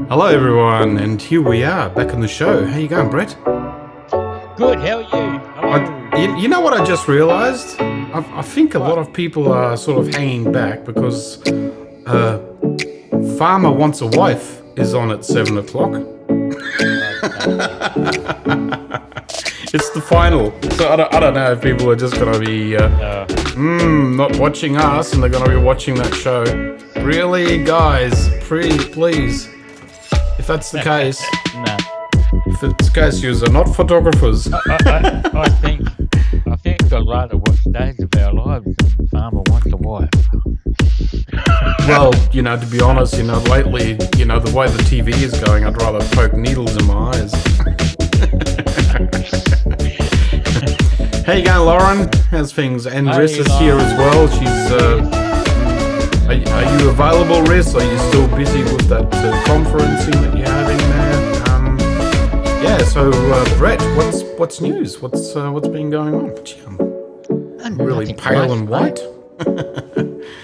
Hello everyone, and here we are back on the show. How you going, Brett? Good, how are you? Hello. You know what I just realised? I think a lot of people are sort of hanging back because Farmer Wants a Wife is on at 7 o'clock. It's the final, so I don't know if people are just going to be not watching us and they're going to be watching that show. Really, guys, please. If that's the case, No. if it's the case, you are not photographers. I think I'd rather watch Days of Our Lives than Farmer Wants a Wife. Well, to be honest, lately, the way the TV is going, I'd rather poke needles in my eyes. How you going, Lauren? How's things? And Riss is here as well. She's. Are you available, Riss? Are you still busy with that conferencing that you're having there? So Brett, what's news? What's been going on? Gee, I'm really pale and white.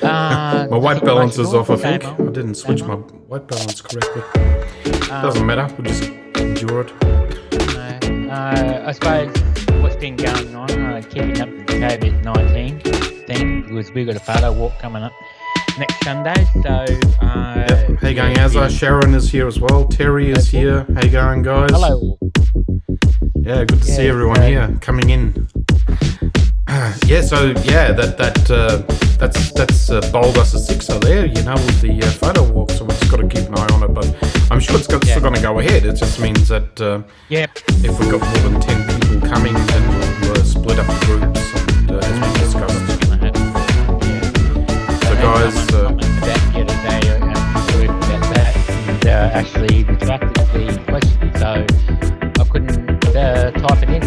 My white balance is off, I think. I didn't switch my white balance correctly. Doesn't matter, we'll just endure it. I suppose what's been going on, keeping up with the COVID-19 thing, because we've got a photo walk coming up next Sunday, so... How you going, Azza? Sharon is here as well. Terry is here. How you going, guys? Hello. Yeah, good to see everyone here coming in. That's Boulder to 6 there, with the photo walk, so we've just got to keep an eye on it, but I'm sure it's still going to go ahead. It just means that if we've got more than 10 people coming, then we'll split up the groups and as we discussed. So guys... actually retracted the question, so I couldn't type it in.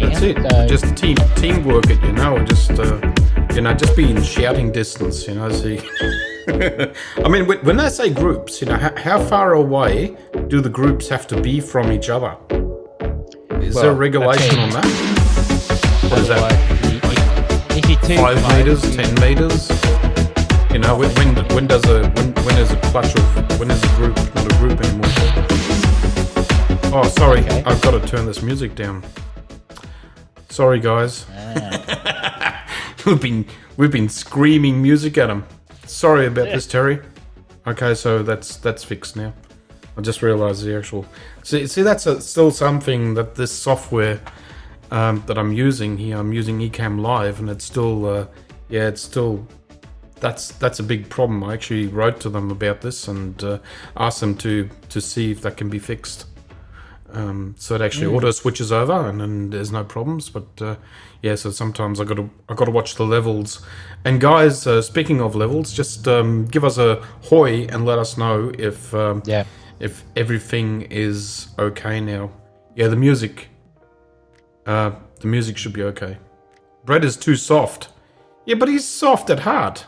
That's it. So just teamwork it, just be in shouting distance, See, I mean, when I say groups, how far away do the groups have to be from each other? Is there a regulation on that? What is that? 5 meters, 10 meters? When is a clutch of when is a group not a group anymore? Oh, sorry, okay. I've got to turn this music down. Sorry, guys. We've been screaming music at them. Sorry about this, Terry. Okay, so that's fixed now. I just realised the actual. See, that's still something that this software that I'm using here. I'm using Ecamm Live, and it's still That's a big problem. I actually wrote to them about this and asked them to see if that can be fixed. So it actually auto switches over and then there's no problems. But so sometimes I got to watch the levels. And guys, speaking of levels, just give us a hoy and let us know if everything is okay now. Yeah, the music should be okay. Brett is too soft. Yeah, but he's soft at heart.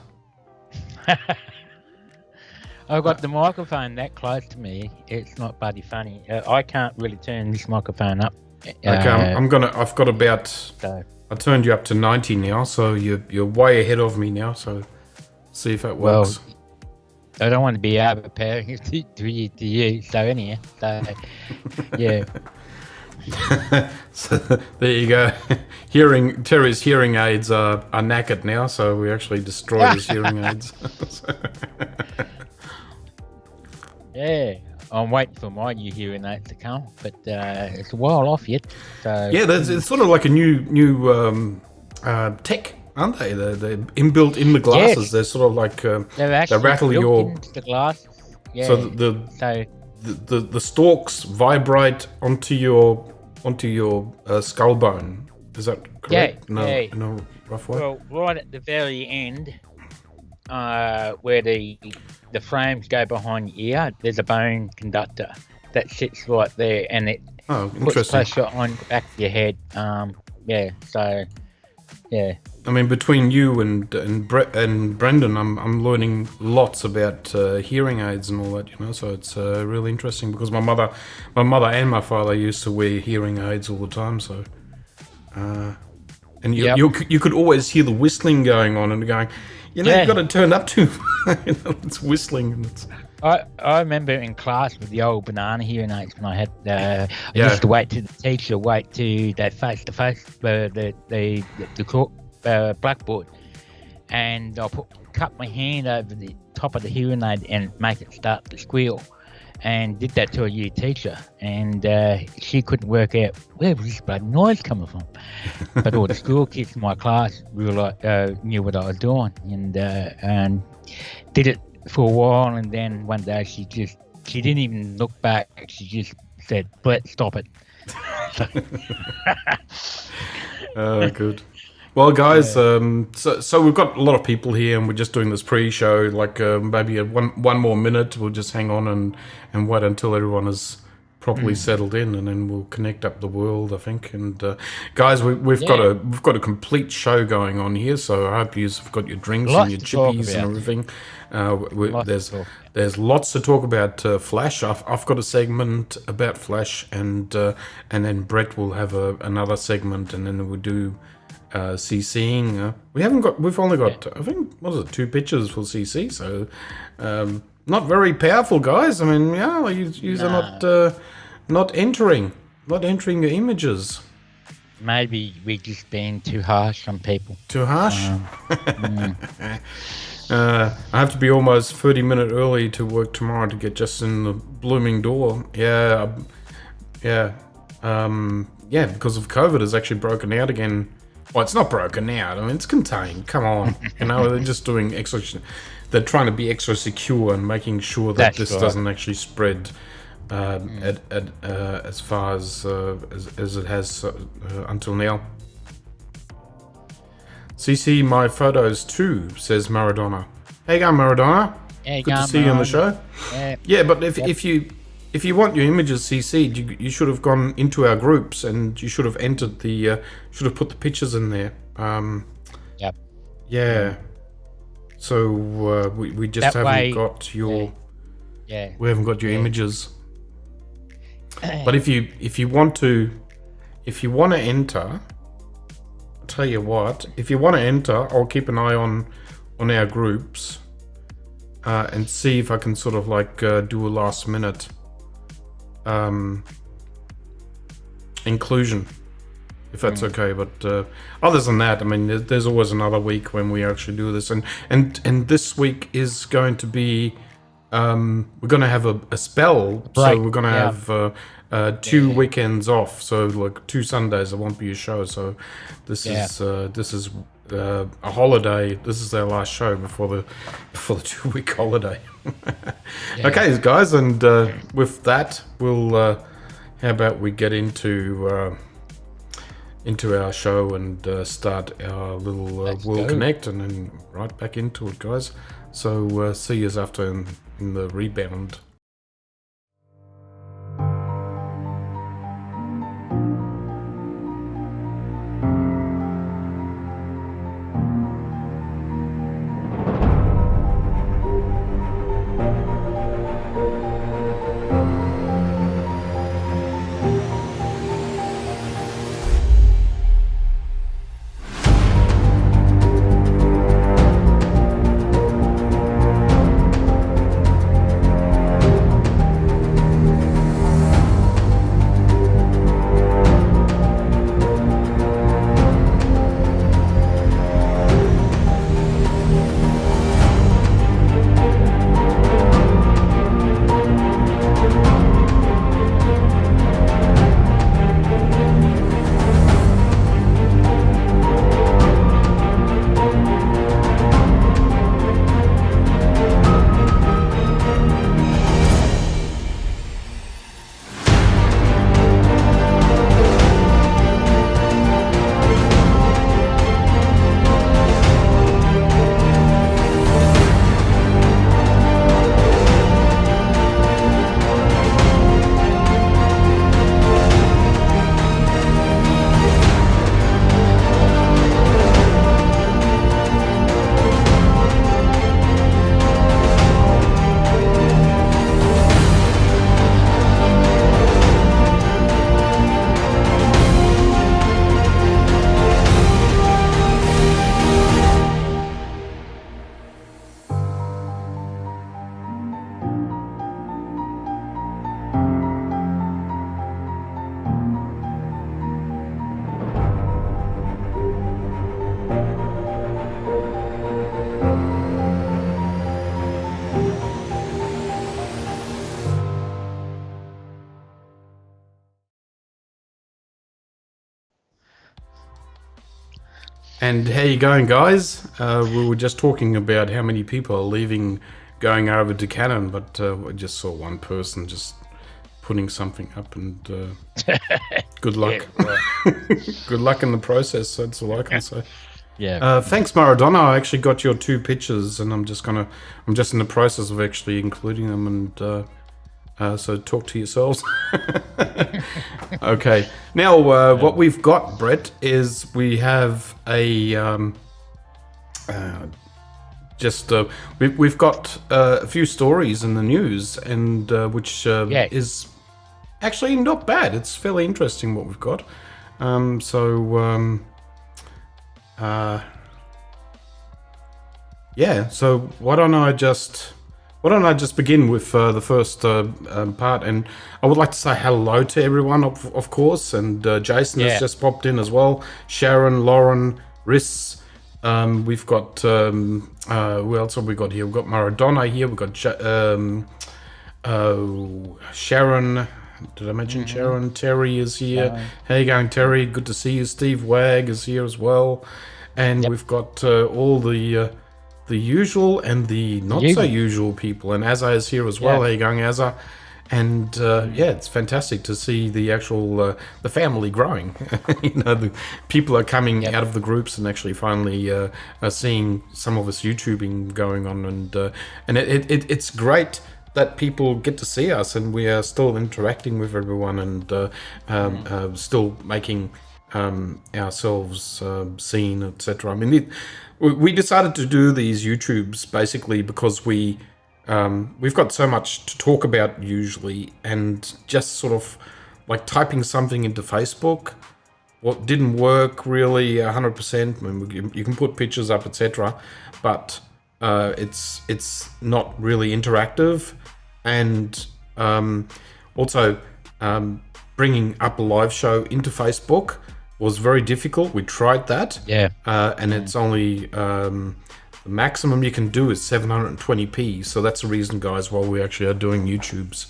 I've got the microphone that close to me. It's not bloody funny. I can't really turn this microphone up. Okay, I've got about. So. I turned you up to 90 now, so you're way ahead of me now. So see if that works. Well, I don't want to be overpowering to you. So anyhow, yeah. So there you go. Terry's hearing aids are knackered now, so we actually destroyed his hearing aids. Yeah, I'm waiting for my new hearing aids to come, but it's a while off yet. So it's sort of like a new tech, aren't they? They're inbuilt in the glasses. Yes. They're sort of like they rattle your into the glass. Yeah. So the stalks vibrate onto your skull bone. Is that correct? Yeah. In a rough way. Well, right at the very end, where the frames go behind your ear, there's a bone conductor that sits right there, and it puts pressure on the back of your head. I mean, between you and Brendan, I'm learning lots about hearing aids and all that, So it's really interesting because my mother and my father used to wear hearing aids all the time. So, and you could always hear the whistling going on and going, you know, you've got to turn up to. You know, it's whistling and it's. I remember in class with the old banana hearing aids when I had. I used to wait to the teacher, wait to that face to face, the blackboard, and I cut my hand over the top of the hearing aid and make it start to squeal, and did that to a year teacher, and she couldn't work out where was this bloody noise coming from. But all the school kids in my class knew what I was doing, and did it for a while, and then one day she didn't even look back. She just said, "Brett, stop it." Oh, good. Well, guys, so we've got a lot of people here, and we're just doing this pre-show. Like maybe one more minute. We'll just hang on and wait until everyone is properly settled in, and then we'll connect up the world, I think. And guys, we've got a complete show going on here. So I hope you've got your drinks and your chippies and everything. There's lots to talk about Flash. I've got a segment about Flash, and then Brett will have another segment, and then we'll do CCing. We've only got I think, what is it, 2 pictures for CC, so not very powerful, guys. I mean, you are not entering your images. Maybe we're just being too harsh on people. Too harsh? I have to be almost 30 minutes early to work tomorrow to get just in the blooming door. Because of COVID, it's actually broken out again. Well, it's not broken out. I mean, it's contained. Come on. You know, they're just doing extra. They're trying to be extra secure and making sure that this doesn't actually spread as far as it has until now. CC my photos too, says Maradona. How you going, Maradona? Yeah, good to see you on the show. Yeah, but if you want your images CC'd, you should have gone into our groups, and you should have entered should have put the pictures in there. Yep. Yeah. So we just haven't got your. Yeah. We haven't got your images. But if you want to enter, I'll tell you what. If you want to enter, I'll keep an eye on our groups and see if I can sort of like do a last minute inclusion, if that's okay. But other than that, I mean, there's always another week when we actually do this, and this week is going to be we're going to have a spell, so we're going to have 2 weekends off, so like 2 Sundays there won't be a show. So this is a holiday. This is our last show before the 2-week holiday. Okay, guys, and with that, we'll how about we get into our show and start our little World Connect, and then right back into it, guys. So see you after in the rebound. And how you going, guys? We were just talking about how many people are leaving, going over to Canon, but we just saw one person just putting something up, and good luck. Good luck in the process. That's all I can say. Yeah. Thanks, Maradona. I actually got your 2 pictures, and I'm just in the process of actually including them, and so talk to yourselves. Okay. Now, what we've got, Brett, is we have a we've got a few stories in the news, and which is actually not bad. It's fairly interesting what we've got. So why don't I just begin with the first part, and I would like to say hello to everyone, of course, and Jason has just popped in as well. Sharon, Lauren, Riss. We've got who else have we got here? We've got Maradona here. We've got Sharon. Did I mention Sharon? Terry is here. How you going, Terry? Good to see you. Steve Wag is here as well, and we've got all the usual and the not so usual people, and Azza is here as well. How you going, Azza? And it's fantastic to see the actual the family growing. The people are coming out of the groups and actually finally are seeing some of us YouTubing going on, and it's great that people get to see us, and we are still interacting with everyone, and still making ourselves seen, etc. I mean, we decided to do these YouTubes basically because we've got so much to talk about usually, and just sort of like typing something into Facebook, what didn't work really 100%. I mean, you can put pictures up, etc., but it's not really interactive, and also bringing up a live show into Facebook was very difficult. We tried that, and it's only the maximum you can do is 720p. So that's the reason, guys, why we actually are doing YouTubes,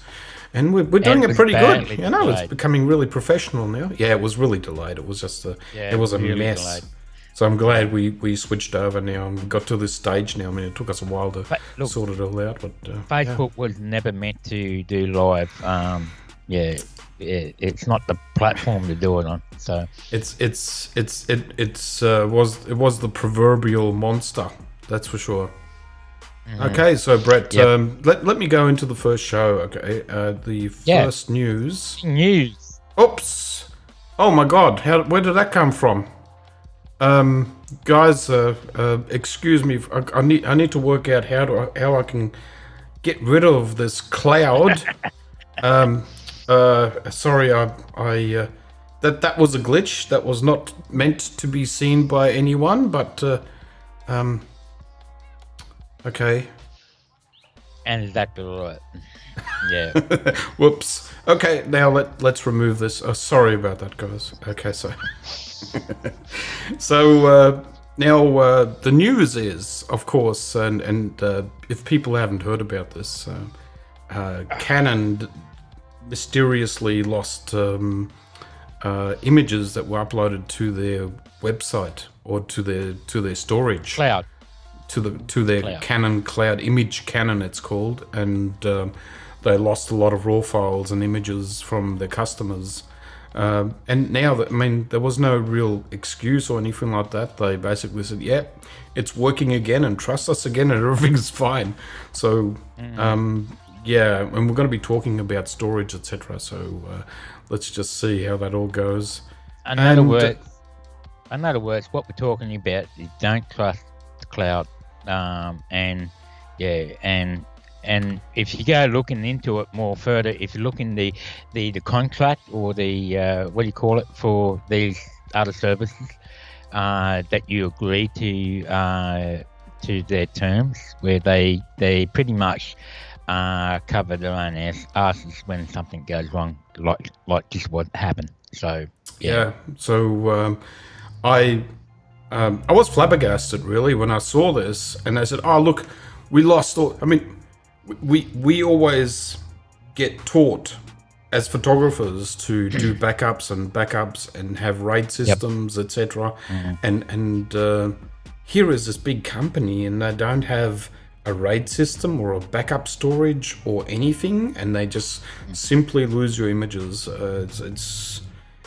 and we're doing it pretty good. You know, it's becoming really professional now. Yeah, it was really delayed. It was just it was a really mess. Delayed. So I'm glad we switched over now and got to this stage now. I mean, it took us a while to sort it all out, but Facebook was never meant to do live. It's not the platform to do it on. So it was the proverbial monster, that's for sure. Okay, so Brett, let me go into the first show. Okay, the first news. Oops! Oh my God! Where did that come from? Guys, excuse me. I need to work out how I can get rid of this cloud. Sorry, that was a glitch. That was not meant to be seen by anyone, but okay. And exactly right. Yeah. Whoops. Okay, now let's remove this. Sorry about that, guys. Okay, so now the news is, of course, and if people haven't heard about this, Canon mysteriously lost images that were uploaded to their website or to their storage cloud, to their cloud. Canon Cloud, Image Canon it's called, and they lost a lot of raw files and images from their customers. And now that, I mean, there was no real excuse or anything like that. They basically said, "Yeah, it's working again, and trust us again, and everything's fine." So. Yeah, and we're going to be talking about storage, etc. So let's just see how that all goes. In other words, what we're talking about is don't trust the cloud. And if you go looking into it more further, if you look in the contract or the what do you call it for these other services that you agree to their terms, where they pretty much cover their own asses when something goes wrong, like just what happened. So so I was flabbergasted really when I saw this, and they said, "Oh, look, we lost all." I mean, we always get taught as photographers to do backups and have RAID systems, etc. And here is this big company, and they don't have a RAID system or a backup storage or anything, and they just simply lose your images. It's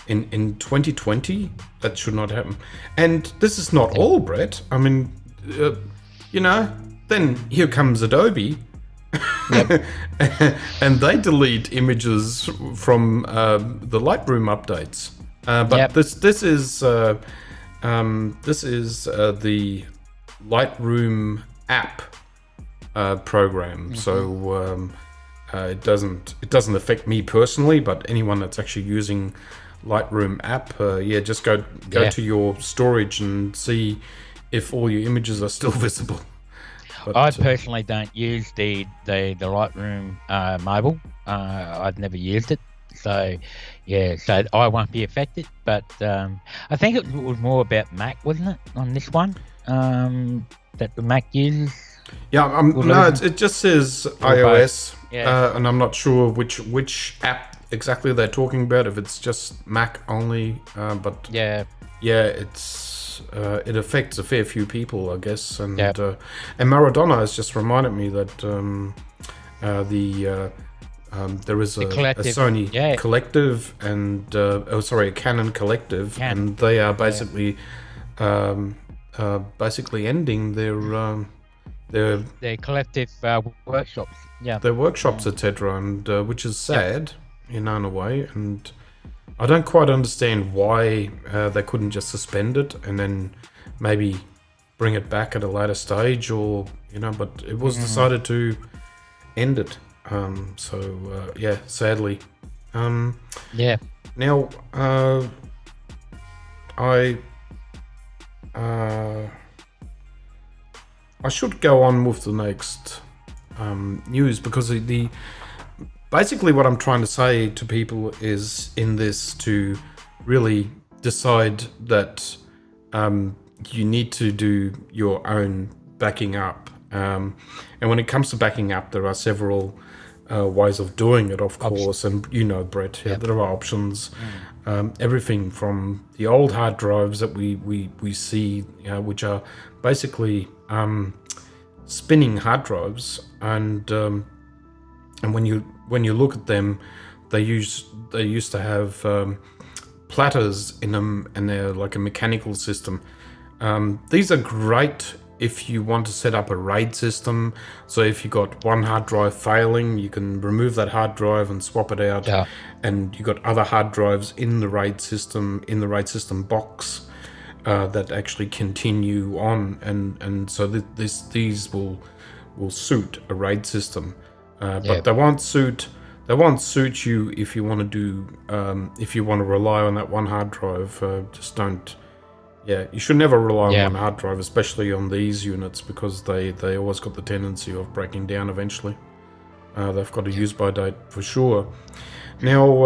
in 2020 that should not happen. And this is not all, Brett. I mean, then here comes Adobe. And they delete images from the Lightroom updates. But this is the Lightroom app program. So it doesn't affect me personally, but anyone that's actually using Lightroom app, just go to your storage and see if all your images are still visible. But, I personally don't use the Lightroom mobile. I've never used it, so I won't be affected. But I think it was more about Mac, wasn't it, on this one? That the Mac uses. Yeah, no, it just says iOS, and I'm not sure which app exactly they're talking about. If it's just Mac only, but it's. It affects a fair few people, I guess, and Maradona has just reminded me that there is a Sony collective and a Canon collective, and they are basically ending their collective workshops, their workshops, etc., and which is sad, in a way, and I don't quite understand why they couldn't just suspend it and then maybe bring it back at a later stage, or but it was decided to end it. Sadly. Now, I should go on with the next news, because basically what I'm trying to say to people is in this to really decide that you need to do your own backing up. And when it comes to backing up, there are several ways of doing it, of course. And Brett, there are options. Everything from the old hard drives that we see, which are basically spinning hard drives, and when you look at them, they used to have platters in them, and they're like a mechanical system. These are great if you want to set up a RAID system. So if you got one hard drive failing, you can remove that hard drive and swap it out, and you got other hard drives in the RAID system box that actually continue on, and so these will suit a RAID system. But they won't suit you if you want to do if you want to rely on that one hard drive. Just don't. You should never rely on one hard drive, especially on these units, because they always got the tendency of breaking down eventually. They've got a use by date for sure. Now,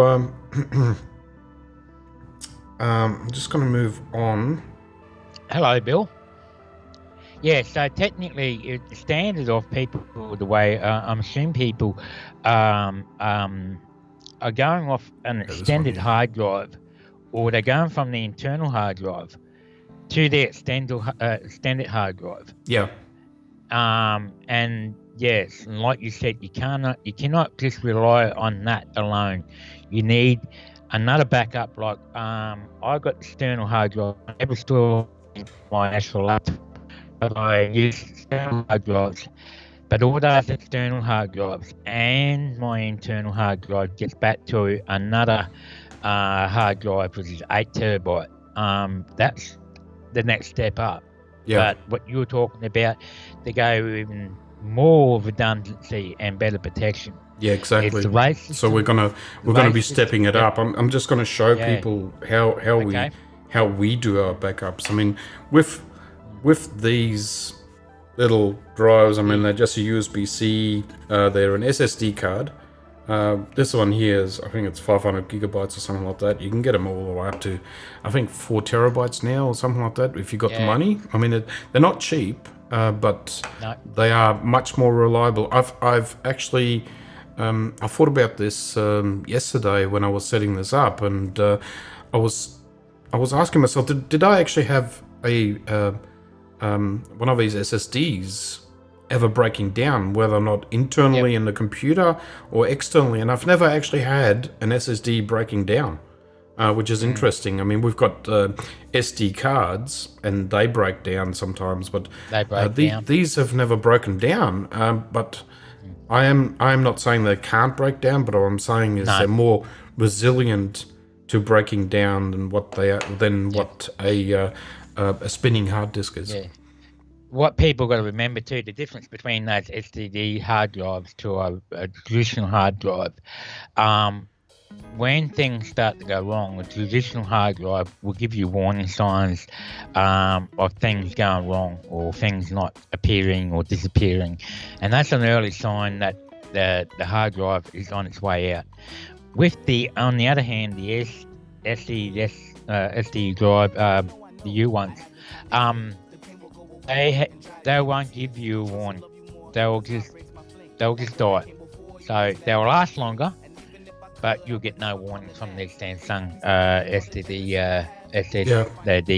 I'm just going to move on. Hello, Bill. Yeah, so technically, the standard of people, the way I'm assuming people are going off an extended hard drive, or they're going from the internal hard drive to the extended hard drive. Yeah. And yes, and like you said, you cannot just rely on that alone. You need another backup. Like I got external hard drive. I never store my actual laptop, but I use external hard drives. But all those external hard drives and my internal hard drive gets back to another hard drive, which is 8 terabyte. That's the next step up. But what you're talking about, they go even more redundancy and better protection. Yeah, exactly. So we're gonna be stepping it up. I'm just gonna show people how we do our backups. I mean, with these little drives, I mean, they're just a USB-C. They're an SSD card. This one here is, I think it's 500 gigabytes or something like that. You can get them all the way up to, I think, 4 terabytes now or something like that if you got the money. I mean, they're not cheap, but they are much more reliable. I've actually I thought about this yesterday when I was setting this up, and I was asking myself, did I actually have a one of these SSDs ever breaking down, whether or not internally in the computer or externally? And I've never actually had an SSD breaking down, which is interesting. I mean, we've got SD cards, and they break down sometimes, but these have never broken down. But I am not saying they can't break down, but what I'm saying is they're more resilient to breaking down than what they are, what a spinning hard disk is. Yeah. What people got to remember too, the difference between those SSD hard drives to a traditional hard drive. When things start to go wrong, a traditional hard drive will give you warning signs of things going wrong or things not appearing or disappearing, and that's an early sign that the hard drive is on its way out. On the other hand, the SD drive, the U ones, they won't give you a warning. They'll just die. So they'll last longer, but you'll get no warning from the Samsung SSD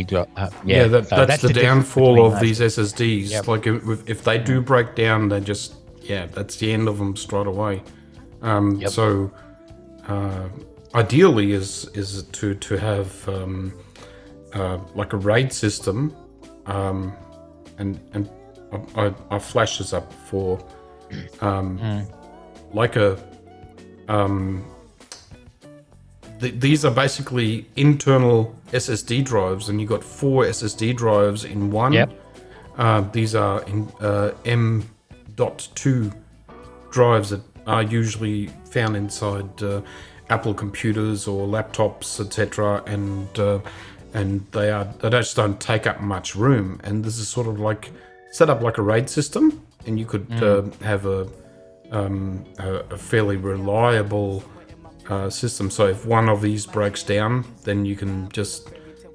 drop. That's the downfall of these SSDs. Yep. Like if they do break down, they just that's the end of them straight away. So ideally is to have like a RAID system, and I flash this up for like a these are basically internal SSD drives, and you got 4 SSD drives in one. These are in M.2 drives that are usually found inside Apple computers or laptops, etc. And they just don't take up much room. And this is sort of like set up like a RAID system, and you could have a fairly reliable system. So if one of these breaks down, then you can just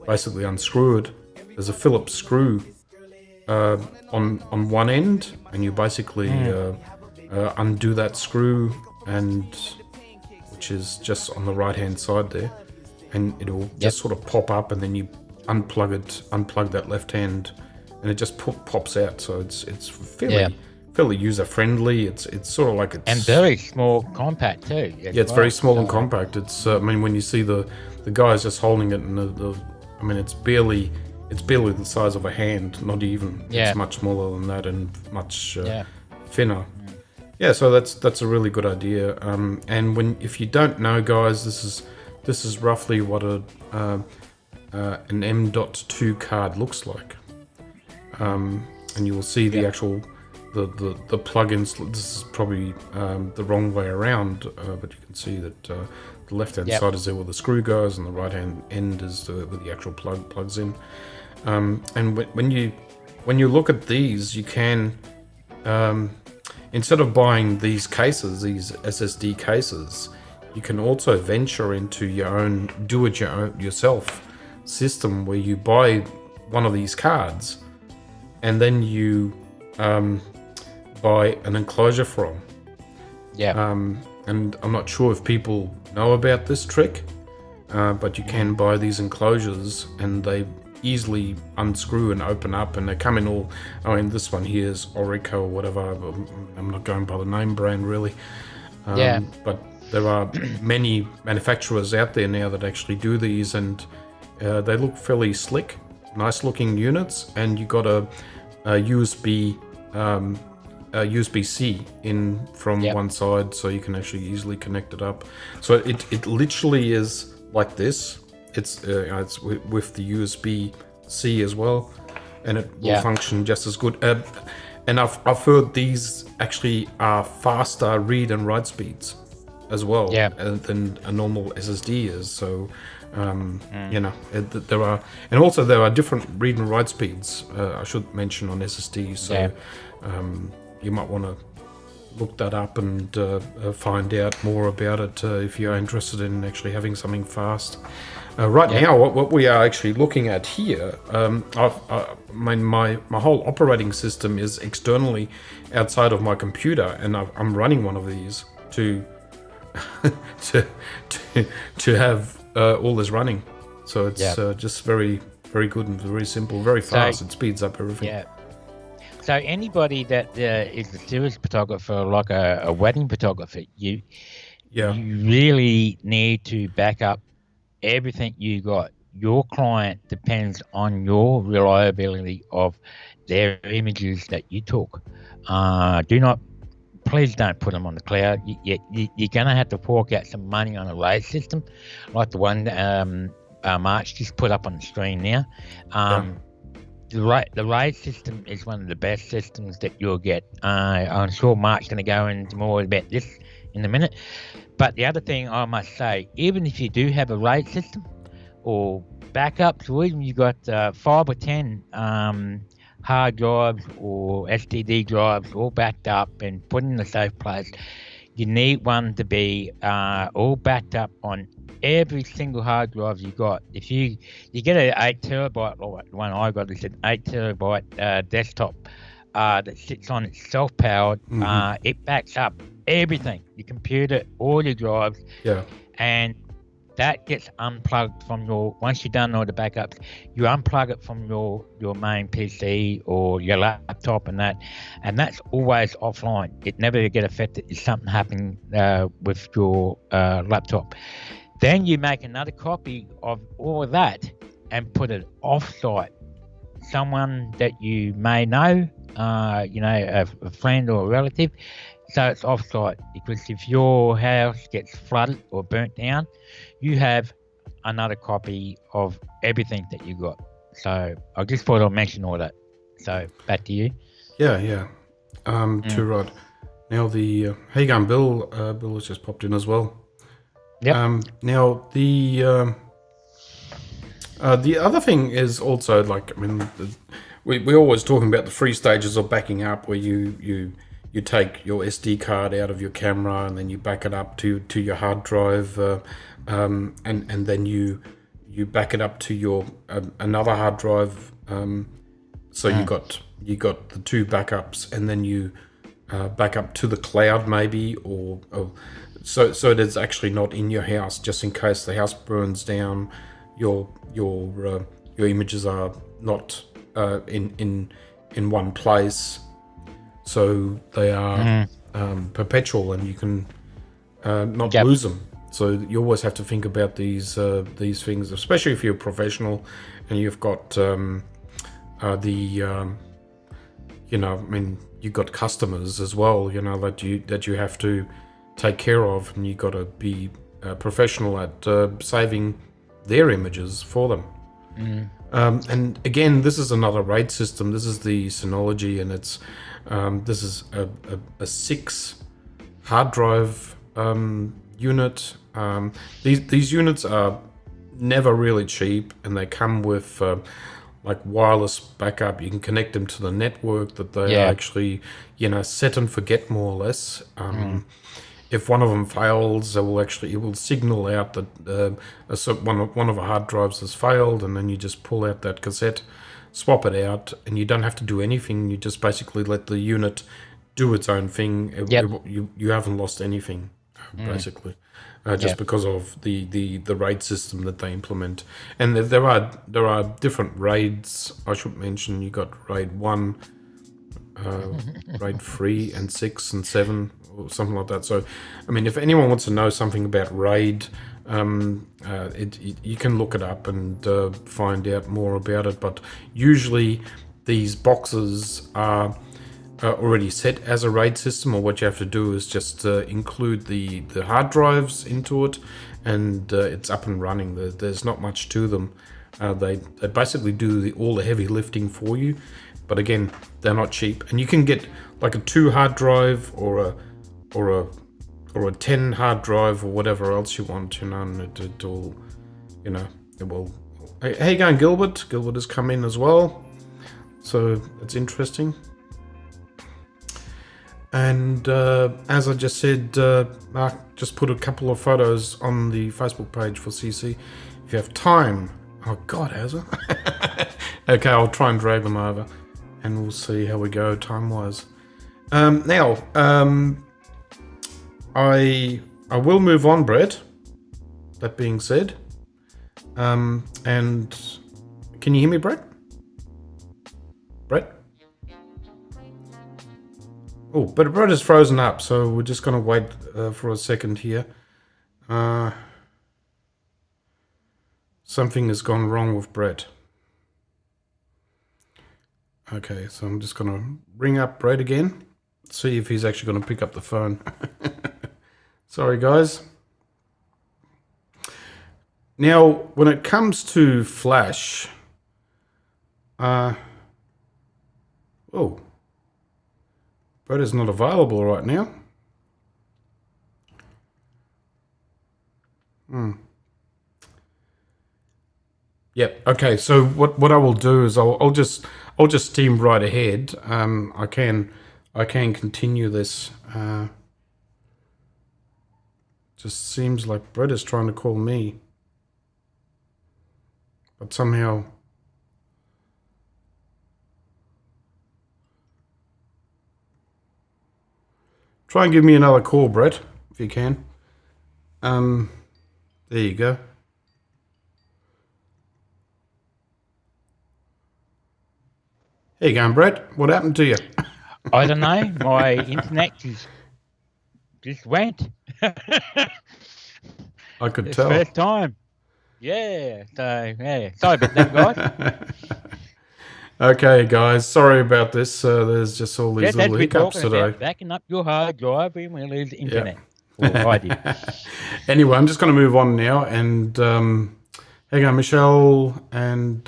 basically unscrew it. There's a Phillips screw on one end, and you basically undo that screw, and which is just on the right hand side there, and it'll just sort of pop up, and then you unplug that left hand, and it just pops out. So it's fairly user friendly. It's sort of like and very small, compact too. It's very small and compact. It's I mean, when you see the guys just holding it, and I mean, it's barely the size of a hand, not even. It's much smaller than that, and much thinner. So that's a really good idea. And if you don't know, guys, this is roughly what an M.2 card looks like. And you will see the actual the plugins. This is probably the wrong way around, but you can see that the left hand side is there where the screw goes, and the right hand end is where the actual plugs in. And when you look at these, you can instead of buying these cases, these SSD cases, you can also venture into your own do-it-yourself system, where you buy one of these cards, and then you buy an enclosure for them. And I'm not sure if people know about this trick, but you can buy these enclosures, and they easily unscrew and open up, and they come in all. I mean, this one here is Orico or whatever. I'm not going by the name brand really. But there are many manufacturers out there now that actually do these, and they look fairly slick, nice looking units, and you got a USB-C in from one side, so you can actually easily connect it up. So it literally is like this. It's with the USB-C as well, and it will function just as good. And I've heard these actually are faster read and write speeds as well than a normal SSD is. So there are different read and write speeds. I should mention on SSDs. So you might want to look that up and find out more about it if you're interested in actually having something fast. Now, what we are actually looking at here, my whole operating system is externally outside of my computer, and I'm running one of these to to have all this running. So it's just very, very good and very simple, very fast. It speeds up everything. Yeah. So anybody that is a serious photographer, like a wedding photographer, you really need to back up everything you got. Your client depends on your reliability of their images that you took. Please don't put them on the cloud. You're going to have to fork out some money on a RAID system, like the one March just put up on the screen now. The RAID system is one of the best systems that you'll get. I'm sure Mark's going to go into more about this in a minute. But the other thing I must say, even if you do have a RAID system or backups, or even you've got 5 or 10 hard drives or STD drives all backed up and put in a safe place, you need one to be all backed up on every single hard drive you got. If you get an 8 terabyte, like the one I got is an 8 terabyte desktop that sits on its self-powered, it backs up everything, your computer, all your drives, and that gets unplugged from once you've done all the backups, you unplug it from your main PC or your laptop and that's always offline. It never get affected if something happened with your laptop. Then you make another copy of all of that and put it off-site. Someone that you may know, a friend or a relative, so it's off-site, because if your house gets flooded or burnt down, you have another copy of everything that you got. So I just thought I'd mention all that. So back to you. Yeah. Too right. Now the how you going, Bill? Bill has just popped in as well. Yeah. Now the other thing is also, like, I mean, we're always talking about the 3 stages of backing up, where you take your SD card out of your camera and then you back it up to your hard drive, and then you back it up to your another hard drive. So you got the 2 backups, and then you back up to the cloud maybe, or so it is actually not in your house, just in case the house burns down. Your images are not in one place. So they are perpetual, and you can not lose them. So you always have to think about these things, especially if you're a professional and you've got you've got customers as well, that you have to take care of, and you've got to be professional at saving their images for them. And again, this is another RAID system. This is the Synology, and it's this is a 6 hard drive unit. These units are never really cheap, and they come with like wireless backup. You can connect them to the network that they are actually set and forget, more or less. If one of them fails, it will signal out that one of the hard drives has failed, and then you just pull out that cassette, swap it out, and you don't have to do anything. You just basically let the unit do its own thing. You haven't lost anything, basically, just because of the RAID system that they implement. And there are different RAIDs. I should mention, you got RAID 1, RAID 3 and 6 and 7, or something like that. So, I mean, if anyone wants to know something about RAID, you can look it up and find out more about it. But usually these boxes are already set as a RAID system, or what you have to do is just include the hard drives into it, and it's up and running. There's not much to them. They basically do all the heavy lifting for you, but again, they're not cheap. And you can get like a 2 hard drive or a 10 hard drive or whatever else you want, and it will. How you going, Gilbert? Gilbert has come in as well, so it's interesting. And as I just said, Mark just put a couple of photos on the Facebook page for CC. If you have time, oh God, has it? Okay, I'll try and drag them over, and we'll see how we go time-wise. Now, I will move on, Brett. That being said, and can you hear me, Brett? Brett? Oh, but Brett is frozen up, so we're just going to wait for a second here. Something has gone wrong with Brett. Okay, so I'm just going to ring up Brett again, see if he's actually going to pick up the phone. Sorry, guys. Now, when it comes to Flash, oh, Brett is not available right now. Yep. Okay. So what I will do is I'll just steam right ahead. I can continue this. Just seems like Brett is trying to call me, but somehow. Try and give me another call, Brett, if you can. There you go. How you going, Brett? What happened to you? I don't know. My internet just went. I could tell. First time. Yeah. So yeah. Sorry about that, guys. Okay, guys. Sorry about this. There's just all these little hiccups today. Backing up your hard drive when we lose the internet. Yep. Well, I did. Anyway, I'm just going to move on now, and hang on, Michelle and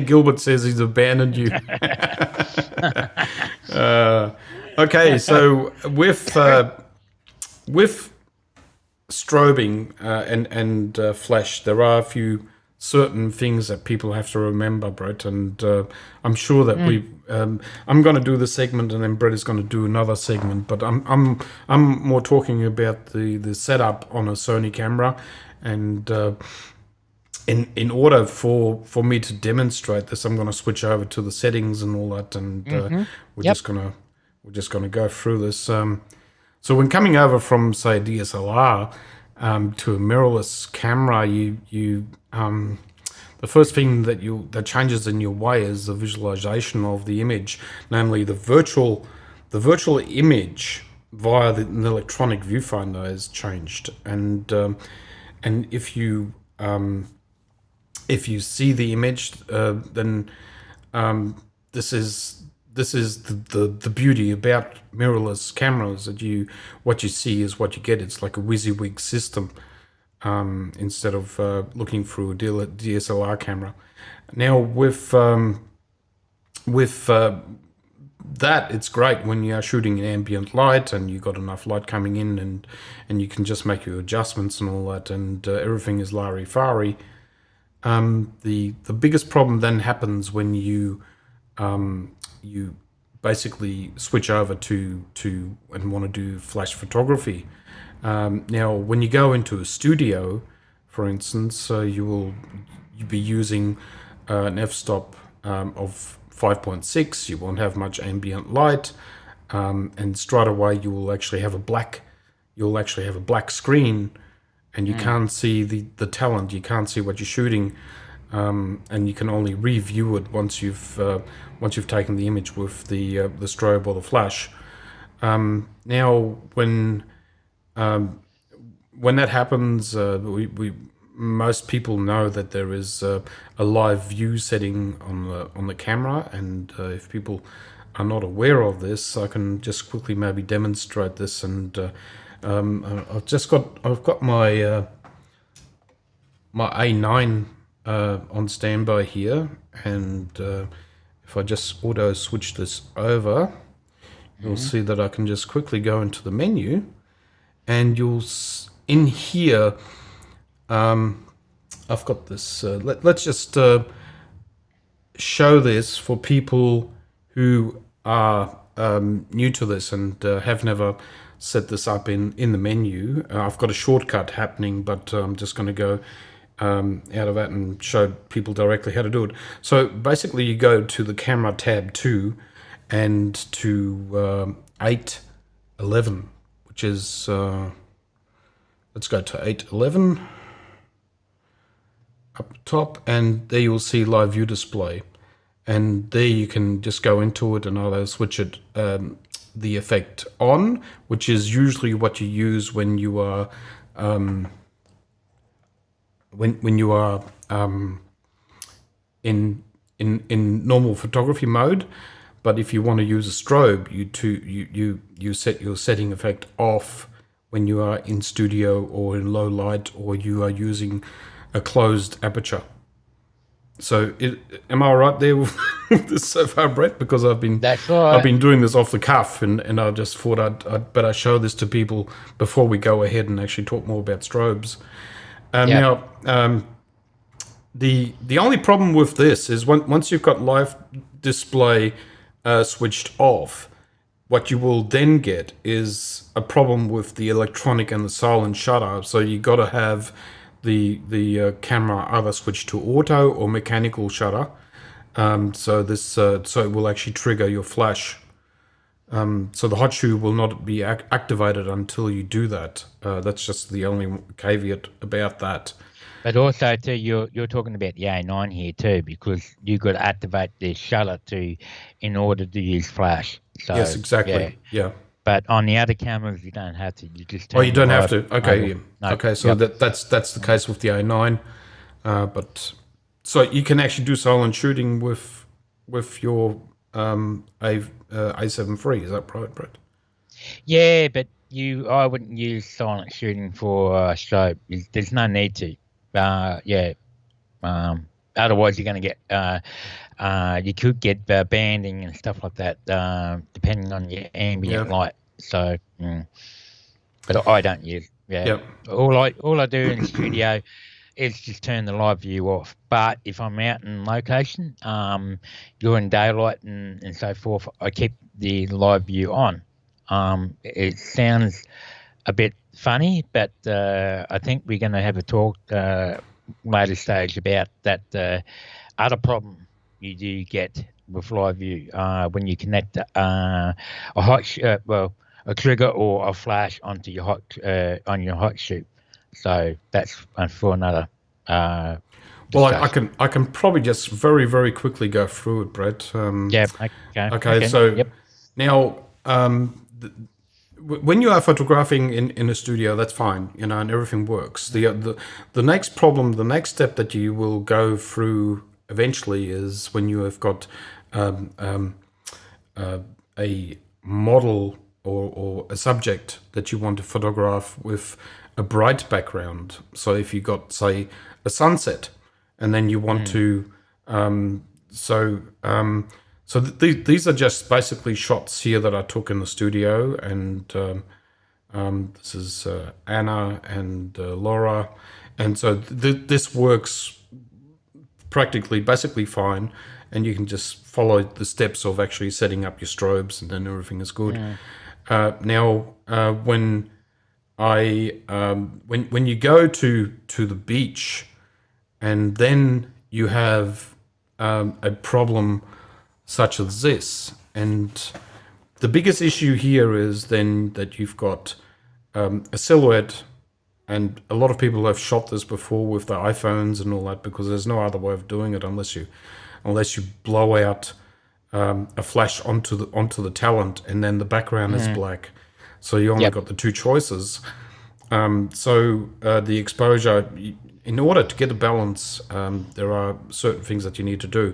Gilbert says he's abandoned you. Okay, so with strobing and flash, there are a few certain things that people have to remember, Brett, and I'm sure that I'm going to do the segment, and then Brett is going to do another segment. But I'm more talking about the setup on a Sony camera, and in order for me to demonstrate this, I'm going to switch over to the settings and all that, and we're just gonna go through this. So when coming over from, say, DSLR to a mirrorless camera, the first thing that changes in your way is the visualization of the image, namely the virtual image via the electronic viewfinder has changed, and if you see the image, then this is the beauty about mirrorless cameras, that what you see is what you get. It's like a WYSIWYG system instead of looking through a DSLR camera. Now with that, it's great when you are shooting in ambient light and you've got enough light coming in, and you can just make your adjustments and all that, and everything is Larry-Fari. The biggest problem then happens when you basically switch over to and want to do flash photography. Now, when you go into a studio, for instance, you'll be using an f-stop of 5.6. You won't have much ambient light, and straight away you will actually have a black screen. And you can't see the talent. You can't see what you're shooting, and you can only review it once you've taken the image with the strobe or the flash. Now, when that happens, most people know that there is a live view setting on the camera, and if people are not aware of this, I can just quickly maybe demonstrate this. And I've got my my A9 on standby here, and if I just auto switch this over, you'll see that I can just quickly go into the menu, and in here I've got this. Let's just show this for people who are new to this and have never set this up in the menu. I've got a shortcut happening, but I'm just going to go out of that and show people directly how to do it. So basically you go to the camera tab 2 and to 8, 11, which is, let's go to 811 up top, and there you'll see live view display. And there you can just go into it and either switch it, the effect on, which is usually what you use when you are, when you are in normal photography mode. But if you want to use a strobe, you set your setting effect off when you are in studio or in low light, or you are using a closed aperture. So, am I right there with this so far, Brett? Because I've been doing this off the cuff, and I just thought I'd better show this to people before we go ahead and actually talk more about strobes. Now, the only problem with this is once you've got live display switched off, what you will then get is a problem with the electronic and the silent shutter. So you got to have the camera either switched to auto or mechanical shutter. So it will actually trigger your flash. So the hot shoe will not be activated until you do that. That's just the only caveat about that. But also, too, you're talking about the A9 here too, because you got to activate the shutter in order to use flash. So, yes, exactly. Yeah. But on the other cameras, you don't have to. You just you don't have to. Okay. No. Okay. So that's the case with the A9. But so you can actually do silent shooting with your A7 III. Is that right, Brett? Yeah, but I wouldn't use silent shooting for strobe. There's no need to. Otherwise, you're going to get you could get banding and stuff like that, depending on your ambient light. So, but I don't use. All I do in the studio is just turn the live view off. But if I'm out in location, during daylight and so forth, I keep the live view on. It sounds a bit funny, but I think we're going to have a talk later stage about that other problem you do get with live view when you connect a trigger or a flash onto your hot shoe. So that's for another. Well, I can probably just very, very quickly go through it, Brett. Okay. So now, when you are photographing in a studio, that's fine, and everything works. The next problem, the next step that you will go through eventually is when you have got a model or a subject that you want to photograph with a bright background. So if you got, say, a sunset, and then you want to, these are just basically shots here that I took in the studio, and this is Anna and Laura, and so this works basically fine, and you can just follow the steps of actually setting up your strobes, and then everything is good. Now, when you go to the beach, and then you have a problem such as this, and the biggest issue here is then that you've got a silhouette, and a lot of people have shot this before with their iPhones and all that, because there's no other way of doing it unless you blow out a flash onto the talent, and then the background is black, so you only got the two choices. The exposure, in order to get a balance, there are certain things that you need to do.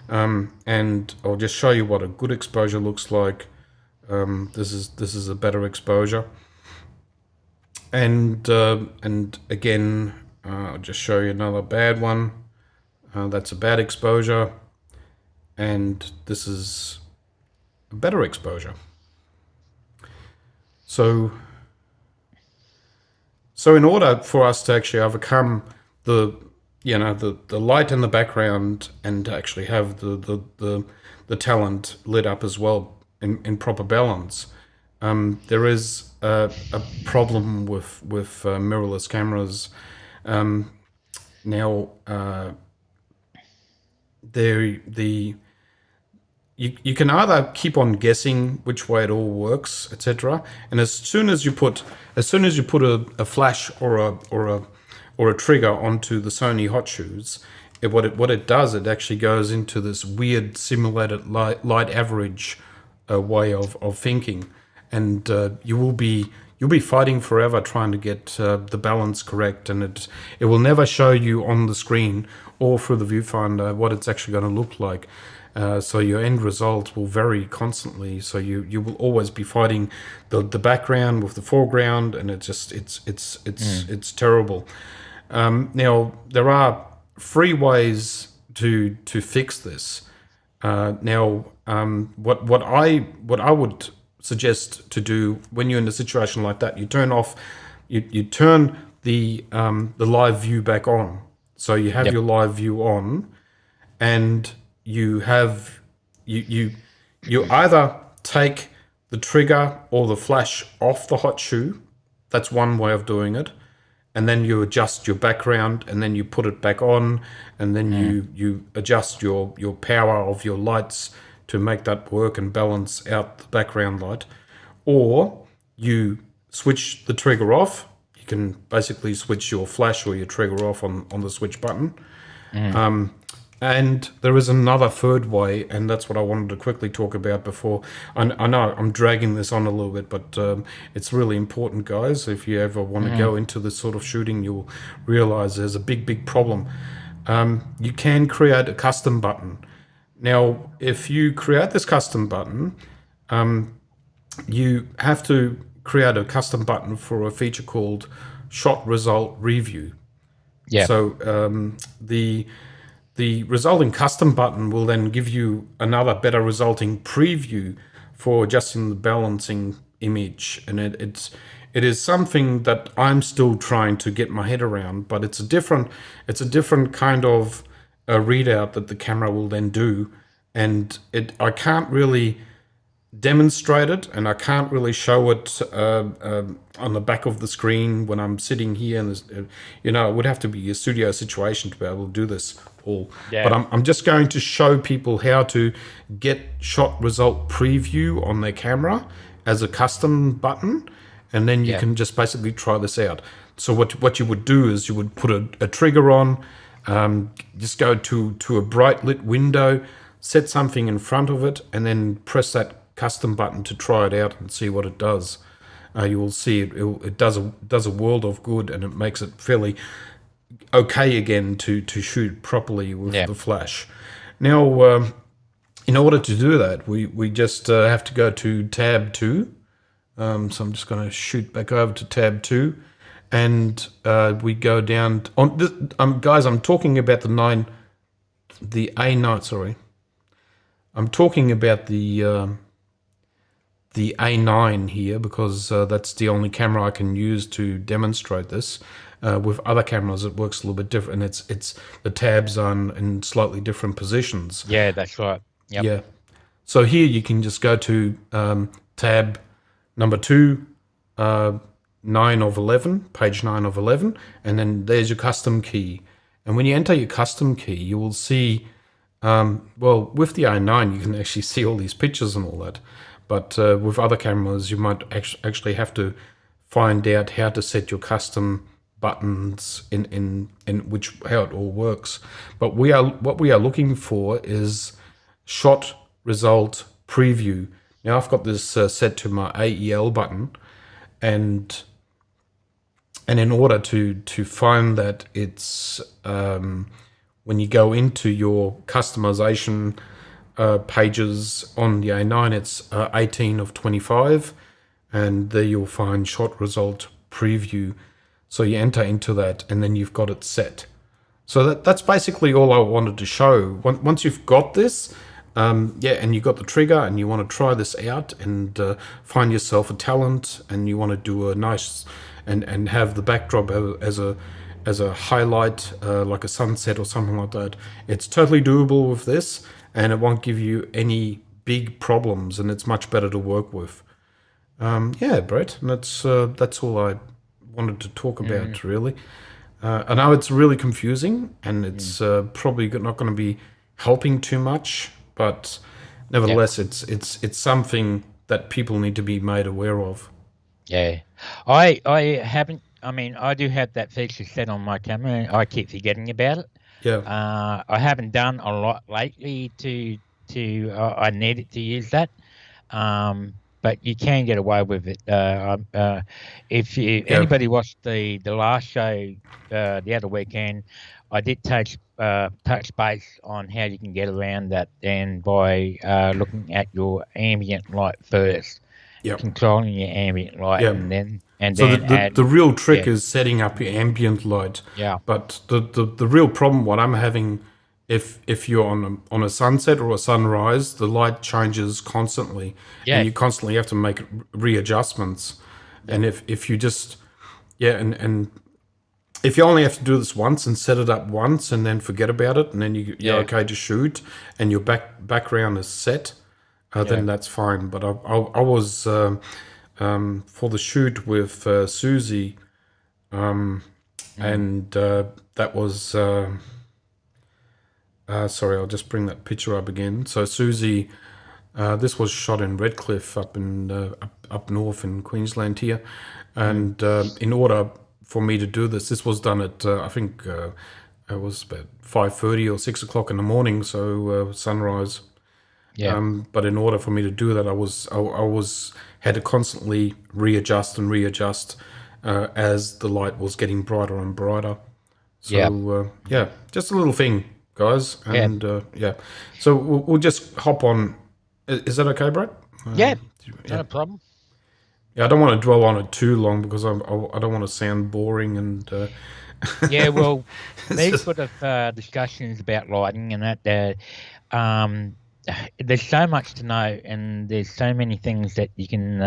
And I'll just show you what a good exposure looks like. This is a better exposure. And again, I'll just show you another bad one. That's a bad exposure. And this is a better exposure. So in order for us to actually overcome the light in the background and to actually have the talent lit up as well in proper balance, there is a problem with mirrorless cameras. you can either keep on guessing which way it all works, etc. And as soon as you put a flash or a trigger onto the Sony hot shoes, what it does, it actually goes into this weird simulated light average way of thinking, and you'll be fighting forever trying to get the balance correct, and it will never show you on the screen or through the viewfinder what it's actually going to look like. So your end result will vary constantly. So you will always be fighting the background with the foreground, and it's terrible. Now there are 3 ways to fix this. What I would suggest to do when you're in a situation like that, you turn the live view back on. So you have your live view on, and you either take the trigger or the flash off the hot shoe. That's one way of doing it. And then you adjust your background, and then you put it back on, and then you adjust your power of your lights to make that work and balance out the background light. Or you switch the trigger off. You can basically switch your flash or your trigger off on the switch button. And there is another 3rd way, and that's what I wanted to quickly talk about before. I know I'm dragging this on a little bit, but it's really important, guys. If you ever want to go into this sort of shooting, you'll realize there's a big problem. You can create a custom button. Now, if you create this custom button, you have to create a custom button for a feature called Shot Result Review. Yeah. So the resulting custom button will then give you another better resulting preview for adjusting the balancing image, and it is something that I'm still trying to get my head around. But it's a different kind of readout that the camera will then do, and I can't really demonstrate it, and I can't really show it on the back of the screen when I'm sitting here. And it would have to be a studio situation to be able to do this all. Yeah. But I'm just going to show people how to get shot result preview on their camera as a custom button, and then you can just basically try this out. So what you would do is you would put a trigger on, just go to a bright lit window, set something in front of it, and then press that custom button to try it out and see what it does. You will see it does a world of good, and it makes it fairly okay again to shoot properly with the flash. Now, in order to do that, we just have to go to tab 2. So I'm just going to shoot back over to tab 2, and we go down on this, guys. I'm talking about the A9. Sorry, I'm talking about the A9 here, because that's the only camera I can use to demonstrate this. With other cameras, it works a little bit different. It's the tabs are in slightly different positions. Yeah, that's right. Yep. Yeah. So here you can just go to tab number 2, 9 of 11, page 9 of 11, and then there's your custom key. And when you enter your custom key, you will see, with the A9, you can actually see all these pictures and all that. But with other cameras, you might actually have to find out how to set your custom buttons in how it all works. But what we are looking for is shot result preview. Now I've got this set to my AEL button, and in order to find that, it's when you go into your customization pages on the A9, it's 18 of 25, and there you'll find shot result preview. So you enter into that, and then you've got it set. So that's basically all I wanted to show. Once you've got this, and you've got the trigger, and you want to try this out and find yourself a talent, and you want to do a nice and have the backdrop as a highlight, like a sunset or something like that. It's totally doable with this, and it won't give you any big problems, and it's much better to work with. Brett, and that's all I wanted to talk about, really. I know it's really confusing, and it's probably not going to be helping too much, but nevertheless, it's something that people need to be made aware of. Yeah, I haven't. I mean, I do have that feature set on my camera. I keep forgetting about it. Yeah. I haven't done a lot lately I needed to use that. But you can get away with it. If anybody watched the last show the other weekend, I did touch base on how you can get around that, and by looking at your ambient light first, controlling your ambient light, and then the real trick is setting up your ambient light. Yeah. But the real problem, what I'm having, if you're on a sunset or a sunrise, the light changes constantly, and you constantly have to make readjustments. And if you just and if you only have to do this once and set it up once and then forget about it, and then you're okay to shoot, and your background is set, then that's fine. But I was for the shoot with Susie, and that was sorry, I'll just bring that picture up again. So Susie, this was shot in Redcliffe up north in Queensland here, and in order for me to do this was done at I think it was about 5:30 or 6 o'clock in the morning, so sunrise. But in order for me to do that, I had to constantly readjust as the light was getting brighter and brighter. So just a little thing, guys, and so we'll just hop on. Is that okay, Brett? Not a problem. Yeah, I don't want to dwell on it too long because I don't want to sound boring and. Well, these sort of discussions about lighting and that. There's so much to know, and there's so many things that you can,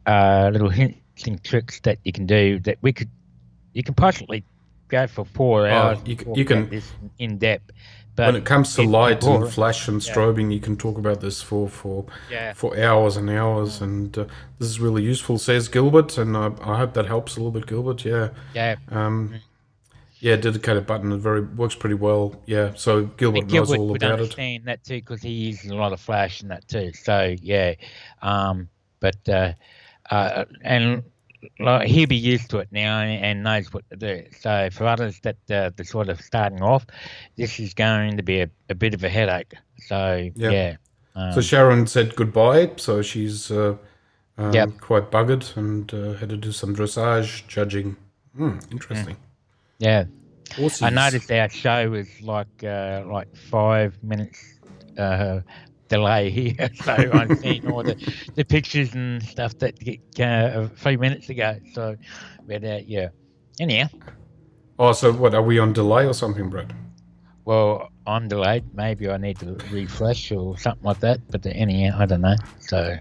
little hints and tricks that you can do that you can possibly go for 4 hours. You can this in depth. But when it comes to light and flash and strobing, you can talk about this for hours and hours, and this is really useful, says Gilbert, and I hope that helps a little bit, Gilbert. Dedicated button, works pretty well. Yeah, so Gilbert knows all about it. Gilbert would understand that too because he uses a lot of flash and that too. So and he'll be used to it now and knows what to do. So for others that they're sort of starting off, this is going to be a bit of a headache. So so Sharon said goodbye. So she's quite buggered and had to do some dressage judging. Interesting. Yeah. Horses. I noticed our show was like 5 minutes delay here, so I'm seeing all the pictures and stuff that get a few minutes ago. So, but anyhow. Oh, so what, are we on delay or something, Brad? Well, I'm delayed. Maybe I need to refresh or something like that. But anyhow, I don't know. So.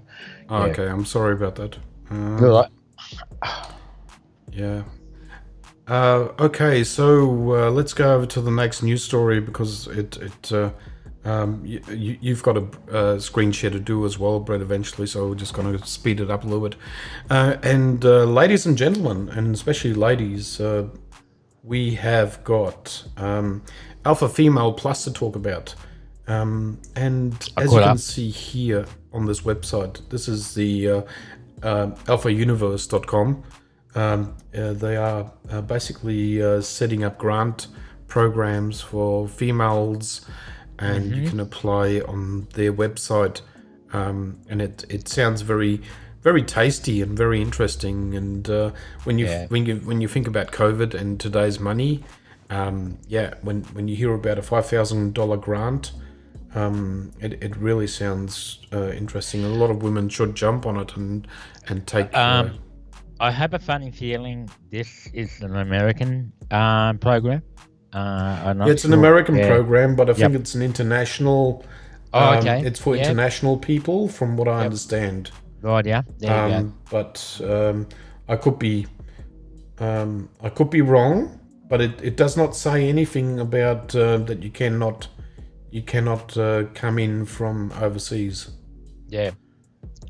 Okay, I'm sorry about that. Right. Yeah. Okay, so let's go over to the next news story because you've got a screen share to do as well, Brett, eventually, so we're just going to speed it up a little bit. And ladies and gentlemen, and especially ladies, we have got Alpha Female Plus to talk about. And as you can see here on this website, this is the alphauniverse.com. They are basically setting up grant programs for females, and you can apply on their website. And it sounds very, very tasty and very interesting. And when you think about COVID and today's money, when you hear about a $5,000 grant, it really sounds interesting. And a lot of women should jump on it and take. I have a funny feeling this is an American program. It's an American program, but I think it's an international. Okay. It's for international people, from what I understand. Right. Yeah. There you go. But I could be wrong. But it does not say anything about that you cannot come in from overseas. Yeah.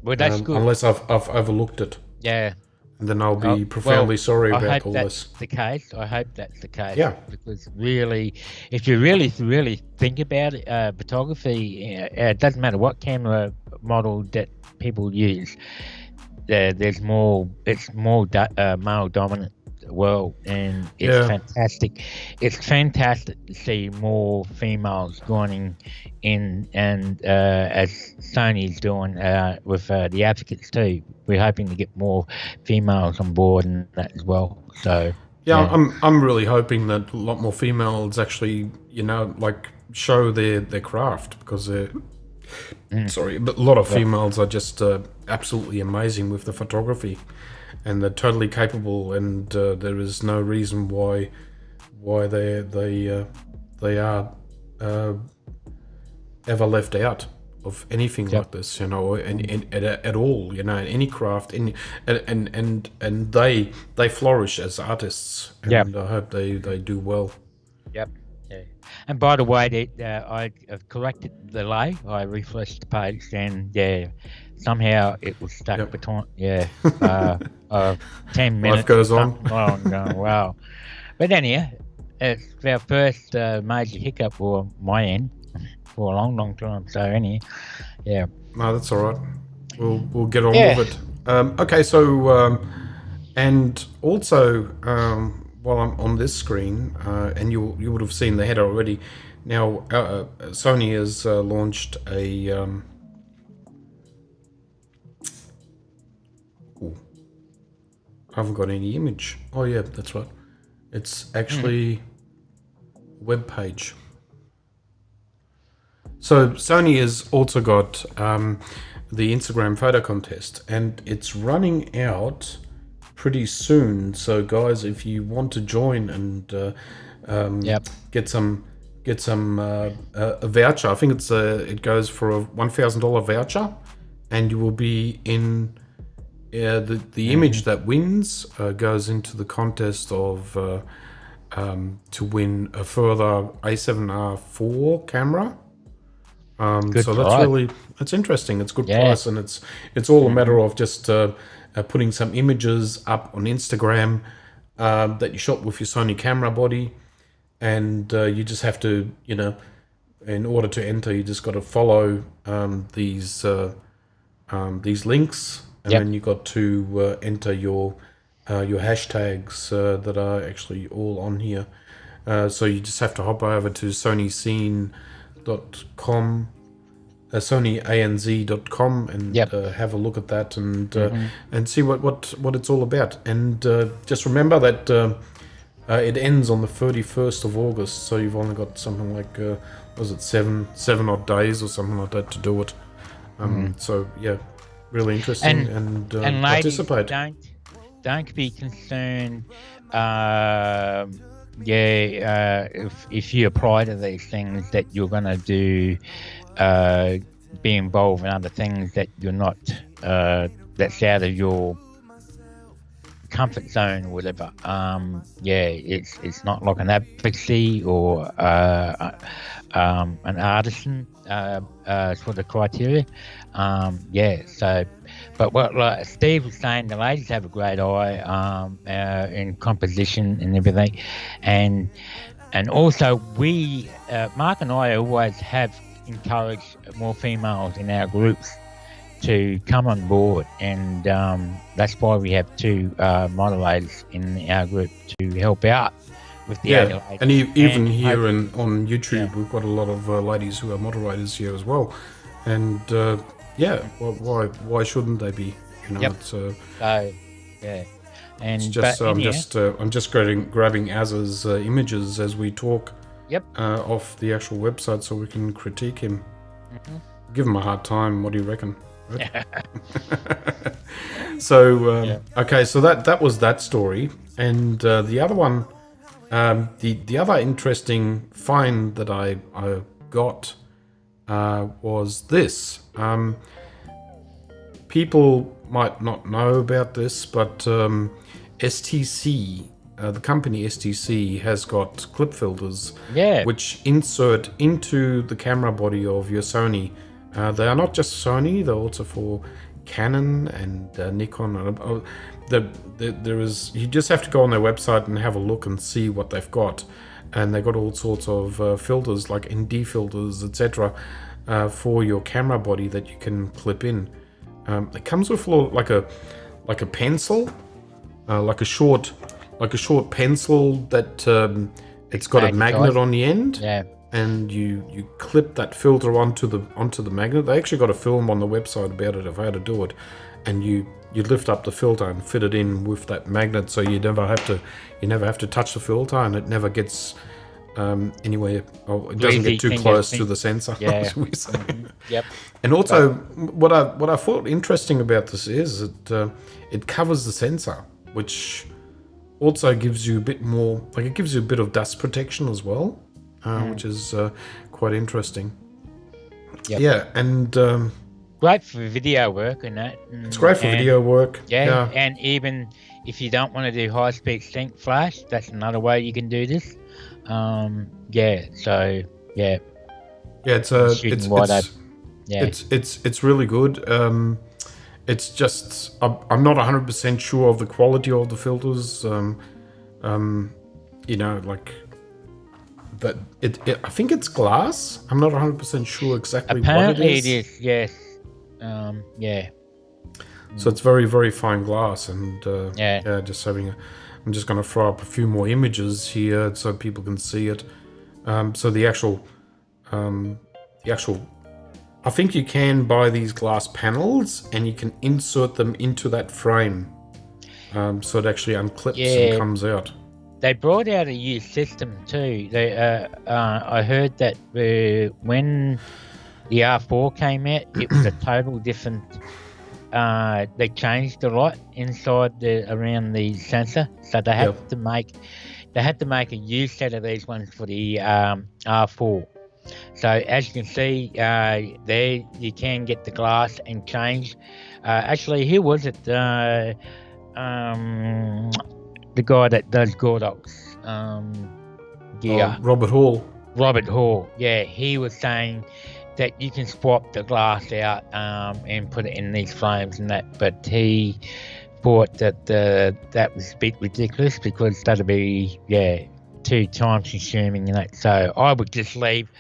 Well, that's good. Unless I've overlooked it. Yeah. and then I'll be profoundly sorry about all this. The case. I hope that's the case. Yeah. Because really, if you really think about it, photography, it doesn't matter what camera model that people use. It's more male dominant world, and it's fantastic. It's fantastic to see more females joining in, and as Sony's doing with the advocates too. We're hoping to get more females on board and that as well. So I'm really hoping that a lot more females actually, like show their craft, because they're but a lot of females are just absolutely amazing with the photography, and they're totally capable, and there is no reason why they are ever left out of anything like this, at all, in any craft, and they flourish as artists, and I hope they do well. Yep. Yeah. And by the way, I have corrected the delay. I refreshed the page, and somehow it was stuck between 10 minutes. Life goes on. Wow. But anyhow, it's our first major hiccup for my end for a long time. So anyhow, no, that's all right. We'll get on with it. Okay, so and also while I'm on this screen, and you would have seen the header already. Now Sony has launched a I haven't got any image. Oh yeah, that's right. It's actually a web page. So Sony has also got the Instagram photo contest, and it's running out pretty soon. So guys, if you want to join and get some a voucher, I think it goes for a $1,000 voucher, and you will be in the image that wins goes into the contest of to win a further A7R4 camera. So that's interesting. It's good price, and it's all a matter of just putting some images up on Instagram that you shot with your Sony camera body, and you just have to, in order to enter, you just got to follow these links, and then you got to enter your hashtags that are actually all on here. So you just have to hop over to sonyscene.com, sonyanz.com, and have a look at that, and see what it's all about. And just remember that it ends on the 31st of August, so you've only got something like was it seven odd days or something like that to do it. So really interesting, and ladies, participate. Don't be concerned. If you apply to these things, that you're going to be involved in other things that you're not, that's out of your comfort zone or whatever. It's not like an advocacy or an artisan sort of criteria. But what like Steve was saying, the ladies have a great eye in composition and everything, and also we, Mark and I, always have encouraged more females in our groups to come on board, and that's why we have two moderators in our group to help out with the other ladies. And even here on YouTube, we've got a lot of ladies who are moderators here as well, and why shouldn't they be? And it's just I'm just grabbing Az's images as we talk off the actual website, so we can critique him. Give him a hard time. What do you reckon? Right? So okay, so that was that story, and the other one, the other interesting find that I got was this. People might not know about this, but STC, the company STC, has got clip filters which insert into the camera body of your Sony. They are not just Sony, they're also for Canon and Nikon. There is. You just have to go on their website and have a look and see what they've got, and they've got all sorts of filters like ND filters, etc., for your camera body that you can clip in. It comes with like a pencil, like a short pencil that it's got a magnet on the end. Yeah. And you clip that filter onto the magnet. They actually got a film on the website about it of how to do it, and you lift up the filter and fit it in with that magnet, so you never have to touch the filter, and it never gets anywhere. It doesn't get too close to the sensor. Yeah. Yep. And also, what I thought interesting about this is it covers the sensor, which also gives you a bit more, like it gives you a bit of dust protection as well. Which is quite interesting. Yep. Yeah, and great for video work and that. It's great for video work. Yeah, and even if you don't want to do high-speed sync flash, that's another way you can do this. It's really good. It's just I'm not 100% sure of the quality of the filters. Like. But I think it's glass. I'm not 100% sure exactly Apparently what it is. It is, yes. Yeah. So it's very, very fine glass, and just I'm just going to throw up a few more images here so people can see it. So the actual, I think you can buy these glass panels and you can insert them into that frame, so it actually unclips and comes out. They brought out a used system too. I heard that when the R4 came out, it was a total different. They changed a lot inside around the sensor, so they had to make a used set of these ones for the R4. So as you can see, there you can get the glass and change. Actually, who was it? The guy that does Godox gear. Robert Hall. Robert Hall, yeah. He was saying that you can swap the glass out and put it in these frames and that, but he thought that that was a bit ridiculous because that'd be, too time consuming and that. So I would just leave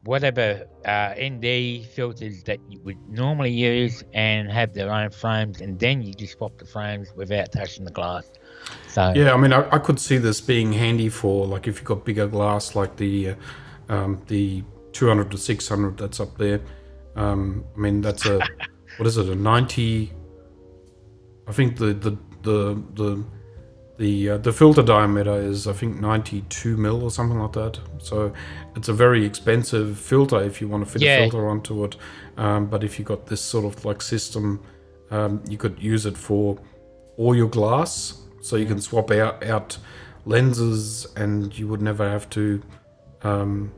whatever ND filters that you would normally use and have their own frames, and then you just swap the frames without touching the glass. So yeah, I mean, I could see this being handy for, like, if you've got bigger glass, like the 200 to 600 that's up there. I mean, that's a what is it, a 90? I think the filter diameter is, I think, 92 mil or something like that. So it's a very expensive filter if you want to fit a filter onto it. But if you got this sort of like system, you could use it for all your glass. So you can swap out lenses, and you would never have to, you could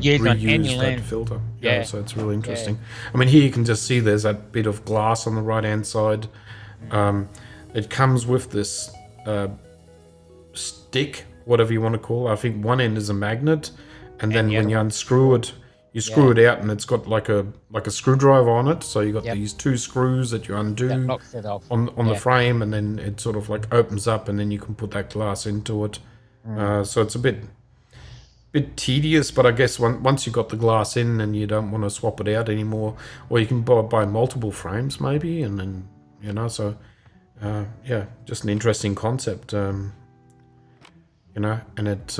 reuse that filter. Yeah, so it's really interesting. Yeah. I mean, here you can just see there's that bit of glass on the right-hand side. It comes with this stick, whatever you want to call it. I think one end is a magnet, and then when you unscrew it, you screw it out, and it's got like a screwdriver on it. So you got these two screws that you undo on the frame, and then it sort of like opens up, and then you can put that glass into it. So it's a bit tedious, but I guess once you got the glass in and you don't want to swap it out anymore, or you can buy multiple frames maybe, and then so just an interesting concept, and it.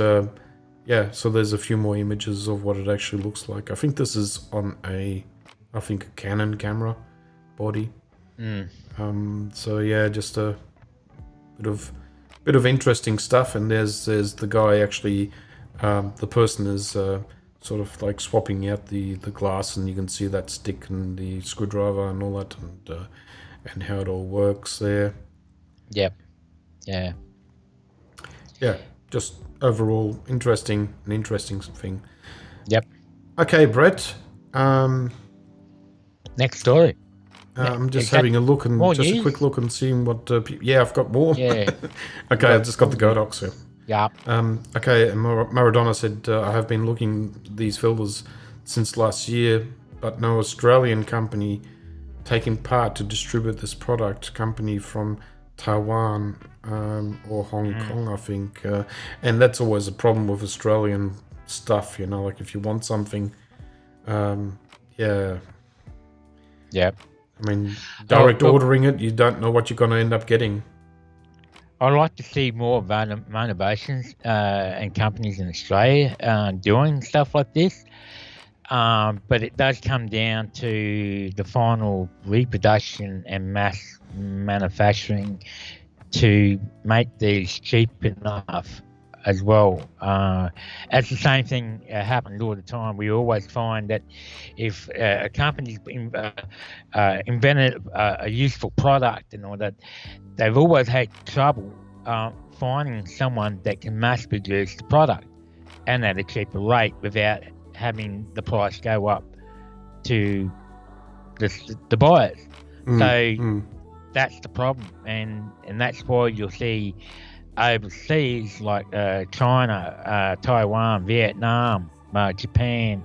So there's a few more images of what it actually looks like. I think this is on a Canon camera body. So yeah, just a bit of interesting stuff. And there's the guy actually, the person is sort of like swapping out the glass, and you can see that stick and the screwdriver and all that, and how it all works there. Yep. Yeah. Yeah. Just overall interesting thing. Yep. Okay, Brett. Next story. I'm just having a look and just a quick look and seeing what. I've got more. Yeah. Okay, I've just got the Godox here. Yeah. Okay, and Maradona said, I have been looking these filters since last year, but no Australian company taking part to distribute this product, company from Taiwan or Hong Kong, I think. And that's always a problem with Australian stuff, you know, like if you want something, yeah. I mean, direct ordering it, you don't know what you're going to end up getting. I'd like to see more motivations and companies in Australia doing stuff like this. But it does come down to the final reproduction and mass manufacturing to make these cheap enough as well. As the same thing happens all the time. We always find that if a company's invented a useful product and all that, they've always had trouble finding someone that can mass produce the product and at a cheaper rate without having the price go up to the buyers. That's the problem, and that's why you'll see overseas like China, Taiwan, Vietnam, Japan,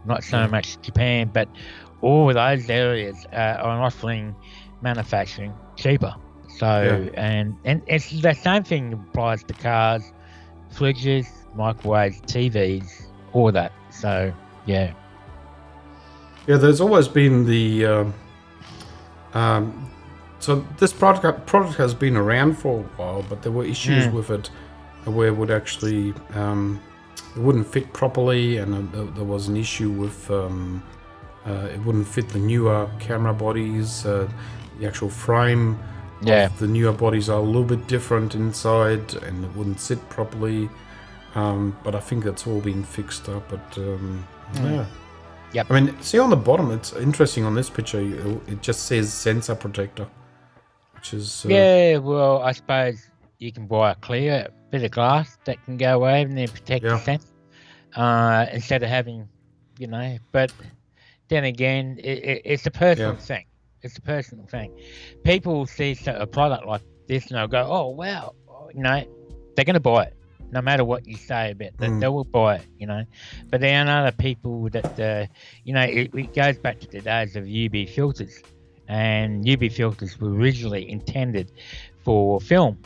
not so much Japan, but all of those areas are offering manufacturing cheaper. So and it's the same thing applies to cars, fridges, microwaves, TVs, all that. So yeah, there's always been the so this product has been around for a while, but there were issues with it where it would actually it wouldn't fit properly, and there was an issue with it wouldn't fit the newer camera bodies. The actual frame of the newer bodies are a little bit different inside, and it wouldn't sit properly. But I think that's all been fixed up. But I mean, see on the bottom, it's interesting on this picture. It just says sensor protector, which is well, I suppose you can buy a clear bit of glass that can go away and then protect the sensor instead of having, you know. But then again, it's a personal thing. It's a personal thing. People see a product like this and they'll go, "Oh wow," you know, they're going to buy it. No matter what you say about that, they will buy it, you know. But there are other people that, you know, it goes back to the days of UV filters. And UV filters were originally intended for film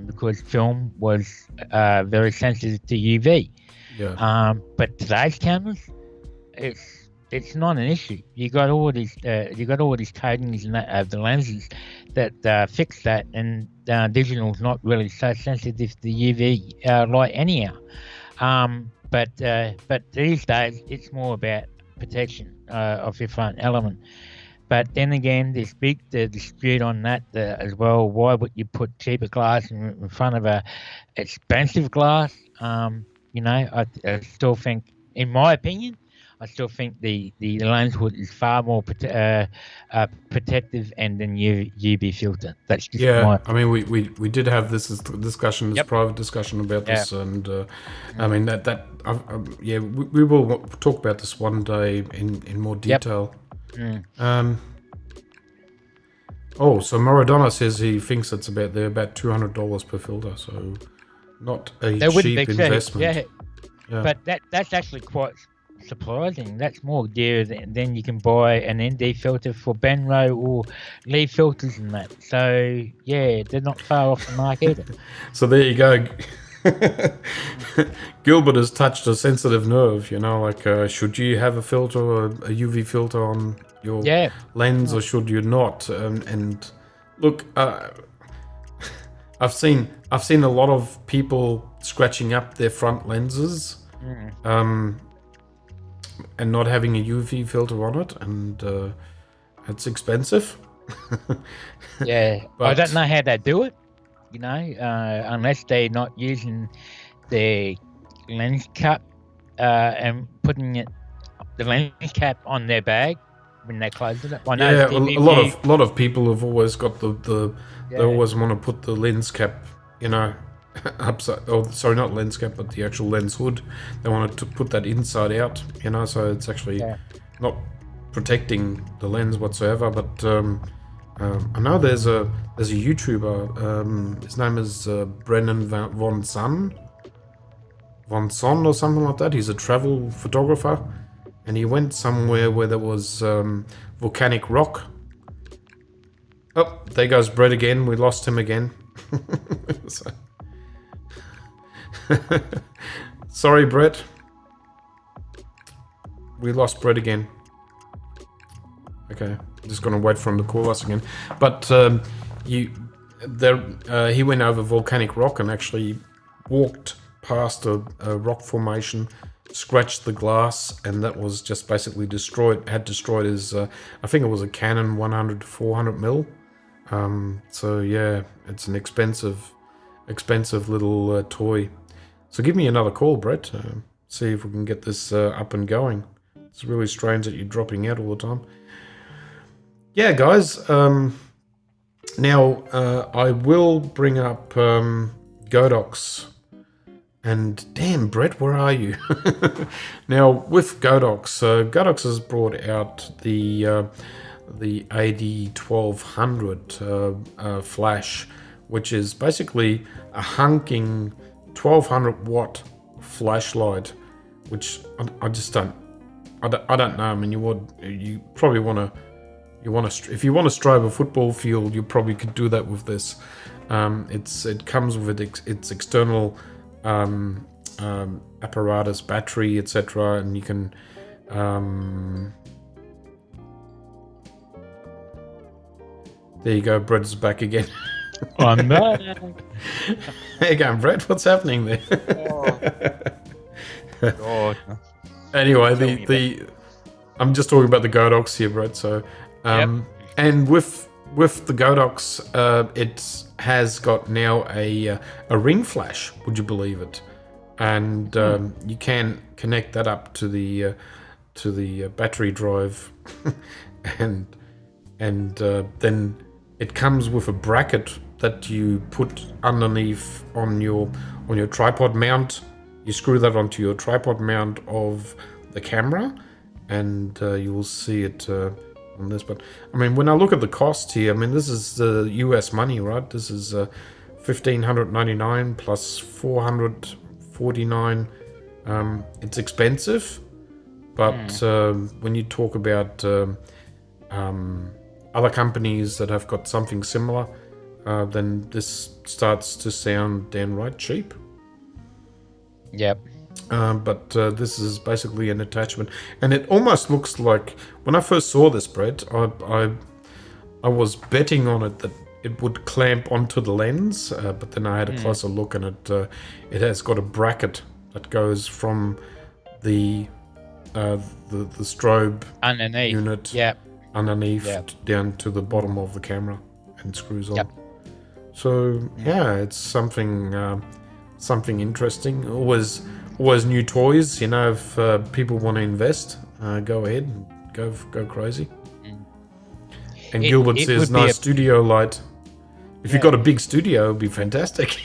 because film was very sensitive to UV. But today's cameras, it's not an issue. You got all these coatings and that the lenses that fix that, and digital's not really so sensitive to UV light anyhow. But these days it's more about protection of your front element. But then again, there's big dispute on that as well. Why would you put cheaper glass in front of a expensive glass? You know, I still think, in my opinion, the lens hood is far more protective and than UV filter. That's just I mean, we did have this discussion, private discussion about this, and I mean we will talk about this one day in more detail. So Maradona says he thinks it's about $200 per filter, so not a cheap investment. But that's actually quite surprising. That's more dear than you can buy an ND filter for Benro or Lee filters and that. So yeah, they're not far off the mark either. So there you go. Gilbert has touched a sensitive nerve, you know, like should you have a filter or a UV filter on your lens or should you not? And look, I've seen a lot of people scratching up their front lenses and not having a UV filter on it, and it's expensive. But I don't know how they do it, you know, unless they're not using their lens cap and putting the lens cap on their bag when they close it up. I know a lot of people have always got they always want to put the lens cap, you know, upside. Oh, sorry, not lens cap, but the actual lens hood. They wanted to put that inside out, you know, so it's actually not protecting the lens whatsoever. But I know there's a YouTuber. His name is Brennan von Son or something like that. He's a travel photographer, and he went somewhere where there was volcanic rock Oh, there goes Brett again. We lost him again. Sorry, Brett. We lost Brett again. Okay, just gonna wait for him to call us again. But he went over volcanic rock and actually walked past a rock formation, scratched the glass, and that was just basically destroyed. Had destroyed his, I think it was a Canon 100 to 400 mil. So yeah, it's an expensive little toy. So give me another call, Brett. See if we can get this up and going. It's really strange that you're dropping out all the time. Yeah, guys. Now I will bring up Godox. And damn, Brett, where are you? Now with Godox, Godox has brought out the AD1200 flash, which is basically a hunking 1200 watt flashlight, which I just don't. I don't know. I mean, you probably want to. If you want to strobe a football field, you probably could do that with this. It comes with its external apparatus, battery, etc., and you can. There you go. Brett's back again. I'm back. There you go, Brett. What's happening there? God. Anyway, I'm just talking about the Godox here, Brett. So, and with the Godox, it has got now a ring flash. Would you believe it? And you can connect that up to the battery drive, and then it comes with a bracket that you put underneath on your tripod mount. You screw that onto your tripod mount of the camera, and you will see it on this. But I mean, when I look at the cost here, I mean, this is US money, right? This is $1,599 plus $449. It's expensive, but when you talk about other companies that have got something similar, then this starts to sound downright cheap. Yep. But this is basically an attachment, and it almost looks like, when I first saw this, Brett, I was betting on it that it would clamp onto the lens, but then I had a closer look, and it has got a bracket that goes from the strobe underneath unit down to the bottom of the camera and screws on. So yeah, it's something interesting. Always new toys. You know, if people want to invest, go ahead and go crazy. And Gilbert says, nice studio light. If you've got a big studio, it'd be fantastic.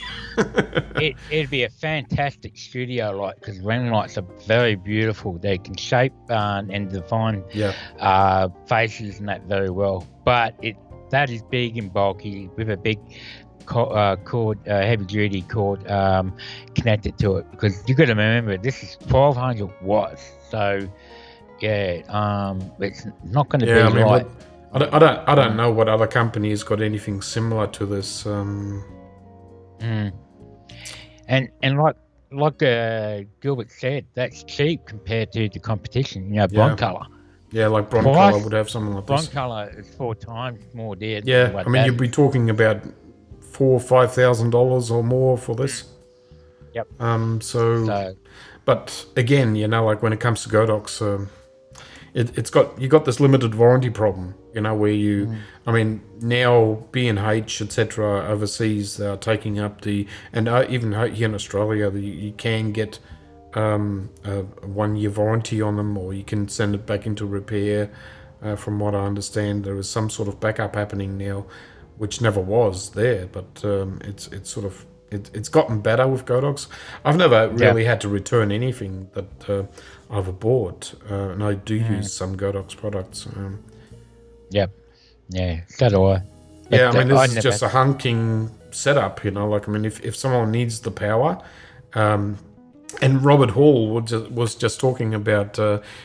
It'd be a fantastic studio light, because ring lights are very beautiful. They can shape and define faces and that very well. But that is big and bulky with a big cord, heavy duty cord connected to it, because you got to remember, this is 1200 watts. So it's not going to be light. I don't know what other companies got anything similar to this. And like Gilbert said, that's cheap compared to the competition. You know, Broncolor. Yeah, like Broncolor would have something like this. Broncolor is 4 times more dear. Yeah, I mean, you'd be talking about $4,000 or $5,000 or more for this. Yep. So, but again, you know, like when it comes to Godox, you got this limited warranty problem. You know, where I mean, now B&H, etc., overseas, they are taking up and even here in Australia, you can get a 1-year warranty on them, or you can send it back into repair. From what I understand, there is some sort of backup happening now, which never was there, but it's gotten better with Godox. I've never really had to return anything that I've bought, and I do use some Godox products. Yep. Yeah, so do I. Yeah, I mean, this is just a hunking setup, you know, like, I mean, if someone needs the power, and Robert Hall was just talking about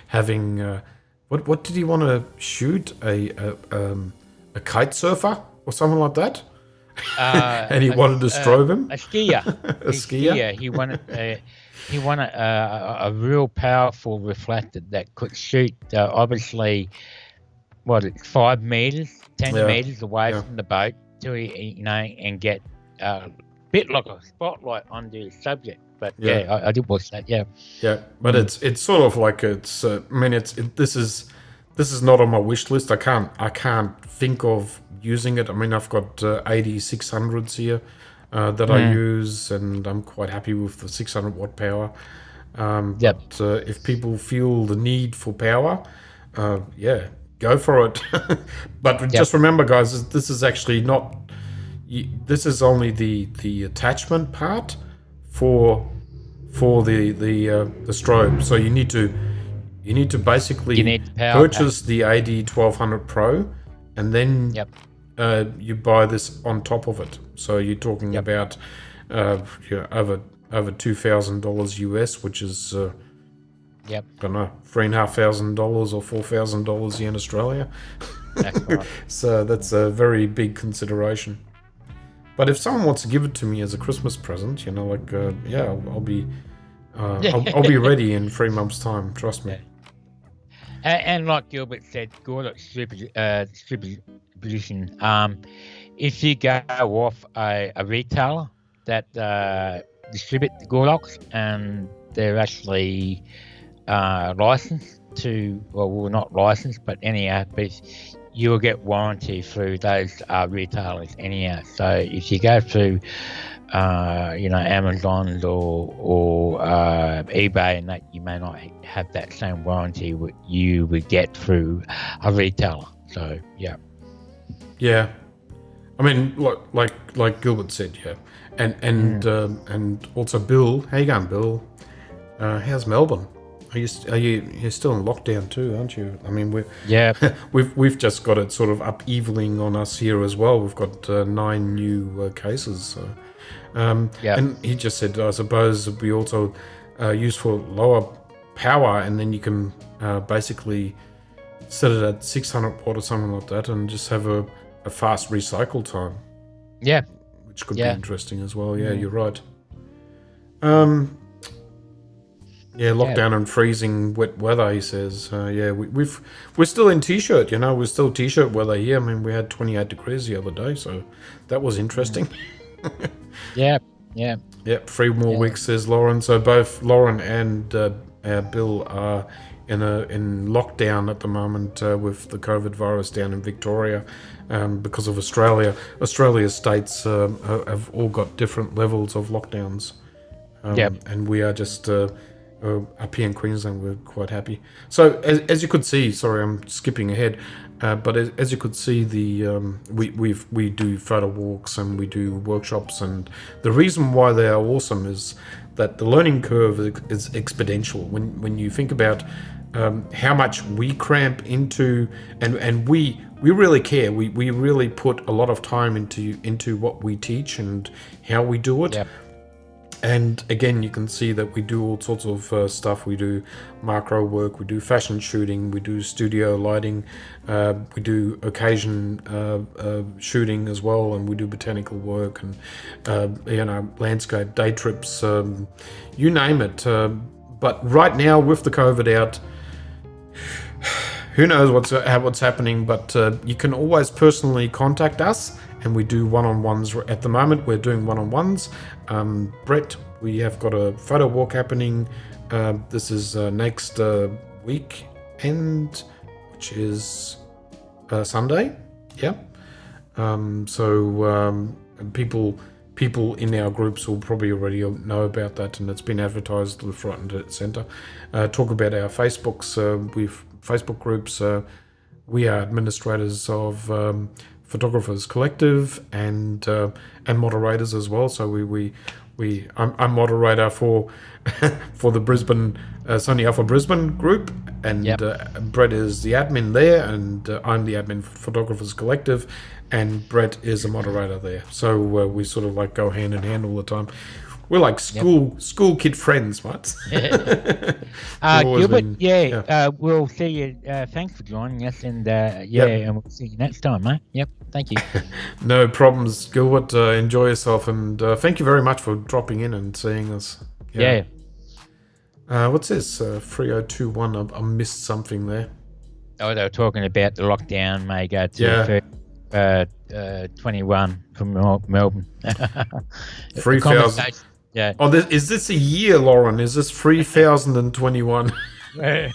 having, what did he want to shoot? A kite surfer? or something like that. And he wanted to strobe him. A skier. A skier. He wanted a real powerful reflector that could shoot obviously 5 meters, 10 meters away from the boat to and get a bit like a spotlight on the subject. But I did watch that. But it's sort of like it's. This is not on my wish list. I can't think of using it. I mean, I've got 8600s here that I use, and I'm quite happy with the 600 watt power. But if people feel the need for power, go for it. But just remember, guys, this is actually not. This is only the attachment part for the strobe. So you need to basically purchase the AD 1200 Pro, and then you buy this on top of it. So you're talking about over $2,000 US, which is I don't know, $3,500 or $4,000 here in Australia. That's right. So that's a very big consideration. But if someone wants to give it to me as a Christmas present, I'll be I'll be ready in 3 months' time. Trust me. And like Gilbert said, Godox distribution. If you go off a retailer that distribute Godox, and they're actually licensed to, well, not licensed, but anyhow, but you'll get warranty through those retailers anyhow. So if you go through, Amazon or eBay, and that, you may not have that same warranty you would get through a retailer. So yeah. I mean, like Gilbert said, and also Bill. How you going, Bill? How's Melbourne? You're still in lockdown too, aren't you? I mean, we've just got it sort of upheavaling on us here as well. We've got 9 new cases. So, and he just said, I suppose it'd be also used for lower power, and then you can basically set it at 600 watt or something like that, and just have a fast recycle time. Yeah, which could be interesting as well. Yeah, you're right. Lockdown and freezing wet weather, he says. We're still in t-shirt, we're still t-shirt weather here. I mean, we had 28 degrees the other day, so that was interesting. Yeah. 3 more weeks, says Lauren. So both Lauren and Bill are in lockdown at the moment with the COVID virus down in Victoria because of Australia. Australia's states have all got different levels of lockdowns. And we are just up here in Queensland, we're quite happy. So as you could see, sorry, I'm skipping ahead, but as you could see, we do photo walks and we do workshops, and the reason why they are awesome is that the learning curve is exponential. When you think about how much we cramp into, and we really care. We really put a lot of time into what we teach and how we do it. And again, you can see that we do all sorts of stuff. We do macro work, we do fashion shooting, we do studio lighting, we do occasion shooting as well, and we do botanical work and landscape day trips, you name it. But right now, with the COVID out, who knows what's happening? But you can always personally contact us. And we do one-on-ones at the moment. We're doing one-on-ones. Brett, we have got a photo walk happening. This is next weekend, which is Sunday. Yeah. People in our groups will probably already know about that, and it's been advertised left, right, and centre. Talk about our Facebooks. With Facebook groups, we are administrators of Photographers Collective and moderators as well. So I'm moderator for the Brisbane Sony Alpha Brisbane group, and Brett is the admin there, and I'm the admin for Photographers Collective, and Brett is a moderator there. So we sort of like go hand in hand all the time. we're like school kid friends, right? Gilbert, we'll see you. Thanks for joining us, and and we'll see you next time, mate. Yep, thank you. No problems, Gilbert. Enjoy yourself, and thank you very much for dropping in and seeing us. Yeah. What's this? 3021. I missed something there. Oh, they were talking about the lockdown may go to 21 from Melbourne. 3,000. Yeah. Oh, is this a year, Lauren? Is this 3021? Yeah.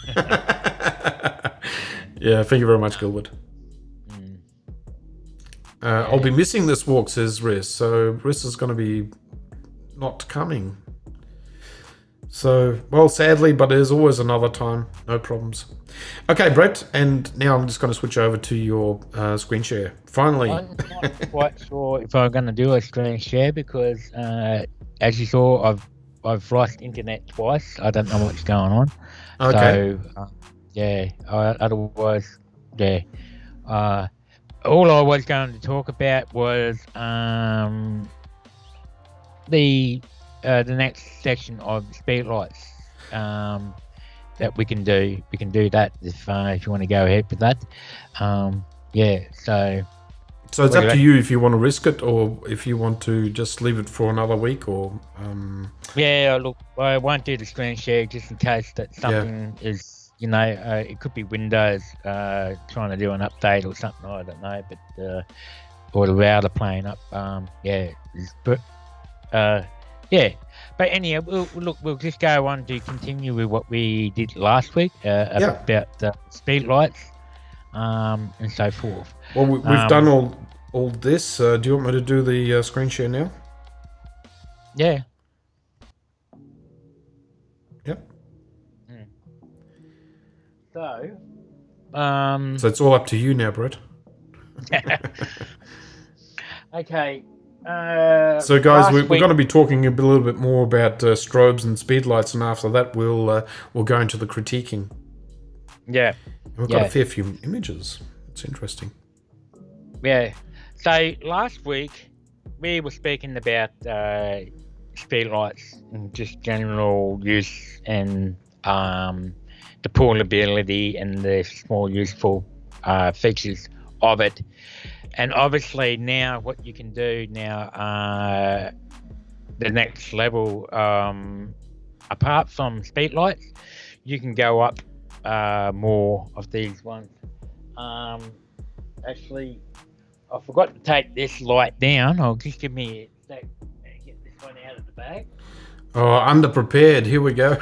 Thank you very much, Gilbert. I'll be missing this walk, says Riz. So Riz is going to be not coming. So, well, sadly, but there's always another time. No problems. Okay, Brett, and now I'm just going to switch over to your screen share. Finally. I'm not quite sure if I'm going to do a screen share because, as you saw, I've lost internet twice. I don't know what's going on. Okay. So, otherwise, all I was going to talk about was the next section of speedlights that we can do. We can do that if you want to go ahead with that. So it's up to you if you want to risk it or if you want to just leave it for another week or. Look, I won't do the screen share just in case that something is, it could be Windows trying to do an update or something. I don't know, but or the router playing up. But anyhow, we'll just go on to continue with what we did last week about the speed lights and so forth. Well, we've done all this. Do you want me to do the screen share now? Yeah. Yep. So it's all up to you now, Brett. Okay. So guys, we're going to be talking a little bit more about strobes and speedlights, and after that we'll go into the critiquing. Yeah. We've got a fair few images. It's interesting. Yeah. So last week we were speaking about speedlights and just general use and the portability and the small useful features of it. And obviously now what you can do now, the next level, apart from speedlights, you can go up more of these ones. Actually, I forgot to take this light down. I'll just give me a sec. Get this one out of the bag. Oh, underprepared. Here we go.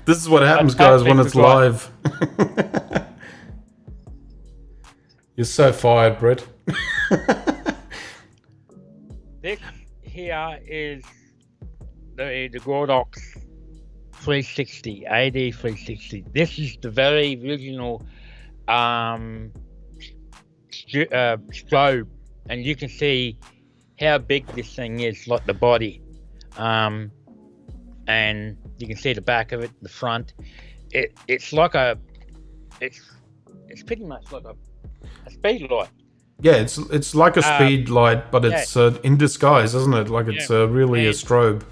This is what happens, guys, when it's live. You're so fired, Brett. This here is the Godox 360, AD 360. This is the very original strobe, and you can see how big this thing is, like the body, and you can see the back of it, the front. It's like it's pretty much like a speed light. Yeah, it's like a speed light, but it's in disguise, isn't it? Like it's really a strobe.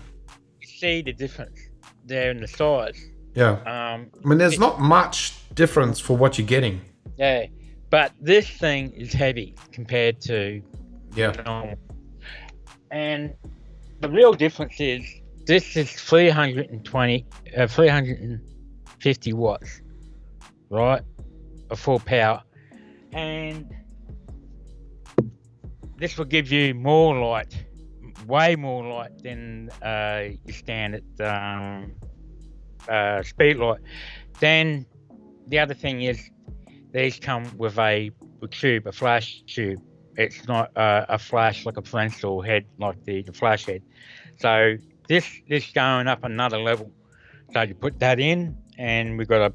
You see the difference there in the size. Yeah. I mean, there's not much difference for what you're getting. Yeah, but this thing is heavy compared to normal. And the real difference is this is 350 watts, right, of full power. And this will give you more light, way more light than your standard speed light. Then the other thing is these come with a tube, a flash tube. It's not a flash like a pencil head like the flash head. So this is going up another level. So you put that in, and we've got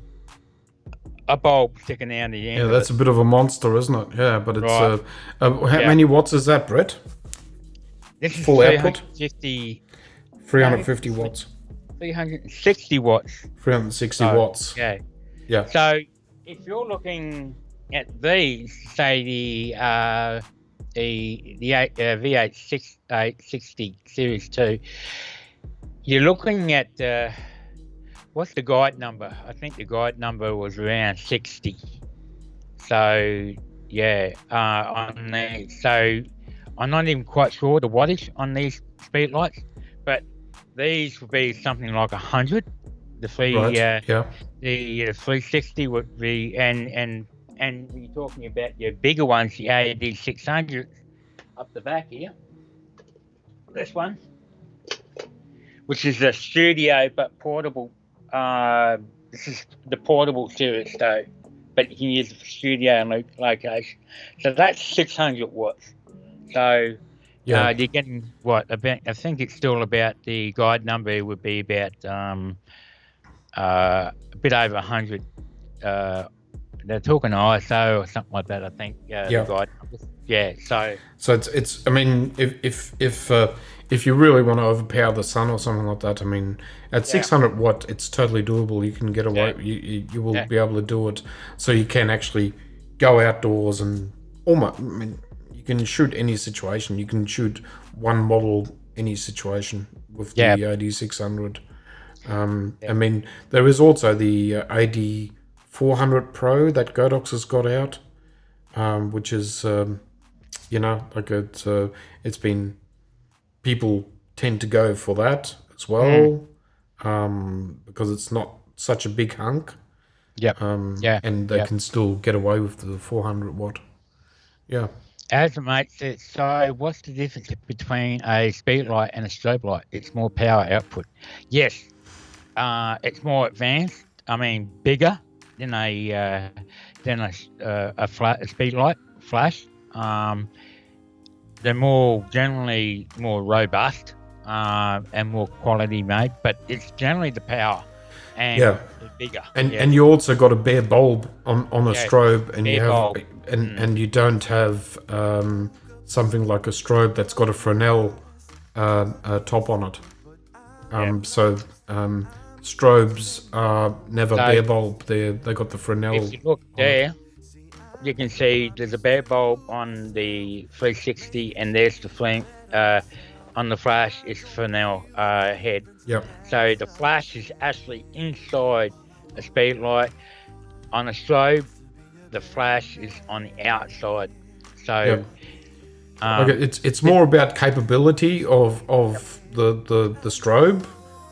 a bulb sticking out the end. Yeah, that's a bit of a monster, isn't it? Yeah, but it's right. How many watts is that, Brett? This is full 350 output. 350 watts. 360 watts. 360 watts. Yeah. Yeah. So if you're looking at these, say the V860 Series 2, you're looking at what's the guide number? I think the guide number was around 60. So yeah, on there. So I'm not even quite sure the wattage on these speed lights, but these would be something like 100. The the 360 would be, and you're talking about your bigger ones, the AD600 up the back here. This one, which is a studio but portable. This is the portable series though, but you can use it for studio location. So that's 600 watts. So you're getting what about? I think it's still about, the guide number would be about a bit over 100. They're talking ISO or something like that, I think. The guide numbers. Yeah. So it's. I mean, if you really want to overpower the sun or something like that, I mean, at 600 watt, it's totally doable. You can get away. You will be able to do it. So you can actually go outdoors and almost. I mean, you can shoot any situation. You can shoot one model any situation with the AD600. I mean, there is also the AD400 Pro that Godox has got out, which is, like it's been, people tend to go for that as well, because it's not such a big hunk. And they can still get away with the 400 watt. Yeah. As a mate said, so what's the difference between a speed light and a strobe light? It's more power output. Yes. It's more advanced. I mean, bigger than a speed light flash. They're generally more robust and more quality made, but it's generally the power and bigger. And you also got a bare bulb on a strobe, and you have and you don't have something like a strobe that's got a Fresnel top on it. So strobes are never bare bulb. They got the Fresnel. If you look there, you can see there's a bare bulb on the 360, and there's the flame. On the flash is Fresnel head. Yep. So the flash is actually inside a speed light. On a strobe, the flash is on the outside. So it's more about capability of the strobe.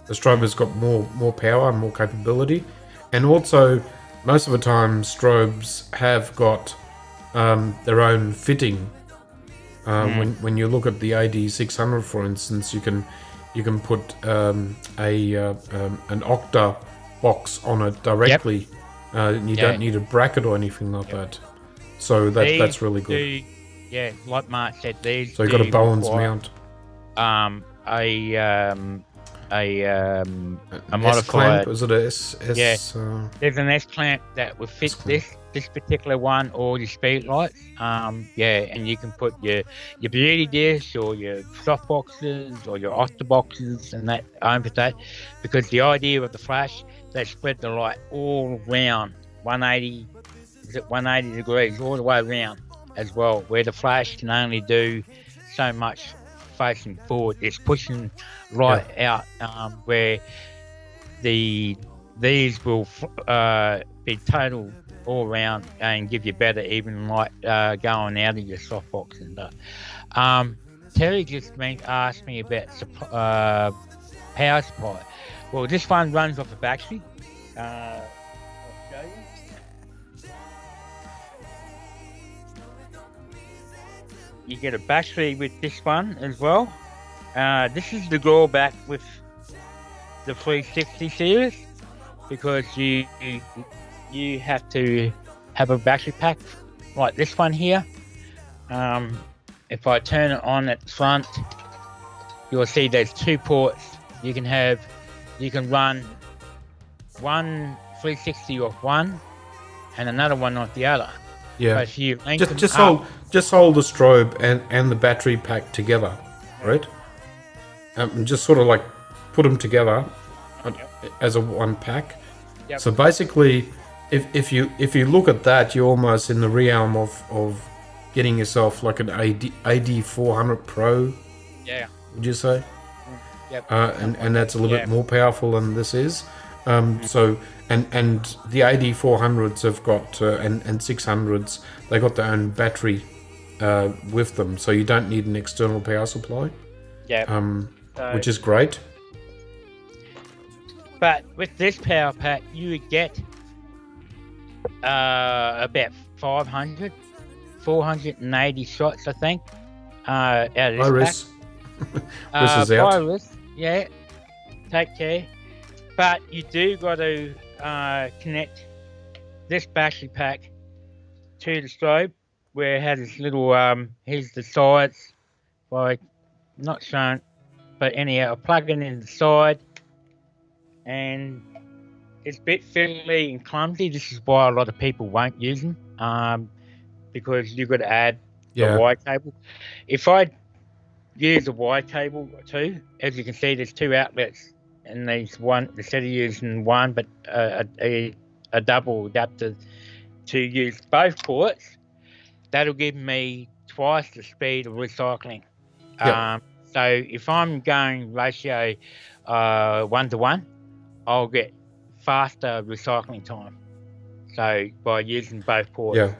The strobe has got more power and more capability, and also most of the time strobes have got their own fitting. When you look at the AD600, for instance, you can put an Octa box on it directly. And you don't need a bracket or anything like that. So that's really good. Like Mark said, these. So you got a Bowen's mount. A modified S-clamp, is it a S? There's an S-clamp that would fit this particular one, or your speed lights. And you can put your beauty dish or your soft boxes or your Octa boxes and that over that, because the idea of the flash, they spread the light all round 180 degrees all the way around as well, where the flash can only do so much facing forward. It's pushing light out, where these will be total all around and give you better even light going out of your softbox and stuff. Terry just asked me about power supply. Well, this one runs off a battery. I'll show you. You get a battery with this one as well. This is the drawback with the 360 series, because you have to have a battery pack like this one here. If I turn it on at the front, you'll see there's two ports. You can run one 360 off one and another one off the other. Yeah. If you just hold the strobe and the battery pack together, right? Just sort of like put them together as a one pack. Yep. So basically, if you look at that, you're almost in the realm of getting yourself like an AD 400 Pro. Yeah. Would you say? Yep. And that's a little bit more powerful than this is. So and the AD 400s have got and 600s, they got their own battery with them, so you don't need an external power supply. Yeah. Which is great. But with this power pack, you would get about 480 shots, I think, out of this Iris. pack. This is out. Iris, yeah. Take care. But you do got to connect this battery pack to the strobe, where it has this little, here's the sides, like, not shown, but anyhow, I plug it in the side, and it's a bit fiddly and clumsy. This is why a lot of people won't use them, because you've got to add the Y cable. If I use a Y cable too, as you can see, there's two outlets, and there's one, instead of using one, but a double adapter to use both ports, that'll give me twice the speed of recycling. Yep. So if I'm going ratio 1-to-1, I'll get faster recycling time. So by using both ports. Yeah.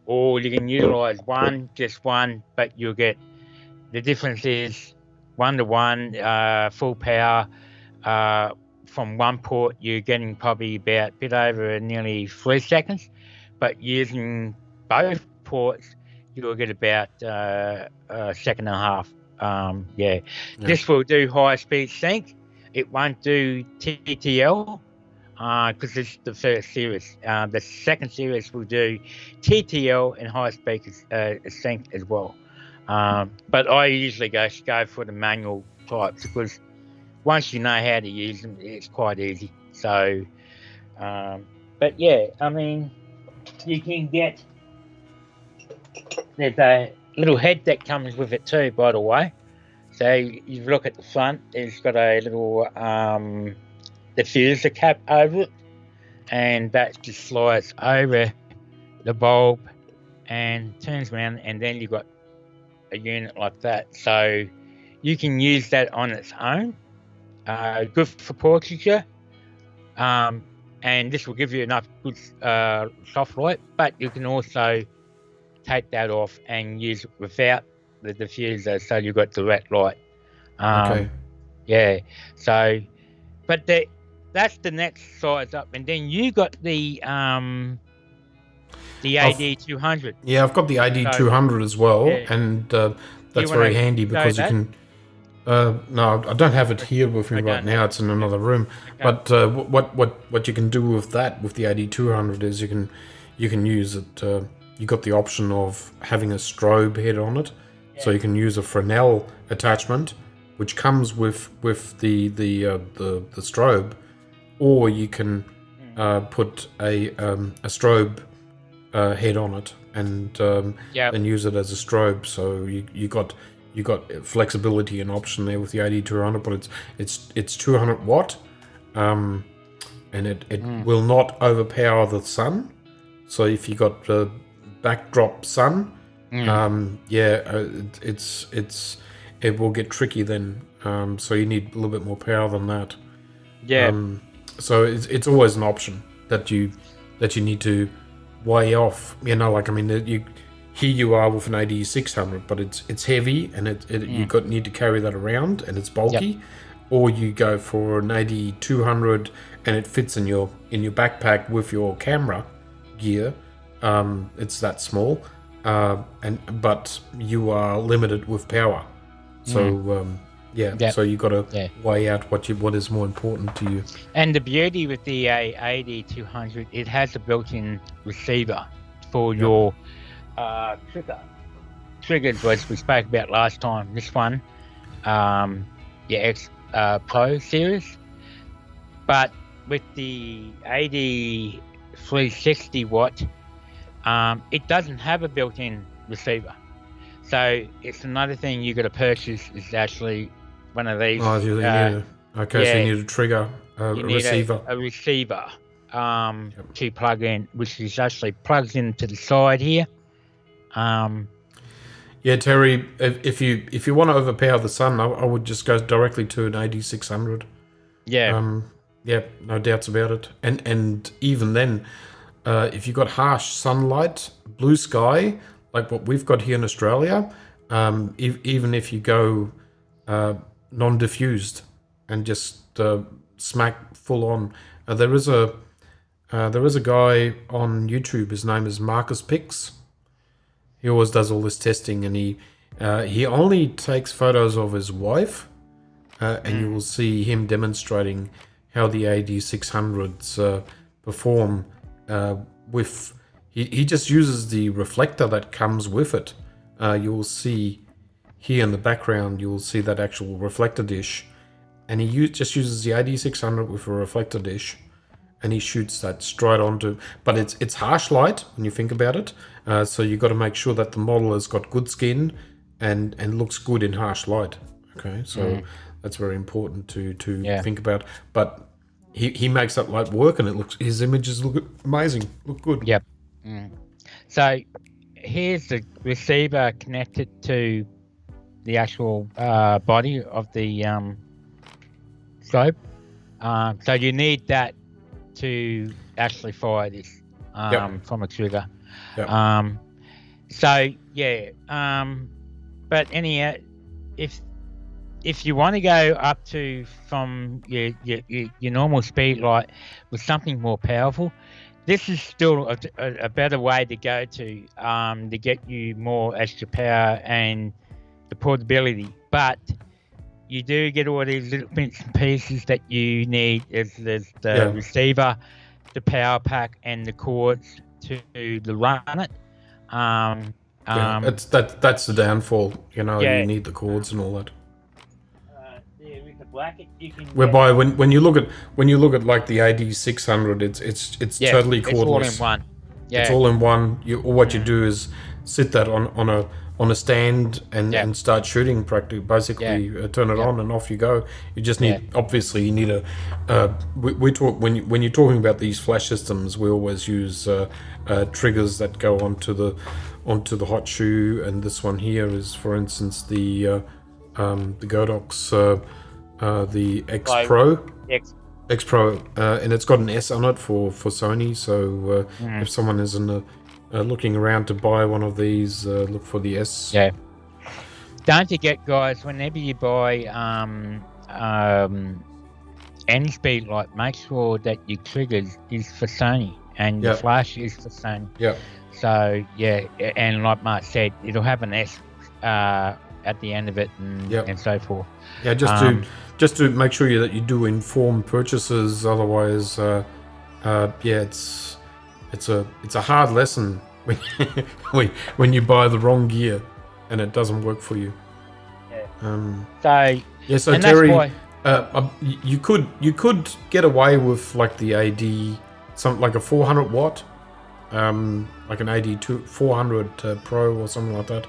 Or you can utilize just one, but you'll get, the difference is 1-to-1, full power. From one port, you're getting probably about a bit over nearly 3 seconds, but using both ports, you'll get about a second and a half. This will do high speed sync. It won't do TTL because it's the first series. The second series will do TTL and high speed sync as well. But I usually go for the manual types, because once you know how to use them, it's quite easy. So, but yeah, I mean, you can get, there's a little head that comes with it too, by the way. So you look at the front, it's got a little diffuser cap over it, and that just slides over the bulb and turns around, and then you've got a unit like that. So you can use that on its own. Good for portraiture, and this will give you enough good soft light, but you can also take that off and use it without the diffuser, so you've got direct light. Okay. Yeah, so, but that's the next size up, and then you got the AD200. Yeah, I've got the AD200 as well, and that's very handy because you can. No, I don't have it here with me right now. It's in another room. Okay. But what you can do with that, with the AD200, is you can use it. You got the option of having a strobe head on it, so you can use a Fresnel attachment, which comes with the strobe, or you can put a strobe head on it and use it as a strobe. So you got flexibility and option there with the AD200, but it's 200 watt, and it will not overpower the sun. So if you got the backdrop sun, it will get tricky then. So you need a little bit more power than that. Yeah. So it's always an option that you need to weigh off. You know, like, I mean, here you are with an AD600, but it's heavy, and you need to carry that around, and it's bulky. Yep. Or you go for an AD200 and it fits in your backpack with your camera gear. It's that small, but you are limited with power. So so you got to weigh out what is more important to you. And the beauty with the AD200, it has a built-in receiver for your triggers, as we spoke about last time. This one, X Pro series, but with the AD360 watt, it doesn't have a built-in receiver. So it's another thing you got to purchase is actually one of these. Oh, you need so you need a trigger, receiver. A receiver to plug in, which is actually plugs into the side here, Yeah, Terry, if you want to overpower the sun, I would just go directly to an AD600. Yeah. Yeah, no doubts about it. And even then, if you've got harsh sunlight, blue sky, like what we've got here in Australia, even if you go non-diffused and just smack full on, there is a guy on YouTube. His name is Marcus Pix. He always does all this testing, and he only takes photos of his wife, and you will see him demonstrating how the AD600s perform with. He just uses the reflector that comes with it. You will see here in the background, you will see that actual reflector dish, and he just uses the AD600 with a reflector dish, and he shoots that straight onto. But it's harsh light when you think about it. So you've got to make sure that the model has got good skin and looks good in harsh light. Okay, so that's very important to think about. But he makes that light work, and his images look amazing, look good. Yep. So here's the receiver connected to the actual body of the strobe. So you need that to actually fire this from a trigger. Yep. But anyhow, if you want to go up to from your normal speed light with something more powerful, this is still a better way to go to get you more extra power and the portability. But you do get all these little bits and pieces that you need. There's the receiver, the power pack, and the cords to run it. That's the downfall. You need the cords and all that. With the bracket, you can. Whereby when you look at like the AD600, it's totally cordless. It's all in one. Yeah. It's all in one. What you do is sit that on a stand and start shooting practically. Basically, turn it on and off you go. You just need obviously you need we talk when you're talking about these flash systems, we always use triggers that go onto the hot shoe, and this one here is, for instance, the Godox the X Pro. X Pro, and it's got an S on it for Sony. So if someone is looking around to buy one of these, look for the S. Yeah. Don't forget, guys, whenever you buy any speed light, make sure that your triggers is for Sony and your flash is for Sony. Yeah. So and like Mark said, it'll have an S at the end of it and so forth. Yeah, just to make sure that you do informed purchases. Otherwise, it's a hard lesson when you buy the wrong gear and it doesn't work for you. So Terry, you could get away with like the AD, something like a 400 watt, like an AD 400 Pro or something like that.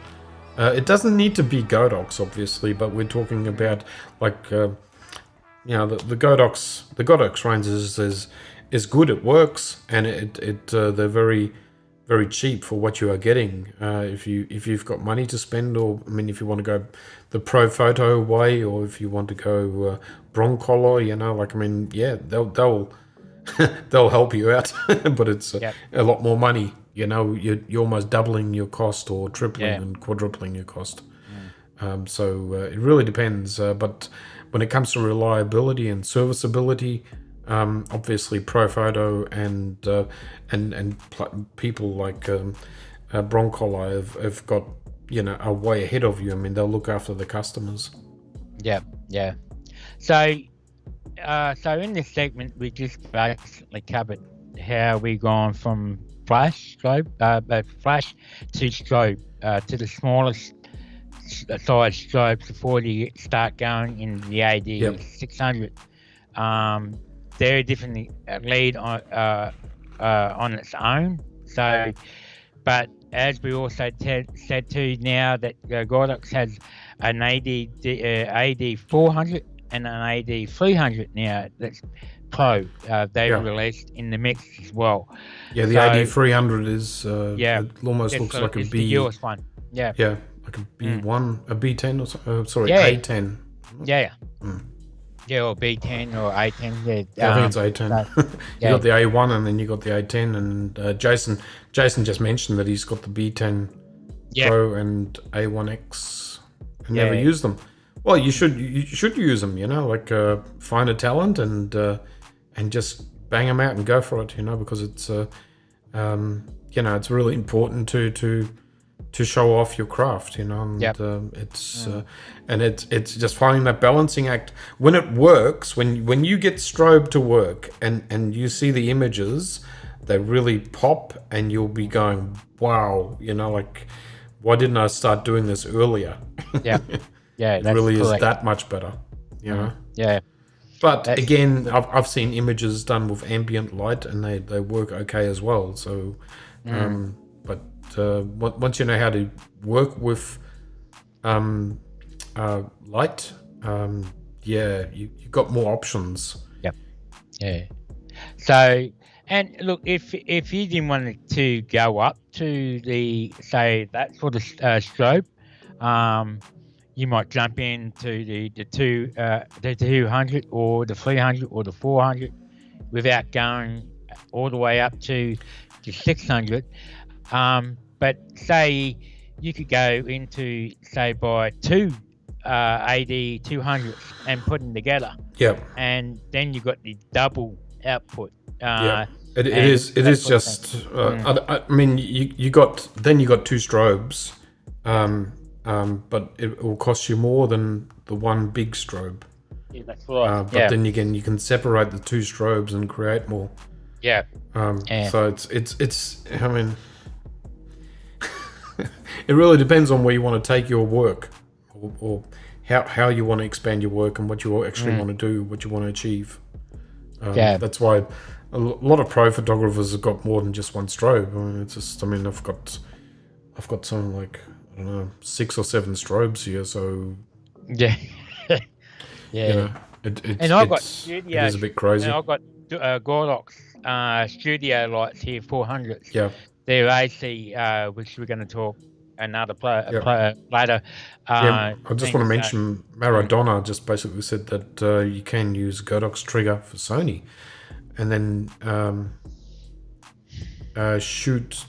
It doesn't need to be Godox, obviously, but we're talking about like the Godox range is good. It works, and they're very, very cheap for what you are getting. If you've got money to spend, or if you want to go the pro photo way, or if you want to go broncolor, they'll they'll help you out, but it's a lot more money. You're almost doubling your cost, or tripling and quadrupling your cost. So it really depends. But when it comes to reliability and serviceability, obviously Profoto and people like Broncolor have got are way ahead of you. They'll look after the customers. Yeah. So in this segment, we just basically covered how we've gone from flash to strobe, to the smallest size strobes before you start going in the AD 600. They're definitely lead on its own. So, but as we also said too, now that Godox has an AD 400 and an AD 300 now, that's Pro they've released in the mix as well. Yeah, the AD300 is it almost looks like a it's B. The newest one. Yeah. Yeah, like a B1, a B10 or sorry, Yeah. A10. Yeah. Yeah, or B10 or A10. Yeah, I think it's A10. You got the A1 and then you got the A10, and Jason just mentioned that he's got the B10 Pro and A1X and never used them. Well, you should use them, like find a talent and just bang them out and go for it, because it's it's really important to show off your craft, and it's just finding that balancing act when it works. When you get strobe to work and you see the images, they really pop, and you'll be going, wow, like, why didn't I start doing this earlier? It really correct. is that much better, Yeah. But again, I've seen images done with ambient light, and they work okay as well. So, but once you know how to work with light, you got more options. Yep. Yeah. So, and look, if you didn't want to go up to the that sort of strobe, you might jump into the 200 or the 300 or the 400 without going all the way up to 600. But say you could go into buy two AD 200s and put them together. Yep. And then you got the double output. It is just. I mean, you got two strobes. But it will cost you more than the one big strobe. Yeah, that's right. But then again, you can separate the two strobes and create more. Yeah. So it's. I mean, it really depends on where you want to take your work, or how you want to expand your work and what you actually want to do, what you want to achieve. That's why a lot of pro photographers have got more than just one strobe. I mean, it's just. I mean, I've got something like, I don't know, 6 or 7 strobes here, so yeah. It is a bit crazy. And I've got Godox studio lights here, 400s. Yeah, they're AC, which we're going to talk another later. I just want to mention Maradona just basically said that you can use Godox trigger for Sony, and then shoot.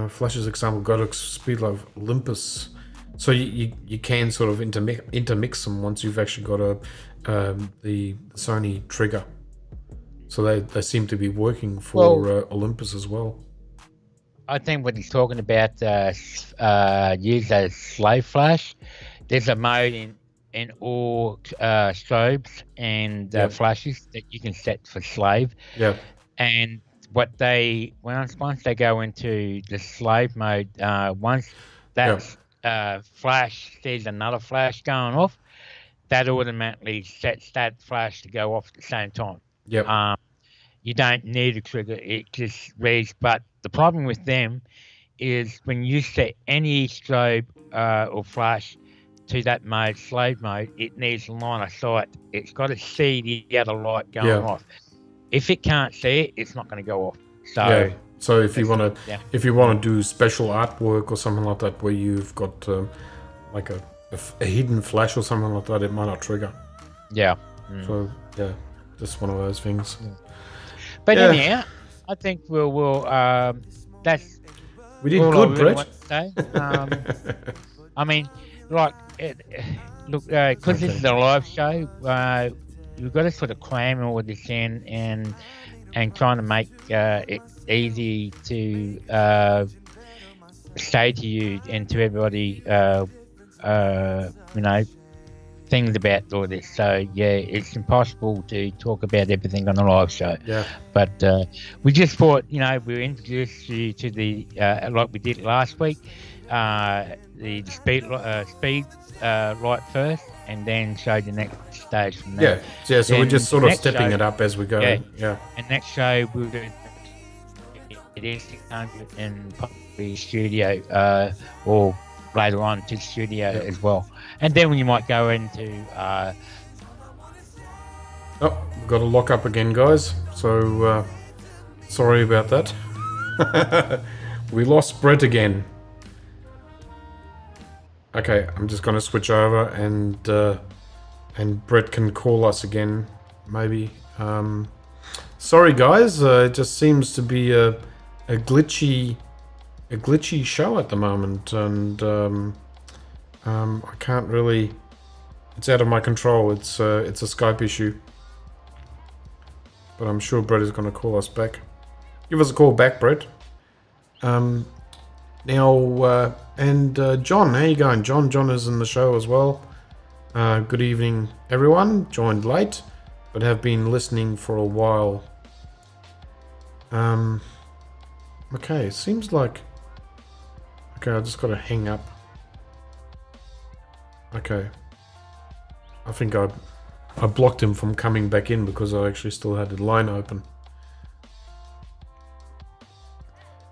Flash's example, Godox Speedlove Olympus. So you can sort of intermix them once you've actually got the Sony trigger. So they seem to be working for Olympus as well. I think what he's talking about use as slave flash. There's a mode in all strobes and flashes that you can set for slave. Yeah. And once they go into the slave mode, once that flash sees another flash going off, that automatically sets that flash to go off at the same time. Yep. You don't need a trigger; it just reads. But the problem with them is when you set any strobe or flash to that mode, slave mode, it needs line of sight. It's got to see the other light going off. If it can't see it, it's not going to go off. So if you want to do special artwork or something like that, where you've got like a hidden flash or something like that, it might not trigger. Yeah. So just one of those things. But anyhow, I think we'll that's. We did good, Brett. I mean, like, look, because this is a live show, we've got to sort of cram all this in and trying to make it easy to say to you and to everybody, things about all this. So it's impossible to talk about everything on a live show. Yeah. But we just thought, we'll introduce you to the like we did last week, the speed light first, and then show the next stage from there. Yeah. So we're just sort of stepping it up as we go. Yeah. And next show we'll do it is 600 and probably studio or later on to the studio as well. And then you might go into oh, we've got to lock up again, guys, so sorry about that. We lost Brett again. Okay, I'm just going to switch over and Brett can call us again, maybe. Sorry, guys. It just seems to be a glitchy show at the moment, and I can't really. It's out of my control. It's a Skype issue, but I'm sure Brett is going to call us back. Give us a call back, Brett. Now, and John, how you going, John? John is in the show as well. Good evening, everyone. Joined late, but have been listening for a while. Okay, seems like... Okay, I just got to hang up. Okay. I think I blocked him from coming back in because I actually still had the line open.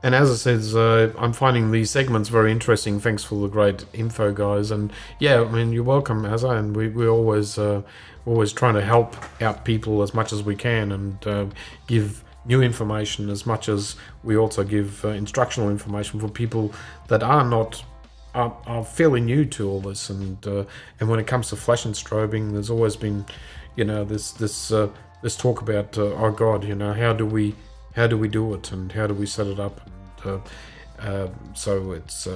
And as I said, I'm finding these segments very interesting. Thanks for the great info, guys. And yeah, I mean, you're welcome, Azza. And we're always trying to help out people as much as we can and give new information as much as we also give instructional information for people that are fairly new to all this. And when it comes to flash and strobing, there's always been, you know, this talk about oh God, you know, how do we do it and how do we set it up? And so it's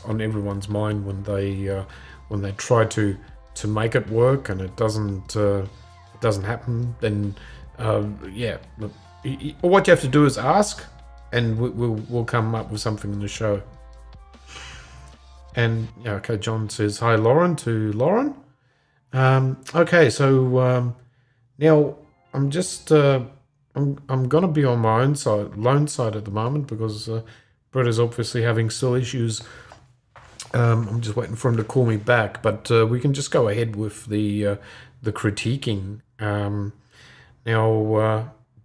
on everyone's mind when they try to make it work and it doesn't happen. Then yeah, what you have to do is ask, and we'll come up with something in the show. And yeah, okay, John says hi, Lauren, to Lauren. Okay, so now I'm just. I'm gonna be on my own lone side at the moment because Brett is obviously having still issues. I'm just waiting for him to call me back, but we can just go ahead with the critiquing. Now,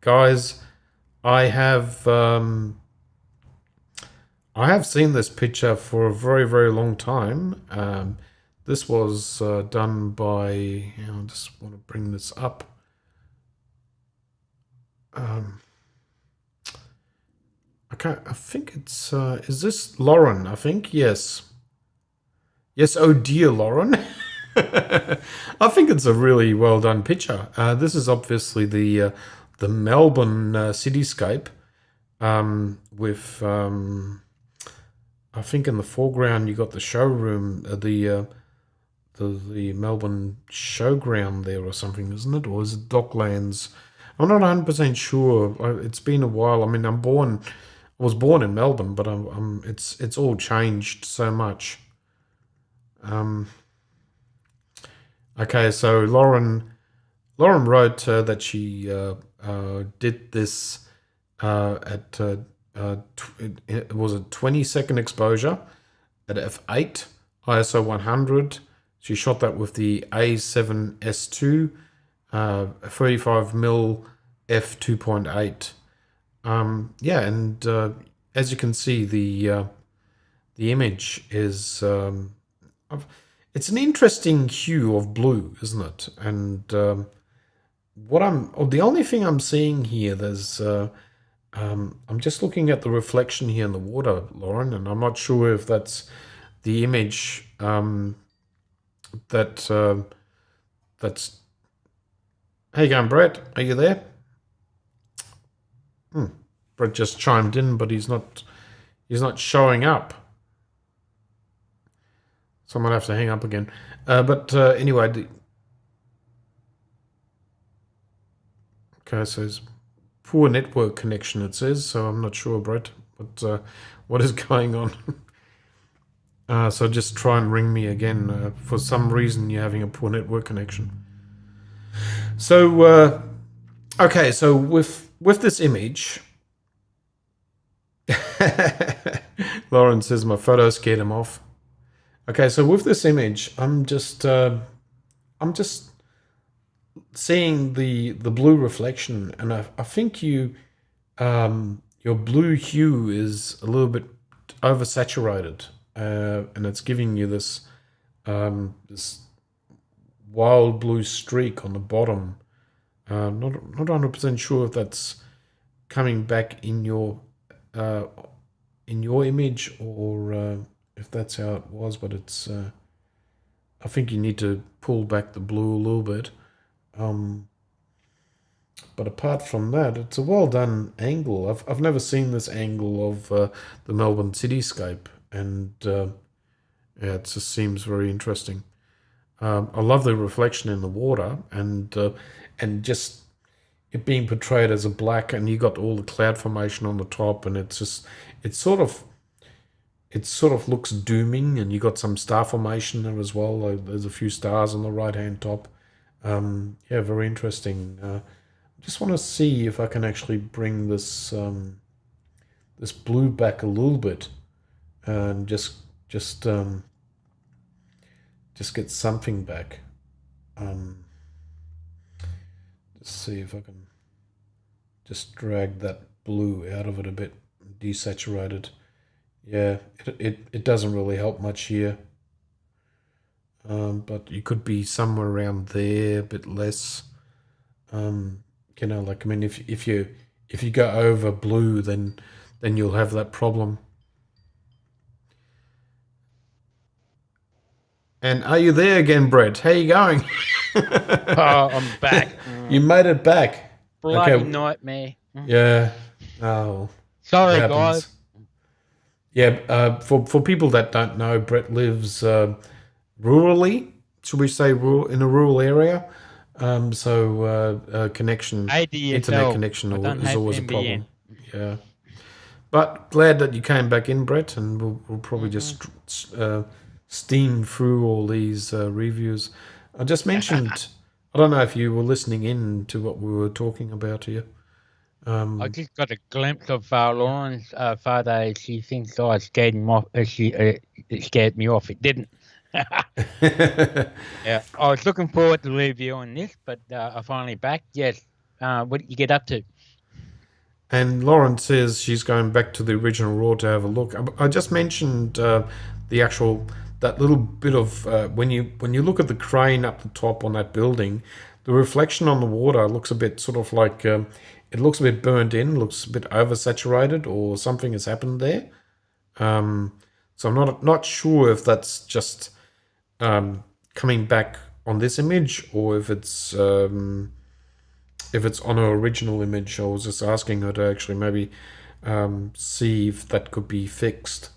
guys, I have seen this picture for a very, very long time. This was done by. I just want to bring this up. Okay, I think it's is this Lauren? I think yes. Oh dear, Lauren. I think it's a really well done picture. This is obviously the Melbourne cityscape with I think in the foreground you got the showroom, the Melbourne showground there or something, isn't it? Or is it Docklands? I'm not 100% sure. It's been a while. I mean, I was born in Melbourne, but it's all changed so much. Okay, so Lauren wrote that she did this at it was a 20-second exposure at f8 ISO 100. She shot that with the A7S2. 35mm f2.8. Yeah, and as you can see, the image is it's an interesting hue of blue, isn't it? And the only thing I'm seeing here, there's I'm just looking at the reflection here in the water, Lauren, and I'm not sure if that's the image that's. How you going, Brett? Are you there? Brett just chimed in, but he's not showing up. So I might have to hang up again. But anyway, okay, so it's poor network connection, it says. So I'm not sure, Brett, but what is going on? So just try and ring me again. For some reason, you're having a poor network connection. So, okay, so with this image, Lauren says my photo scared him off. Okay, so with this image, I'm just seeing the blue reflection, and I think your blue hue is a little bit oversaturated. and it's giving you this this wild blue streak on the bottom. Not 100% sure if that's coming back in your image or if that's how it was, but it's I think you need to pull back the blue a little bit. But apart from that, it's a well done angle. I've never seen this angle of the Melbourne cityscape, and yeah, it just seems very interesting. I love the reflection in the water, and just it being portrayed as a black, and you got all the cloud formation on the top, and it's sort of looks dooming, and you got some star formation there as well. There's a few stars on the right hand top. Yeah, very interesting. Just want to see if I can actually bring this this blue back a little bit, and just get something back. Let's see if I can just drag that blue out of it a bit, desaturate it. Yeah, it doesn't really help much here. But you could be somewhere around there, a bit less. You know, like, I mean, if you go over blue, then you'll have that problem. And are you there again, Brett? How you going? Oh, I'm back. You made it back. Bloody nightmare. Yeah. Oh. Sorry, guys. Yeah. For people that don't know, Brett lives rurally. Should we say rural, in a rural area? So connection, internet connection is always a problem. Yeah. But glad that you came back in, Brett, and we'll probably just steam through all these reviews. I just mentioned, I don't know if you were listening in to what we were talking about here. I just got a glimpse of Lauren's photo. She thinks I scared him off. It scared me off. It didn't. Yeah, I was looking forward to reviewing this, but I'm finally back. Yes. What did you get up to? And Lauren says she's going back to the original RAW to have a look. I just mentioned the actual, that little bit of when you look at the crane up the top on that building, the reflection on the water looks a bit sort of like it looks a bit burnt in, looks a bit oversaturated, or something has happened there. So I'm not sure if that's just coming back on this image, or if it's on her original image. I was just asking her to actually maybe see if that could be fixed.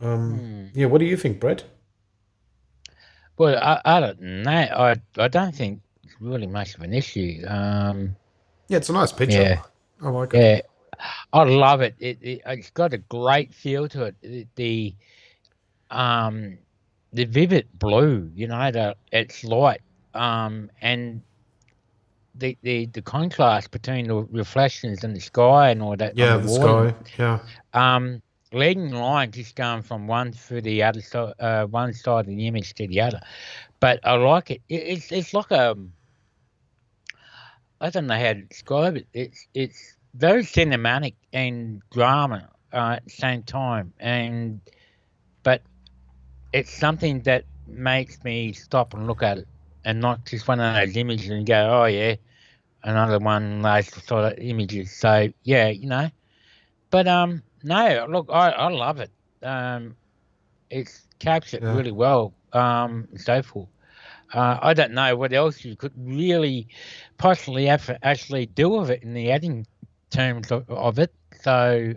Yeah, what do you think, Brett? Well, I don't know. I don't think it's really much of an issue. Yeah, it's a nice picture. Yeah. I like it. Yeah, I love it. It's got a great feel to it. The vivid blue, you know, it's light, and the contrast between the reflections and the sky and all that. Yeah, the sky. Yeah. Leading line just going from one through the other side, one side of the image to the other. But I like it. It's like I don't know how to describe it. It's very cinematic and drama at the same time, but it's something that makes me stop and look at it, and not just one of those images and go, oh yeah, another one of those sort of images. So yeah, you know. But no, look, I love it. It's captured really well. So forth. I don't know what else you could really possibly actually do with it in the editing terms of it. So,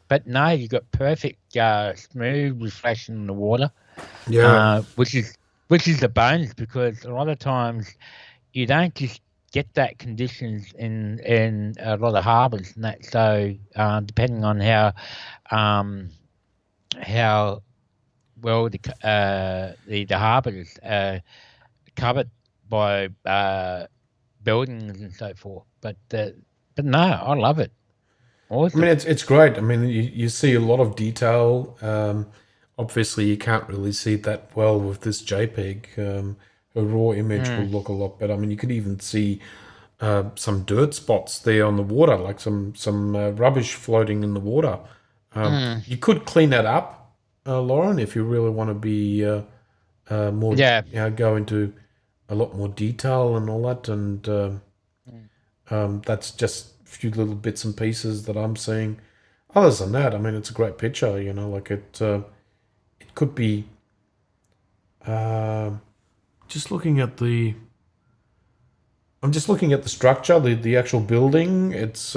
but no, you've got perfect smooth reflection in the water. Yeah. Which is the bonus, because a lot of times you don't just get that conditions in a lot of harbours and that. So depending on how well the harbour is covered by buildings and so forth. But no, I love it. Awesome. I mean, it's great. I mean, you see a lot of detail. Obviously, you can't really see that well with this JPEG. A raw image will look a lot better. I mean, you could even see some dirt spots there on the water, like some rubbish floating in the water. You could clean that up, Lauren, if you really want to be more, go into a lot more detail and all that. And that's just a few little bits and pieces that I'm seeing. Other than that, I mean, it's a great picture. Like it could be. Just looking at the. I'm just looking at the structure, the actual building. It's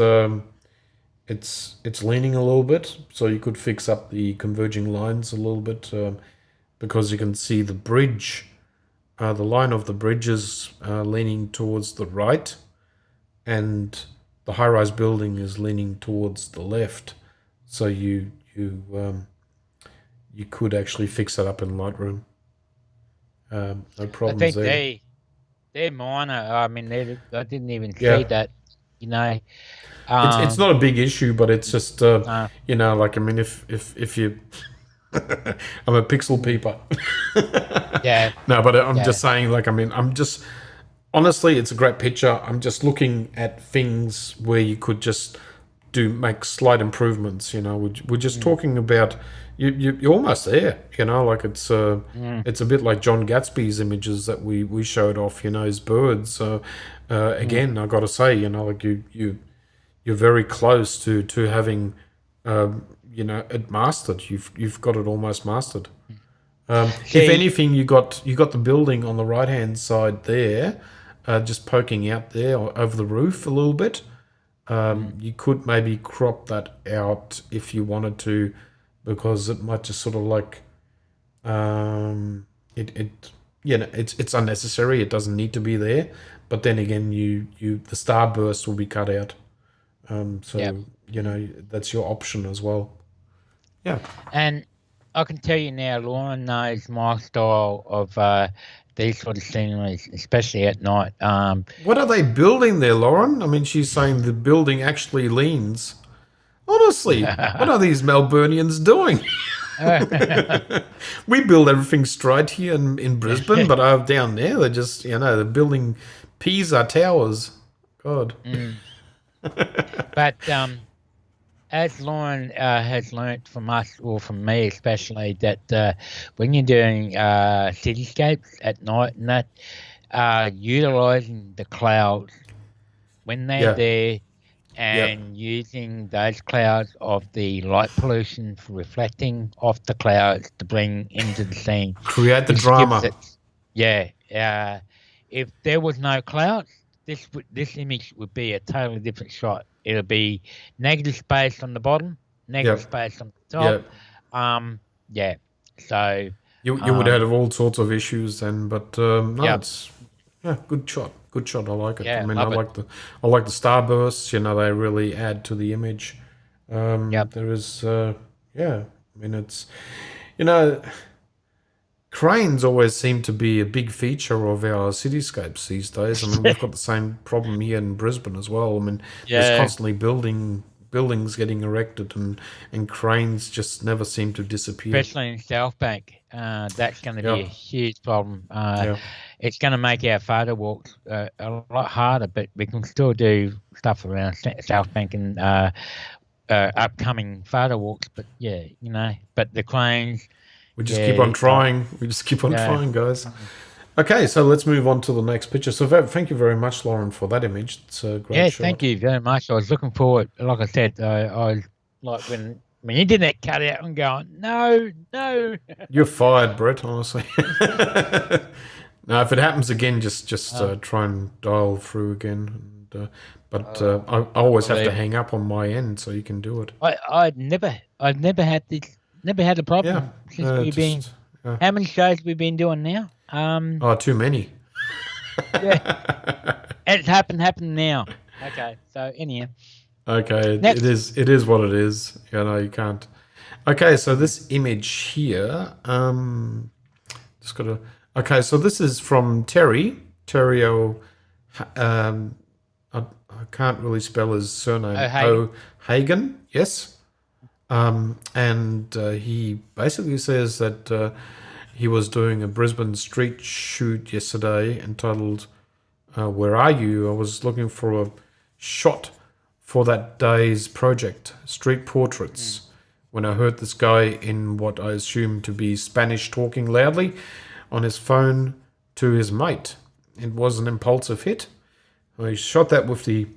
leaning a little bit, so you could fix up the converging lines a little bit, because you can see the bridge, the line of the bridge is leaning towards the right, and the high-rise building is leaning towards the left. So you could actually fix that up in Lightroom. No problems there. I think they're minor. I mean, I didn't even see that. It's not a big issue, but it's just like, I mean, if you I'm a pixel peeper. No, but I'm just saying, like, I mean, honestly, it's a great picture. I'm just looking at things where you could just make slight improvements. We're just talking about you're almost there. Like it's a bit like John Gatsby's images that we showed off. His birds. So again, I got to say, like you're very close to having it mastered. You've got it almost mastered. If anything, you got the building on the right hand side there, just poking out there over the roof a little bit. You could maybe crop that out if you wanted to, because it might just sort of like it's unnecessary. It doesn't need to be there. But then again, the starburst will be cut out. That's your option as well. Yeah. And I can tell you now, Lauren knows my style of these sort of sceneries, especially at night. What are they building there, Lauren? I mean, she's saying the building actually leans. Honestly, what are these Melburnians doing? We build everything straight here in Brisbane, but down there, they're just, they're building Pisa towers. God. But as Lauren has learnt from us, or from me especially, that when you're doing cityscapes at night and that, utilising the clouds when they're there, and using those clouds of the light pollution for reflecting off the clouds to bring into the scene. Create the drama. If there was no clouds, this image would be a totally different shot. It'll be negative space on the bottom, negative space on the top. So you would have all sorts of issues then, but it's good shot. Good shot. I like it. I mean, I like the starbursts. They really add to the image. There is I mean, it's cranes always seem to be a big feature of our cityscapes these days. I mean, we've got the same problem here in Brisbane as well. I mean, there's constantly buildings getting erected, and cranes just never seem to disappear. Especially in South Bank. That's going to be a huge problem. It's going to make our photo walks a lot harder, but we can still do stuff around South Bank and upcoming photo walks. But but the cranes... We just keep on trying. We just keep on trying, guys. Okay, so let's move on to the next picture. So thank you very much, Lauren, for that image. It's a great shot. Thank you very much. I was looking forward. Like I said, I was like when you did that cutout, I'm going, no. You're fired, Brett. Honestly. Now, if it happens again, just try and dial through again. But I always have to hang up on my end so you can do it. I've never had this. Never had a problem since we've been. How many shows we've been doing now? Too many. It's happened now. Okay, so anyhow. Okay, it is what it is. You can't. Okay, so this image here, just gotta. Okay, so this is from Terry. I can't really spell his surname. O'Hagan. Yes. And he basically says that he was doing a Brisbane street shoot yesterday entitled Where Are You? I was looking for a shot for that day's project, street portraits, when I heard this guy in what I assume to be Spanish talking loudly on his phone to his mate. It was an impulsive hit. He shot that with the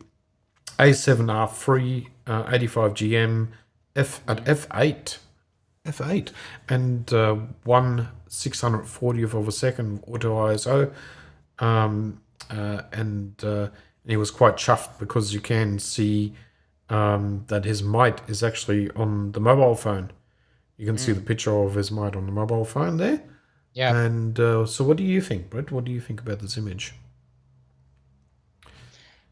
A7R3 85 GM at f8. F8 and 1/640th of a second auto ISO, and he was quite chuffed because you can see that his mate is actually on the mobile phone. You can see the picture of his mate on the mobile phone there. Yeah. And so, what do you think, Brett? What do you think about this image?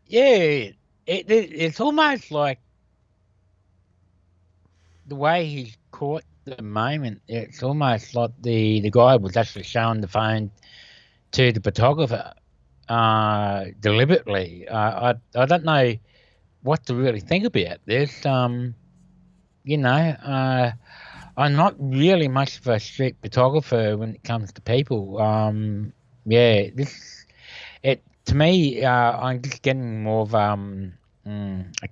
Yeah, it's almost like the way he's caught the moment. It's almost like the guy was actually showing the phone to the photographer deliberately. I don't know what to really think about this. You know, I'm not really much of a street photographer when it comes to people. Yeah, to me, I'm just getting more of a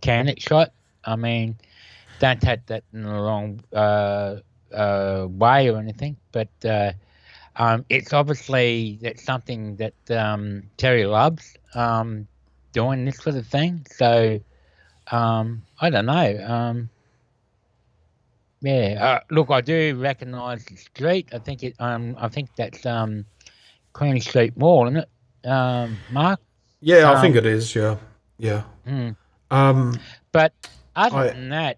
candid shot. I mean, don't take that in the wrong way or anything, but it's obviously that's something that Terry loves, doing this sort of thing. So I don't know. Yeah, look, I do recognise the street. I think that's Queen Street Mall, isn't it, Mark? Yeah, I think it is. Yeah. But other than that,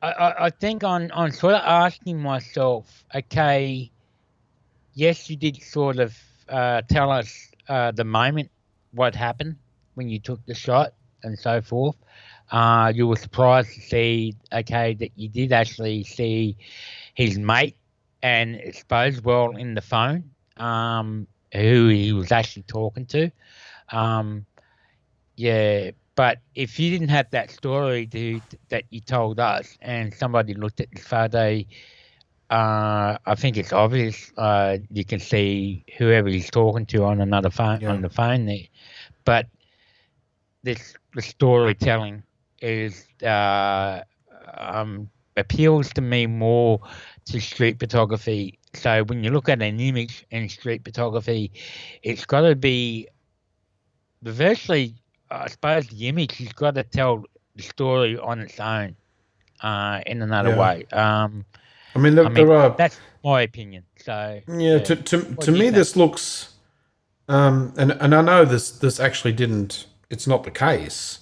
I think I'm sort of asking myself, okay, yes, you did sort of tell us the moment what happened when you took the shot and so forth. You were surprised to see, okay, that you did actually see his mate and exposed well in the phone, who he was actually talking to. Yeah, but if you didn't have that story that you told us and somebody looked at the photo, I think it's obvious you can see whoever he's talking to on another phone on the phone there. But the storytelling is appeals to me more to street photography. So when you look at an image in street photography, it's got to be virtually, I suppose, the image has got to tell the story on its own in another way. I mean, there are. That's my opinion. So to me, this looks, and I know this actually didn't. It's not the case,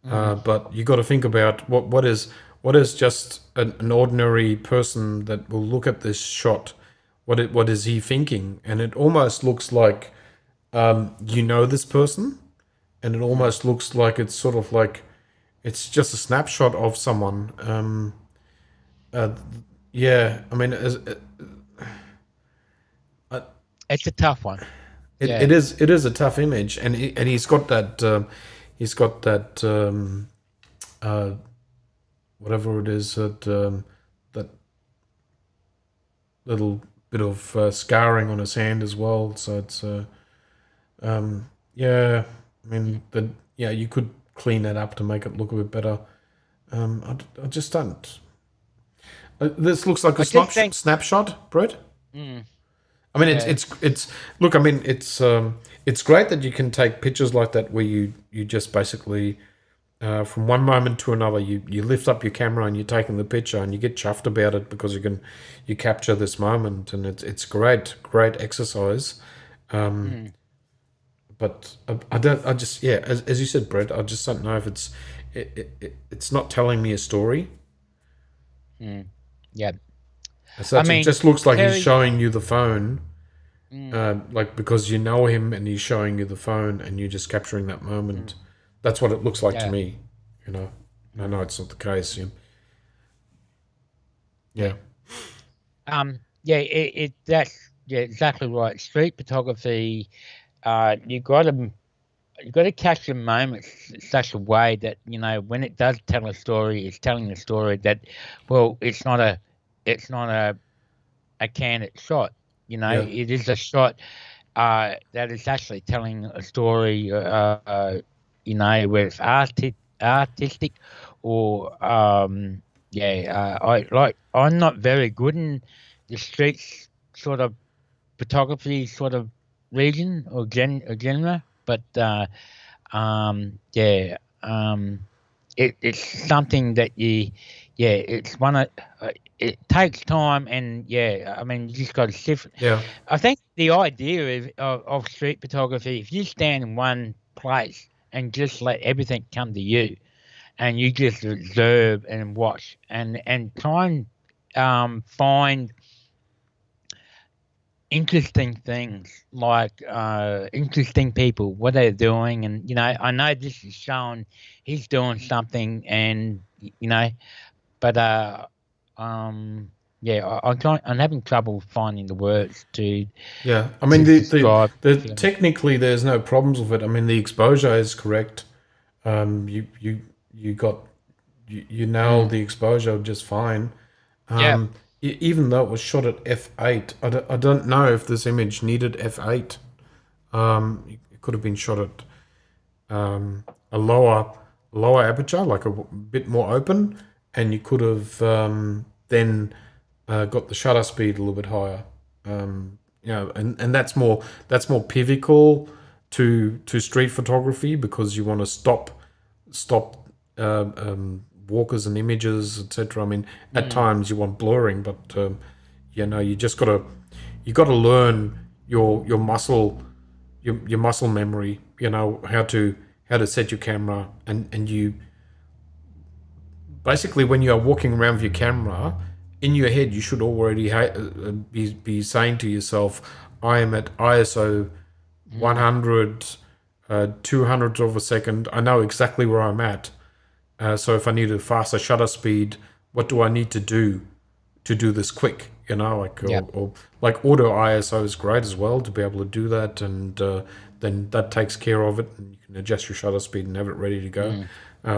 but you got to think about what is just an ordinary person that will look at this shot. What is he thinking? And it almost looks like, this person, and it almost looks like it's sort of like it's just a snapshot of someone. Yeah, I mean, it's a tough one. It is a tough image, and he's got that whatever it is, that little bit of scarring on his hand as well. So it's yeah, I mean you could clean that up to make it look a bit better. I just don't. This looks like a snapshot, Brett. I mean, it's look. I mean, it's great that you can take pictures like that where you just basically from one moment to another you lift up your camera and you're taking the picture and you get chuffed about it because you capture this moment, and it's great exercise. But I just as you said, Brett, I just don't know if it's not telling me a story. Yeah. As such, it just looks like he's showing you the phone, like because you know him and he's showing you the phone and you're just capturing that moment. That's what it looks like to me. I know it's not the case. Yeah. That's exactly right. Street photography, you got to capture moments in such a way that when it does tell a story, it's telling a story that, well, it's not a candid shot. It is a shot that is actually telling a story. Where it's artistic or I'm not very good in the streets sort of photography sort of region or genre, but yeah, it's something that it's one of it takes time, and I mean, you just got to sift. Yeah. I think the idea of street photography, if you stand in one place and just let everything come to you, and you just observe and watch and try and find interesting things, like interesting people, what they're doing, and I know this is showing he's doing something, and but I'm having trouble finding the words to I mean, describe technically there's no problems with it. I mean, the exposure is correct. You got you nailed the exposure just fine. Even though it was shot at f8, I don't know if this image needed f8. It could have been shot at a lower aperture, like a bit more open, and you could have then got the shutter speed a little bit higher. And that's more pivotal to street photography, because you want to stop walkers and images, etc. I mean, at times you want blurring, but you just gotta learn your muscle memory. How to set your camera, and you basically, when you are walking around with your camera in your head, you should already be saying to yourself, I am at ISO 100 200th of a second. I know exactly where I'm at. So if I need a faster shutter speed, what do I need to do this quick? Or like auto ISO is great as well to be able to do that, and then that takes care of it, and you can adjust your shutter speed and have it ready to go,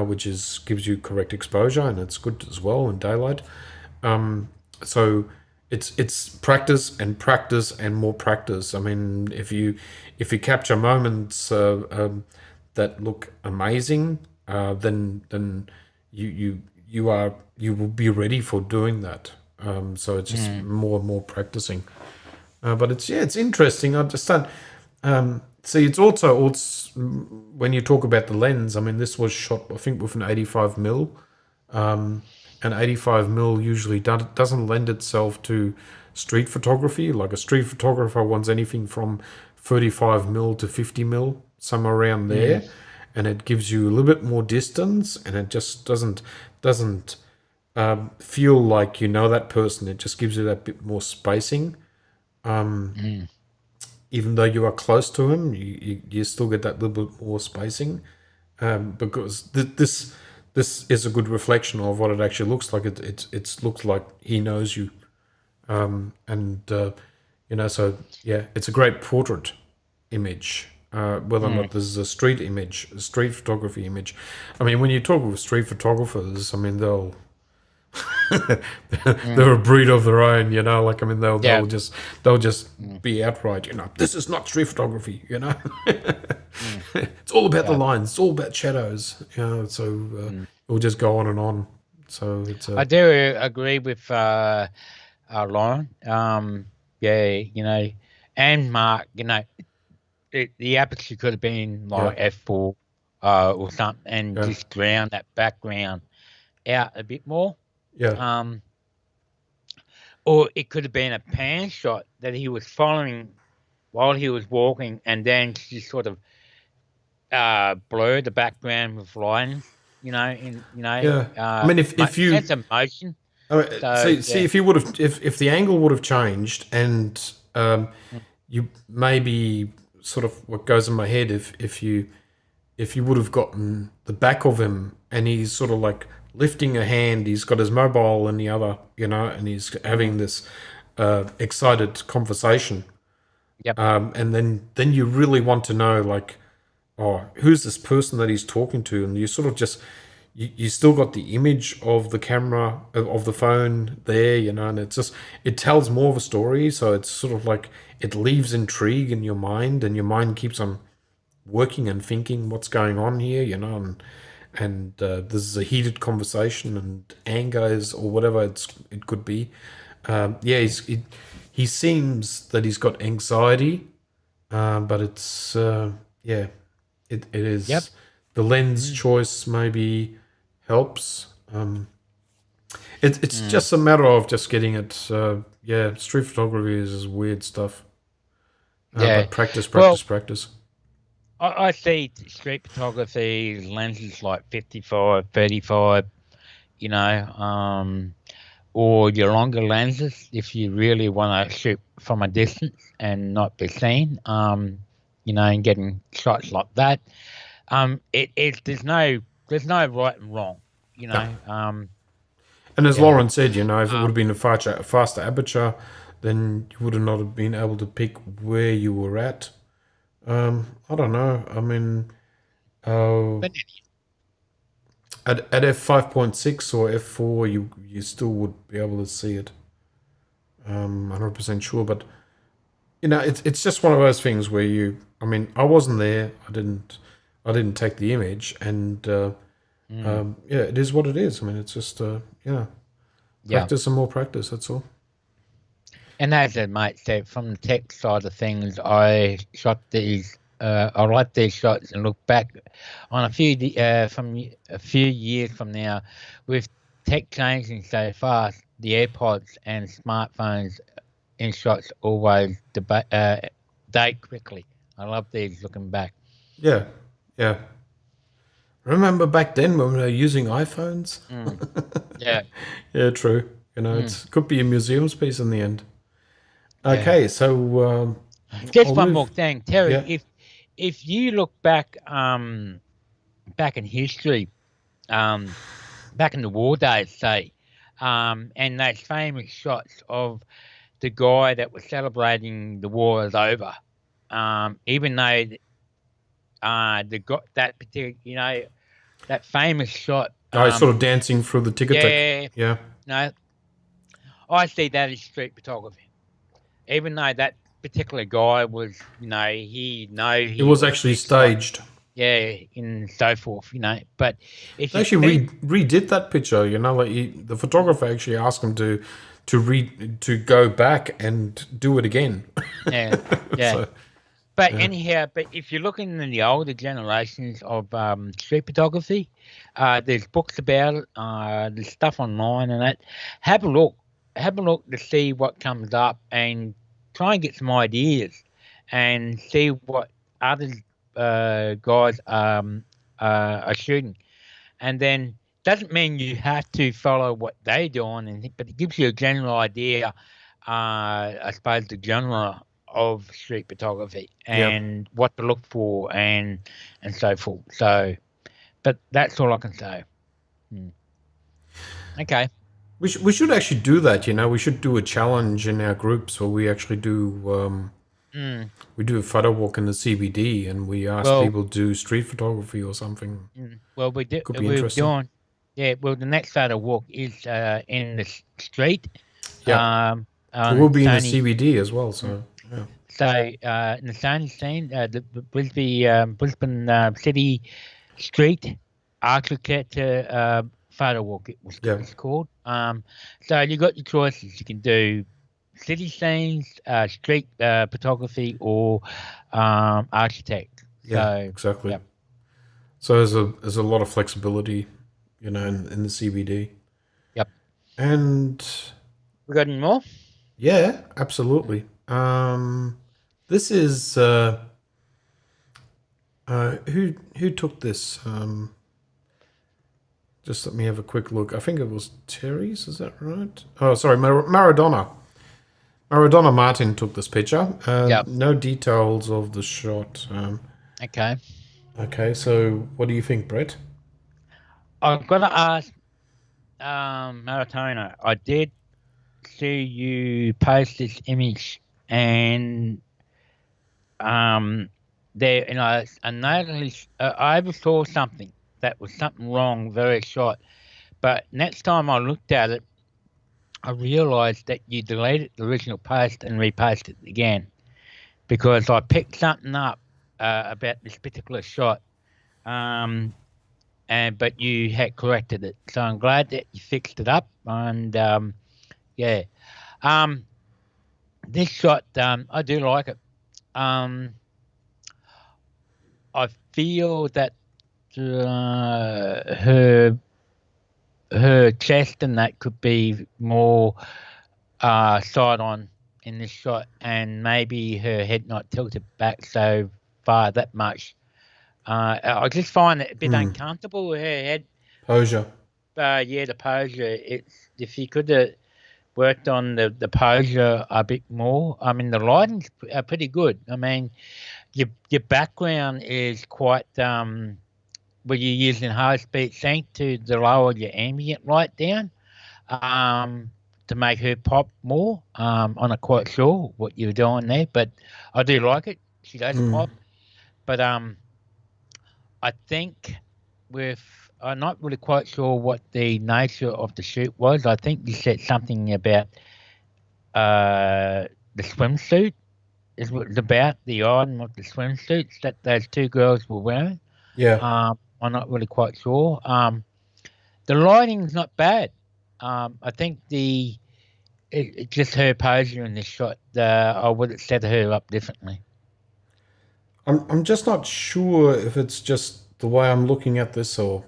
which gives you correct exposure, and it's good as well in daylight. So it's practice and more practice. I mean, if you capture moments that look amazing, then you will be ready for doing that. So it's just more and more practicing. But it's interesting. I just don't see. It's also when you talk about the lens. I mean, this was shot, I think, with an 85mm. And 85mm usually doesn't lend itself to street photography. Like, a street photographer wants anything from 35mm to 50mm, somewhere around there, and it gives you a little bit more distance, and it just doesn't feel like that person. It just gives you that bit more spacing. Even though you are close to him, you still get that little bit more spacing, because this is a good reflection of what it actually looks like. It looks like he knows you, so it's a great portrait image. Whether or not this is a street photography image. I mean, when you talk with street photographers, I mean, they're a breed of their own, like, I mean, they'll just be outright, this is not street photography, it's all about the lines, it's all about shadows, so it'll just go on and on. So I do agree with Lauren, and Mark, the aperture could have been like f4 or something, and just drown that background out a bit more. Or it could have been a pan shot that he was following while he was walking, and then just sort of blur the background with lines. I mean, if you sense of motion. See, if you would have, if the angle would have changed, and you maybe sort of, what goes in my head, if you would have gotten the back of him, and he's sort of like lifting a hand, he's got his mobile in the other, and he's having this excited conversation. And then you really want to know, like, oh, who's this person that he's talking to? And you sort of just, you still got the image of the camera, of the phone there, and it tells more of a story. So it's sort of like, it leaves intrigue in your mind, and your mind keeps on working and thinking what's going on here, and this is a heated conversation and anger is, or whatever it could be. He seems that he's got anxiety, but it's it is. Yep. The lens choice maybe helps. It's just a matter of just getting it. Street photography is weird stuff. But practice. I see street photography lenses like 55, 35, or your longer lenses if you really want to shoot from a distance and not be seen, and getting shots like that. There's no right and wrong, and as Lauren said, if it would have been a faster aperture, then you would not have been able to pick where you were at. I don't know. I mean, at f5.6 or f4, you still would be able to see it. 100% sure, but it's just one of those things where I wasn't there. I didn't take the image, and it is what it is. I mean, it's just practice and more practice. That's all. And as a mate said, from the tech side of things, I shot these. I like these shots and look back on a few years from now, with tech changing so fast, the AirPods and smartphones in shots always date quickly. I love these looking back. Yeah. Remember back then when we were using iPhones? Yeah. Yeah, true. It could be a museum's piece in the end. Okay, so just one more thing, Terry. If you look back in history, back in the war days, say, and those famous shots of the guy that was celebrating the war is over, even though that particular, that famous shot. Sort of dancing through the ticker. Yeah. No, I see that as street photography. Even though that particular guy was, he was actually staged. And so forth, But if they actually redid that picture, like the photographer actually asked him to go back and do it again. Yeah. But anyhow, if you're looking in the older generations of street photography, there's books about it. There's stuff online and that. Have a look to see what comes up and try and get some ideas and see what other guys are shooting. And then doesn't mean you have to follow what they do on anything, but it gives you a general idea, I suppose, the genre of street photography and what to look for and so forth. So, but that's all I can say. Okay. We should actually do that. We should do a challenge in our groups where we actually do we do a photo walk in the CBD and we ask people to do street photography or something. Well, we do. We're doing. Yeah. Well, the next photo walk is in the street. Yeah. We'll be Sony, in the CBD as well. So yeah. So in the Sony scene, the Brisbane City Street Architecture photo walk. It was called. So you got your choices. You can do city scenes, street photography, or architect. Yeah, exactly. Yep. So there's a lot of flexibility, in the CBD. Yep. And we got any more? Yeah, absolutely. This is who took this? Just let me have a quick look. I think it was Terry's. Is that right? Oh, sorry, Maradona. Maradona Martin took this picture. No details of the shot. Okay. Okay, so what do you think, Brett? I've got to ask Maradona. I did see you post this image, and there, I noticed I oversaw something. That was something wrong, very short. But next time I looked at it, I realised that you deleted the original post and reposted it again, because I picked something up about this particular shot. but you had corrected it. So I'm glad that you fixed it up. And yeah, this shot, I do like it. I feel that her chest and that could be more side on in this shot, and maybe her head not tilted back so far that much. I just find it a bit uncomfortable with her head posure. Yeah, the posure. It's if you could have worked on the posure a bit more. I mean, the lighting's pretty good. I mean, your background is quite where you're using high speed sync to lower your ambient light down to make her pop more. I'm not quite sure what you're doing there, but I do like it. She does pop. But I think I'm not really quite sure what the nature of the shoot was. I think you said something about the swimsuit is what it's about, the item of the swimsuits that those two girls were wearing. Yeah. I'm not really quite sure. The lighting's not bad. I think it's just her posure in this shot. I would have set her up differently. I'm just not sure if it's just the way I'm looking at this or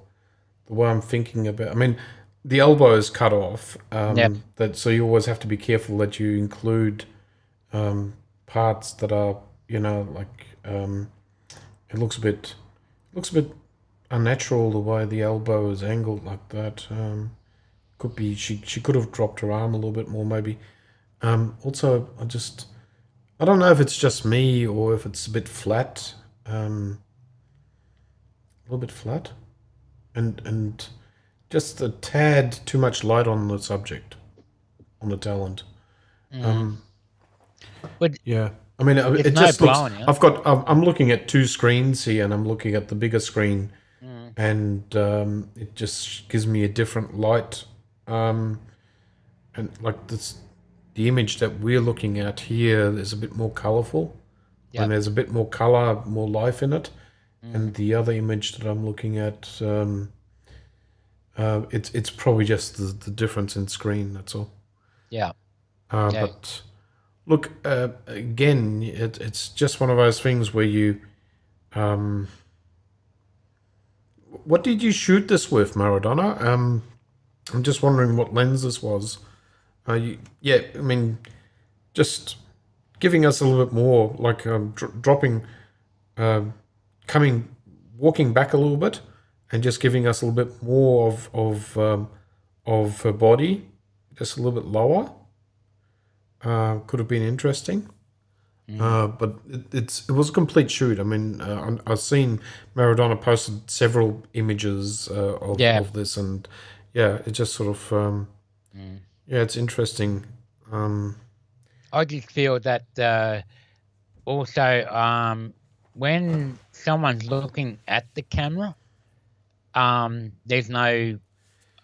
the way I'm thinking about. I mean, the elbow is cut off. So you always have to be careful that you include parts that are, like it looks a bit unnatural the way the elbow is angled like that. Could be she could have dropped her arm a little bit more maybe. Also, I don't know if it's just me or if it's a bit flat, a little bit flat, and just a tad too much light on the subject, on the talent. Yeah, I mean, it just looks. I'm looking at two screens here, and I'm looking at the bigger screen, and it just gives me a different light, and like this. The image that we're looking at here is a bit more colorful, and there's a bit more color, more life in it. And the other image that I'm looking at, it's probably just the difference in screen. That's all. Yeah. But look, again, it's just one of those things where you. What did you shoot this with, Maradona? I'm just wondering what lens this was. I mean, just giving us a little bit more, like dropping, walking back a little bit, and just giving us a little bit more of her body, just a little bit lower. Could have been interesting, but it was a complete shoot. I mean, I've seen Maradona posted several images of this, and it just sort of. Yeah, it's interesting. I just feel that also when someone's looking at the camera, there's no,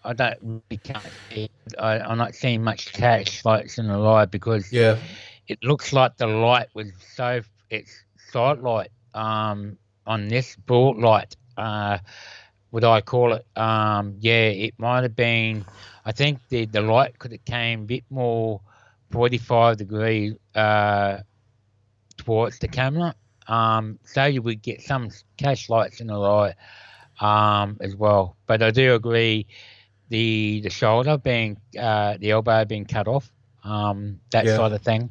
I don't really can't see, I'm not seeing much cache lights in the light because it looks like the light was it's side light on this broad light. Would I call it? It might have been. I think the light could have came a bit more 45 degrees towards the camera, so you would get some cache lights in the light as well. But I do agree, the shoulder being the elbow being cut off, that sort of thing.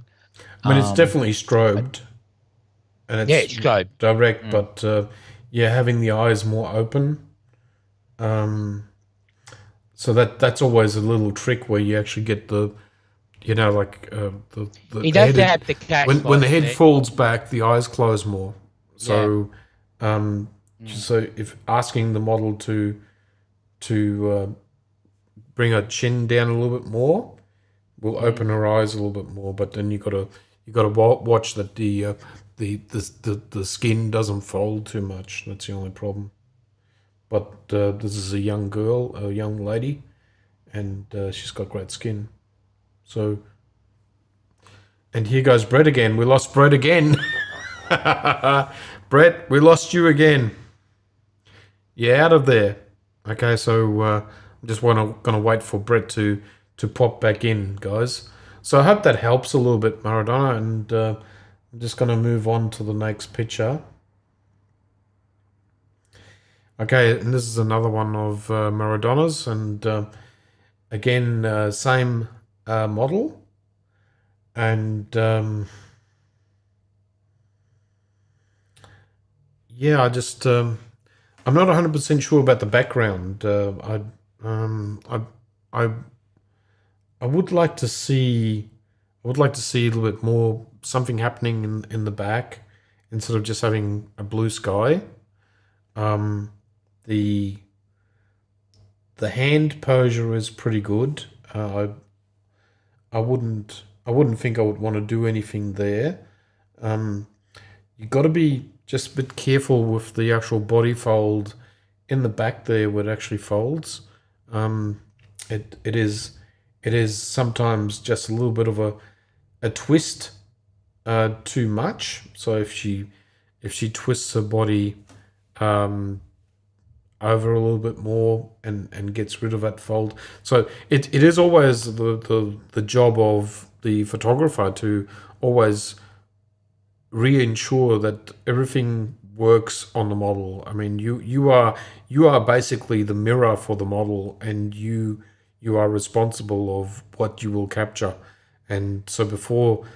I mean, it's definitely strobed, and it's strobed direct, but having the eyes more open. So that's always a little trick where you actually get the he does have the cache when the head falls back, the eyes close more. So so if asking the model to bring her chin down a little bit more will open her eyes a little bit more, but then you gotta watch that the skin doesn't fold too much. That's the only problem. But this is a young girl, a young lady, and she's got great skin. So, and here goes Brett again. We lost Brett again. Brett, we lost you again. You're out of there. Okay, so I'm just gonna wait for Brett to pop back in, guys. So I hope that helps a little bit, Maradona, and I'm just gonna move on to the next picture. Okay, and this is another one of Maradona's, and again, same model, and yeah, I'm not 100% sure about the background. I would like to see a little bit more something happening in the back instead of just having a blue sky. The hand posure is pretty good. I wouldn't think I would want to do anything there. You got to be just a bit careful with the actual body fold in the back there where it actually folds. It is sometimes just a little bit of a twist too much. So if she twists her body over a little bit more and gets rid of that fold. So it is always the job of the photographer to always reassure that everything works on the model. I mean, you are basically the mirror for the model, and you are responsible of what you will capture. And so before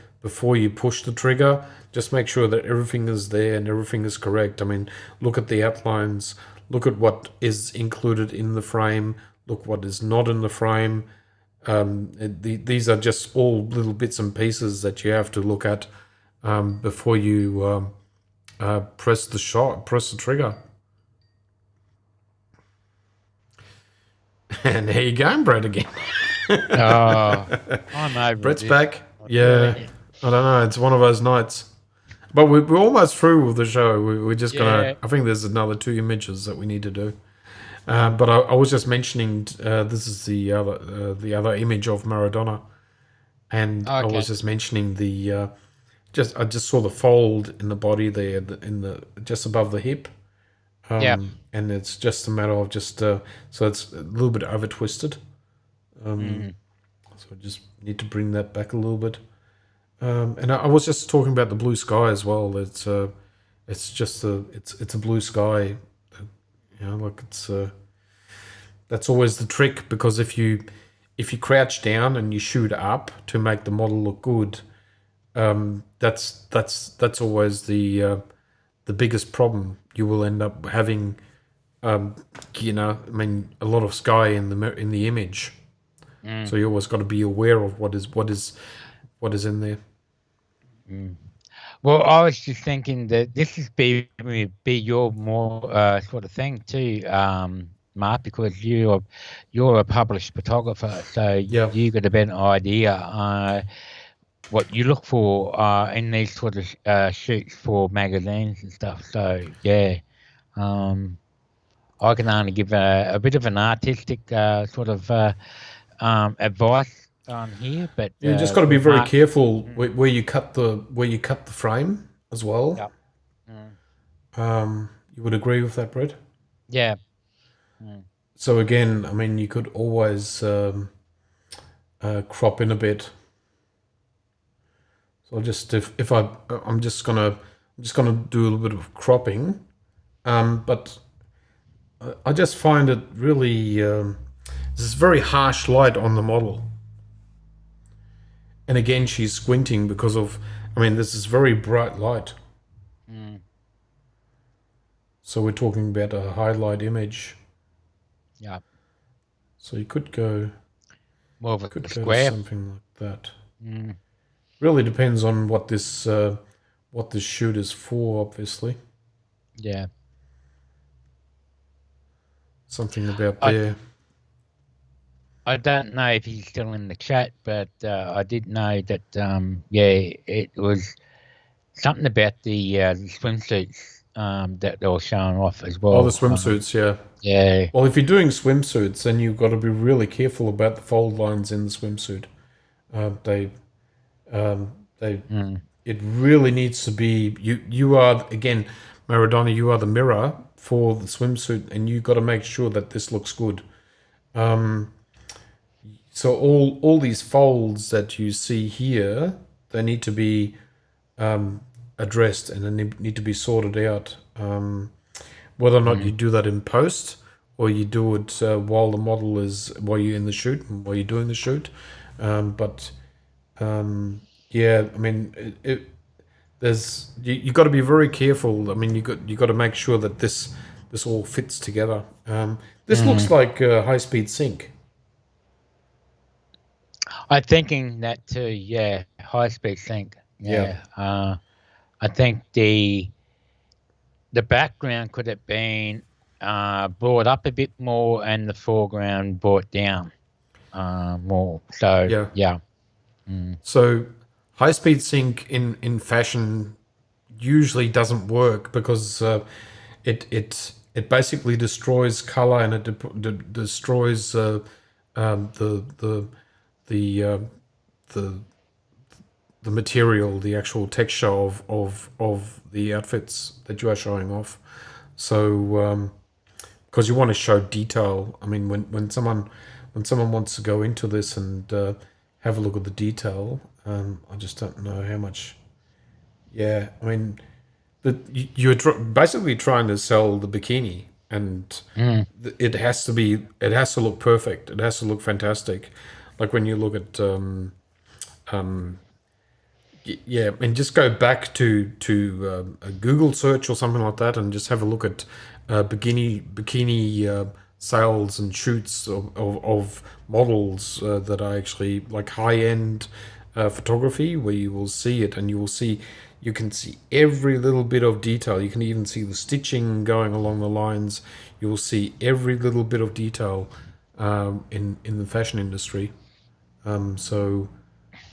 you push the trigger, just make sure that everything is there and everything is correct. I mean, look at the outlines, look at what is included in the frame, look what is not in the frame. These are just all little bits and pieces that you have to look at before you press the trigger. And there you go, Brett again. I'm over Brett's back. Yeah, I don't know. It's one of those nights. But we're almost through with the show. We're just gonna. I think there's another 2 images that we need to do. But I was just mentioning this is the other image of Maradona, and I was just mentioning I just saw the fold in the body there, in the just above the hip. And it's just a matter of so it's a little bit over twisted. So I just need to bring that back a little bit. And I was just talking about the blue sky as well. It's just it's a blue sky. Like that's always the trick, because if you crouch down and you shoot up to make the model look good, that's always the biggest problem. You will end up having, I mean, a lot of sky in the image. So you always got to be aware of what is in there. Well, I was just thinking that this is be your more sort of thing too, Mark, because you're a published photographer, so you got a better idea what you look for in these sort of shoots for magazines and stuff. So I can only give a bit of an artistic sort of advice on here, but you just got to be very careful where you cut the frame as well. You would agree with that, Brett? Yeah. So again, I mean, you could always crop in a bit. So just I'm just gonna do a little bit of cropping, but I just find it really this very harsh light on the model. And again, she's squinting because of, I mean, this is very bright light. So we're talking about a highlight image. Yeah. So you could go more of could a go square. to something like that. Really depends on what this shoot is for, obviously. Yeah. Something about there. I don't know if he's still in the chat, but I did know that it was something about the swimsuits that they were showing off as well. Oh, the swimsuits, yeah. Yeah. Well, if you're doing swimsuits, then you've got to be really careful about the fold lines in the swimsuit. It really needs to be. You are, again, Maradona. You are the mirror for the swimsuit, and you got to make sure that this looks good. So all these folds that you see here, they need to be addressed, and they need to be sorted out. Whether or not you do that in post, or you do it while you're in the shoot and while you're doing the shoot. Yeah, I mean, you got to be very careful. I mean, you got to make sure that this all fits together. This looks like high speed sync. I'm thinking that too. Yeah, high speed sync. Yeah. I think the background could have been brought up a bit more, and the foreground brought down more. So yeah. So high speed sync in fashion usually doesn't work because it basically destroys color, and it destroys the material, the actual texture of the outfits that you are showing off. So because you want to show detail. I mean, when someone wants to go into this and have a look at the detail, I just don't know how much. Yeah, I mean, you're basically trying to sell the bikini, and it has to look perfect. It has to look fantastic. Like when you look at yeah, and just go back to a Google search or something like that, and just have a look at bikini sales and shoots of models that are actually like high-end photography, where you will see it, and you can see every little bit of detail. You can even see the stitching going along the lines. You will see every little bit of detail in the fashion industry. So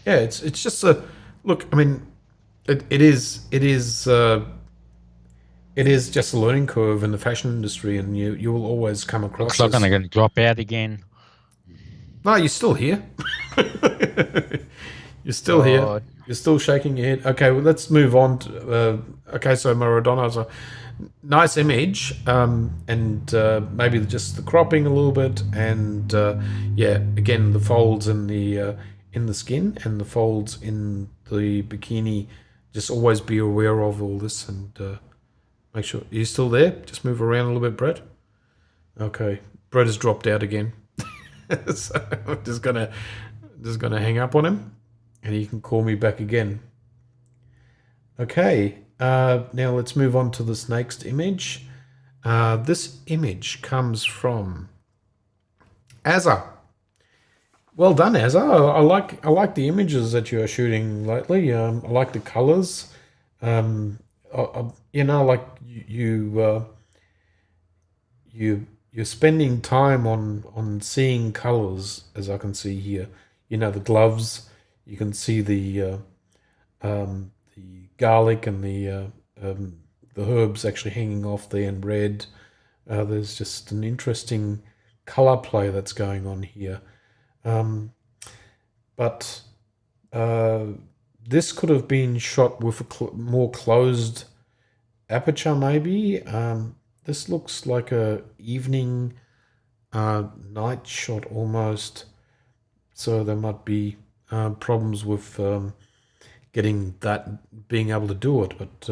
yeah, it's just a look. I mean, it is just a learning curve in the fashion industry, and you will always come across. Looks like I'm going to drop out again. No, you're still here. You're still here. You're still shaking your head. Okay, well, let's move on. Okay, so Maradona is a nice image, and maybe just the cropping a little bit, and yeah, again, the folds in the skin and the folds in the bikini. Just always be aware of all this, and make sure you're still there. Just move around a little bit, Brett. Okay, Brett has dropped out again. So I'm just gonna hang up on him, and he can call me back again. Okay, now let's move on to this next image. This image comes from Azza. Well done, Azza. I like the images that you are shooting lately. I like the colors. You know, like you're spending time on seeing colors, as I can see here. You know, the gloves. You can see the garlic and the herbs actually hanging off there in red. There's just an interesting color play that's going on here. But this could have been shot with a more closed aperture, maybe. This looks like a evening night shot almost. So there might be problems with being able to do it. But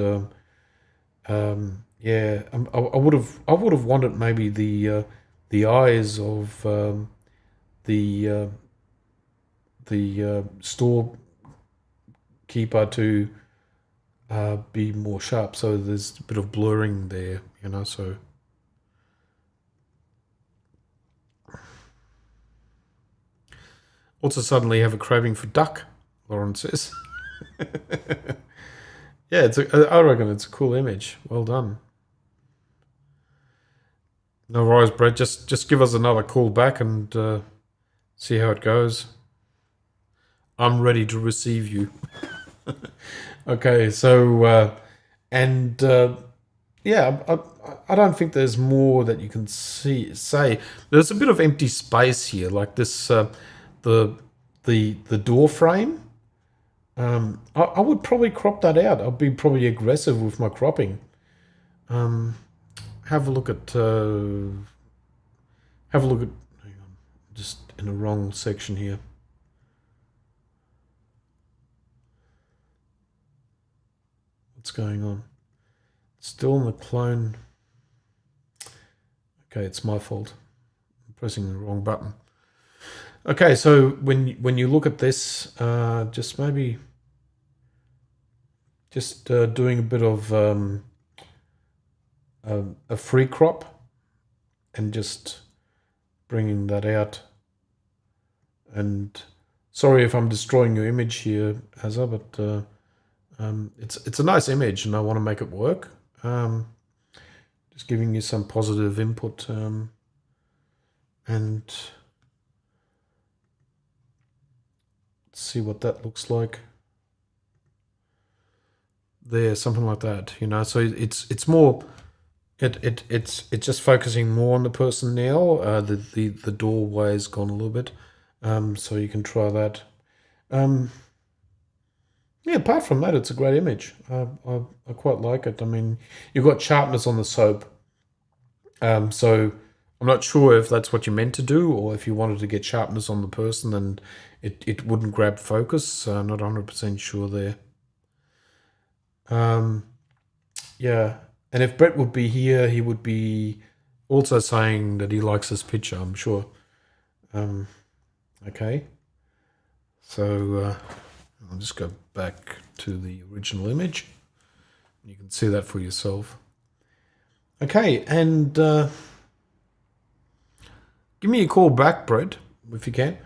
yeah, I would have wanted maybe the eyes of the storekeeper to be more sharp. So there's a bit of blurring there, you know. So also suddenly have a craving for duck, Lauren says. Yeah, I reckon it's a cool image. Well done. No worries, Brett. Just give us another call back and see how it goes. I'm ready to receive you. Okay, so yeah, I don't think there's more that you can say. There's a bit of empty space here, like this the door frame. I would probably crop that out. I'd be probably aggressive with my cropping. have a look at. Hang on, just in the wrong section here. What's going on? Still in the clone. Okay, it's my fault. I'm pressing the wrong button. Okay, so when you look at this, just maybe doing a bit of a free crop and just bringing that out. And sorry if I'm destroying your image here, Azza, but it's a nice image and I want to make it work. Just giving you some positive input, and see what that looks like. There, something like that, you know. So it's more, it's just focusing more on the person now. The doorway's gone a little bit, so you can try that. Yeah, apart from that, it's a great image. I quite like it. I mean, you've got sharpness on the soap. So I'm not sure if that's what you meant to do or if you wanted to get sharpness on the person and it wouldn't grab focus. Not 100% sure there. Yeah, and if Brett would be here, he would be also saying that he likes this picture, I'm sure. Okay. So I'll just go back to the original image. You can see that for yourself. Okay, and give me a call back, Brett, if you can.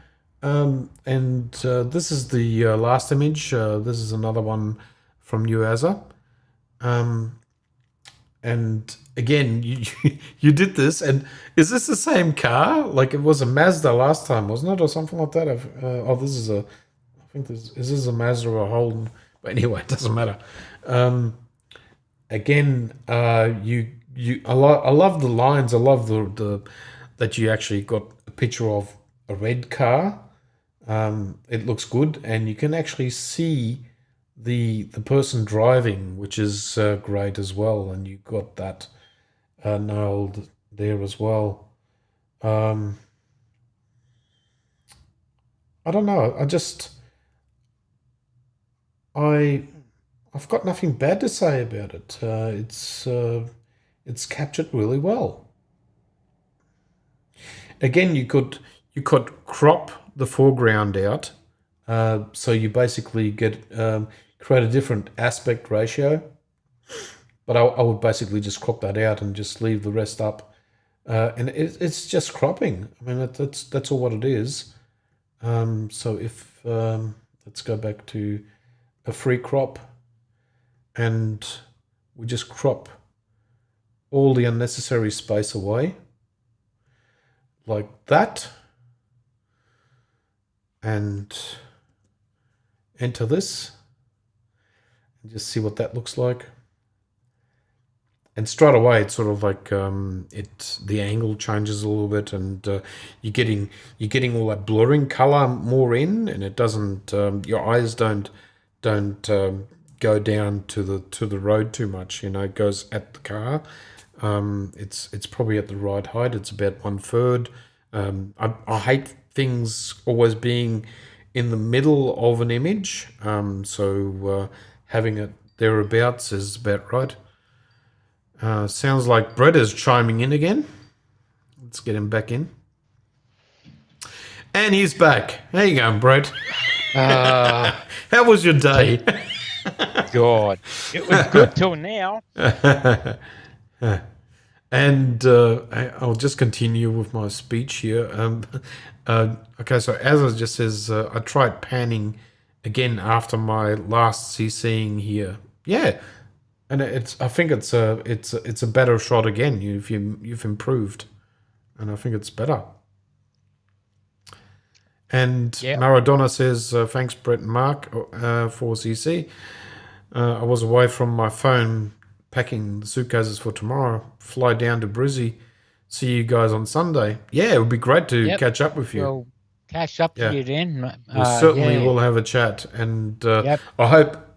And this is the last image. This is another one from you, Azza. And again, you did this. And is this the same car? Like it was a Mazda last time, wasn't it, or something like that? This is a. I think this is a Mazda or a Holden, but anyway, it doesn't matter. Again, I love the lines. I love the that you actually got a picture of a red car. It looks good, and you can actually see the person driving, which is great as well. And you got that nailed there as well. I don't know. I've got nothing bad to say about it. It's captured really well. Again, you could crop the foreground out, so you basically create a different aspect ratio. But I would basically just crop that out and just leave the rest up, and it's just cropping. I mean that's all what it is. So if let's go back to a free crop, and we just crop all the unnecessary space away like that, and enter this and just see what that looks like. And straight away it's sort of like the angle changes a little bit, and you're getting all that blurring color more in, and it doesn't your eyes don't go down to the road too much. You know, it goes at the car. It's probably at the right height. It's about 1/3. I hate things always being in the middle of an image. So having it thereabouts is about right. Sounds like Brett is chiming in again. Let's get him back in. And he's back. How you going, Brett? How was your day? God, it was good till now. And I'll just continue with my speech here. Okay, so Azza just says, I tried panning again after my last CCing here. Yeah, and I think it's a better shot again. You've improved, and I think it's better. And yep. Maradona says, thanks, Brett and Mark, for CC. I was away from my phone packing the suitcases for tomorrow. Fly down to Brizzy. See you guys on Sunday. Yeah, it would be great to catch up with you. We'll catch up with you then. We certainly will have a chat. And I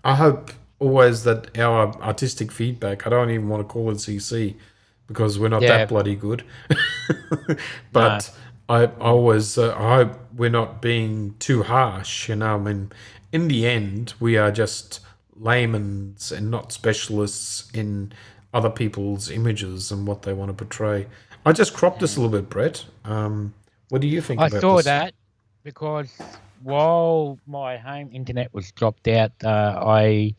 hope always that our artistic feedback, I don't even want to call it CC, because we're not that bloody good. But I always I hope we're not being too harsh. I mean, in the end, we are just laymen and not specialists in other people's images and what they want to portray. I just cropped this a little bit, Brett. What do you think about this? I saw that because while my home internet was dropped out, I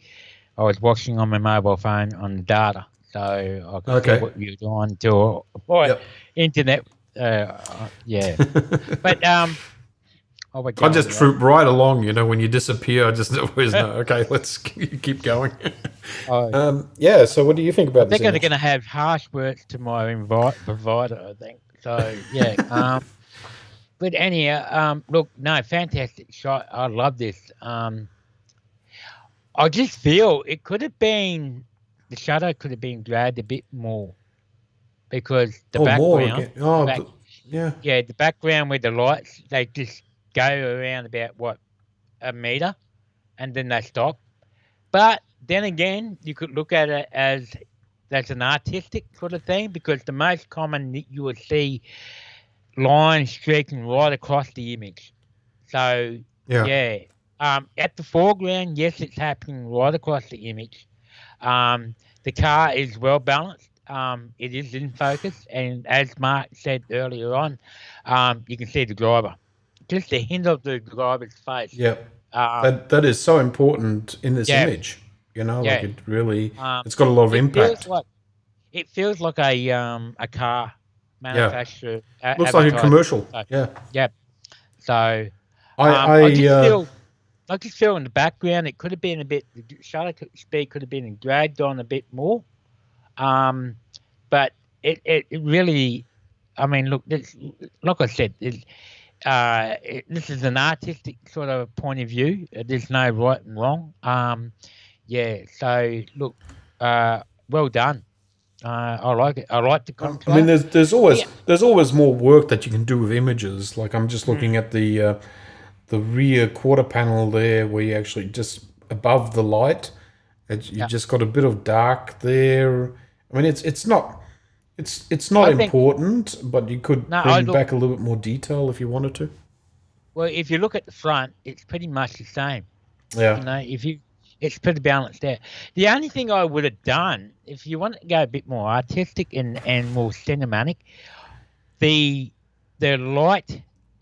was watching on my mobile phone on the data, so I could see what you were doing until my internet. But I just troop right along. When you disappear, I just always know. Okay, let's keep going. So what do you think about this? They're going to have harsh words to my provider, I think. So but anyhow, look, no, fantastic shot. I love this. I just feel it could have been the shutter could have been dragged a bit more because the background. The background with the lights, they just go around about a meter, and then they stop. But then again, you could look at it as that's an artistic sort of thing because the most common that you would see lines streaking right across the image. So at the foreground, yes, it's happening right across the image. The car is well balanced. It is in focus, and as Mark said earlier on, you can see the driver. Just the hint of the driver's face. Yeah, that is so important in this image. Like it really, it's got a lot of impact. It feels like a car manufacturer. Looks like a commercial. Yeah. So I just feel in the background it could have been a bit. The shutter speed could have been dragged on a bit more. But it really, I mean, look, this, like I said, this is an artistic sort of point of view. There's no right and wrong. So look, well done. I like it. I like the contrast. I mean, there's always more work that you can do with images. Like I'm just looking at the rear quarter panel there, where you actually just above the light, you just got a bit of dark there. I mean, it's not important, but you could bring back a little bit more detail if you wanted to. Well, if you look at the front, it's pretty much the same. Yeah. It's pretty balanced there. The only thing I would have done, if you want to go a bit more artistic and more cinematic, the light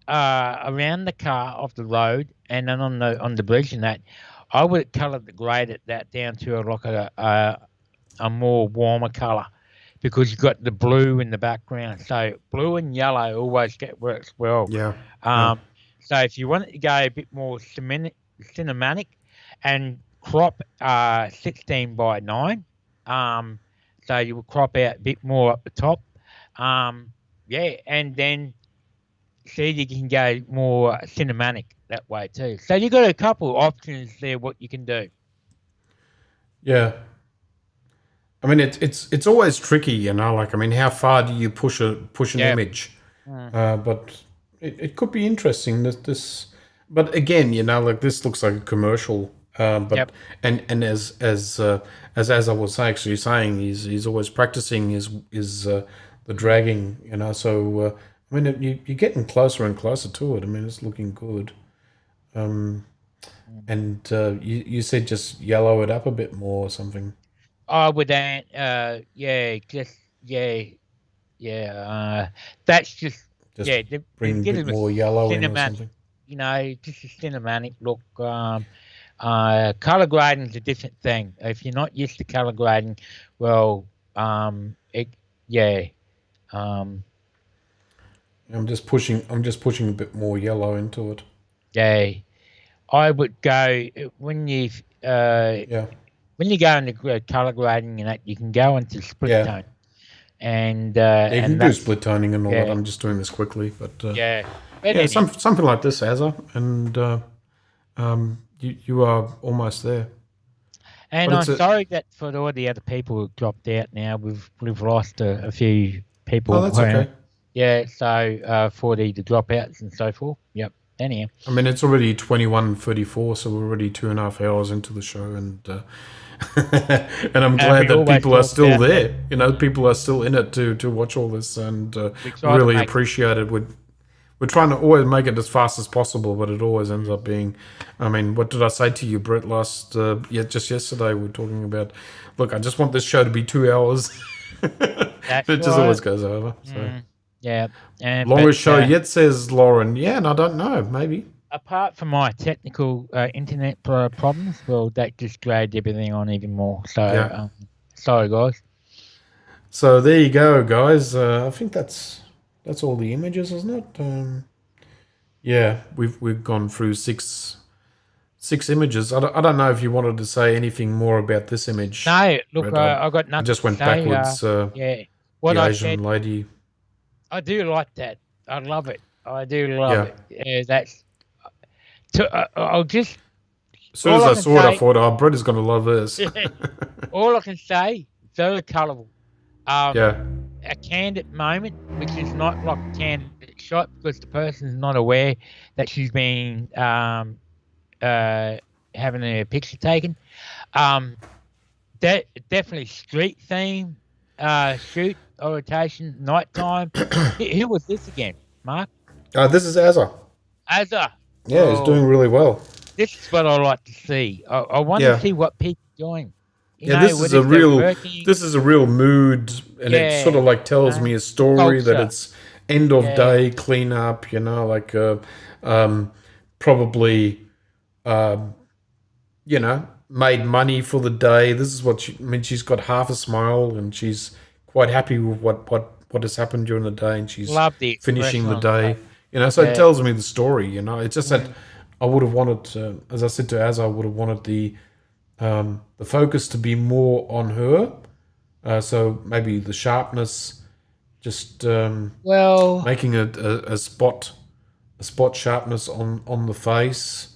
around the car off the road and then on the bridge and that, I would have coloured the graded that down to a more warmer colour because you've got the blue in the background. So blue and yellow always works well. Yeah. So if you want to go a bit more cinematic and crop 16 by 9, so you will crop out a bit more up the top. And then see you can go more cinematic that way too. So you've got a couple of options there what you can do. Yeah. I mean, it's always tricky, like, I mean, how far do you push an image? But it could be interesting. But again, like this looks like a commercial. But and as I was actually saying, he's always practicing his the dragging. So I mean, you're getting closer and closer to it. I mean, it's looking good. And you said just yellow it up a bit more or something. I would that's just bring a bit more yellow in or something. Just a cinematic look. Color grading is a different thing. If you're not used to color grading, well, I'm just pushing a bit more yellow into it. Yeah, I would go when you go into color grading and that, you can go into split tone, and you can do split toning and all that. I'm just doing this quickly, but something like this, Azza, and you are almost there. And I'm sorry that for all the other people who dropped out now, we've lost a few people. Oh, that's okay. Yeah, so for the dropouts and so forth. Yep. anyhow. I mean, it's already 21:34, so we're already 2.5 hours into the show, and and I'm glad that people are still there. You know, people are still in it to watch all this, and really appreciate it. We're trying to always make it as fast as possible, but it always ends up being. I mean, what did I say to you, Brett? Just yesterday, we were talking about. Look, I just want this show to be 2 hours. It just always goes over. So. Yeah. Longest show yet, says Lauren. Yeah, and I don't know, maybe. Apart from my technical internet problems, well, that just dragged everything on even more. So, sorry, guys. So there you go, guys. I think that's all the images, isn't it? Yeah, we've gone through six images. I don't know if you wanted to say anything more about this image. No, look, I got nothing. I just went backwards. What the I Asian said, lady. I do like that. I love it. I do love it. Yeah, that's. I'll just. As soon as I saw it, I thought, "Oh, Brett is going to love this." All I can say, very colourful. A candid moment, which is not like a candid shot because the person's not aware that she's been having a picture taken. Definitely street theme shoot, orientation, nighttime. Who was this again, Mark? This is Azza. Azza. Yeah, he's doing really well. This is what I like to see. I want to see what people are doing. This is a real mood, and it sort of like tells me a story that it's end of day cleanup. Probably, made money for the day. This is what she's got half a smile, and she's quite happy with what has happened during the day, and she's finishing the day. So it tells me the story. It's just that I would have wanted, as I said to Az, I would have wanted the focus to be more on her. So maybe the sharpness, just making a spot sharpness on the face.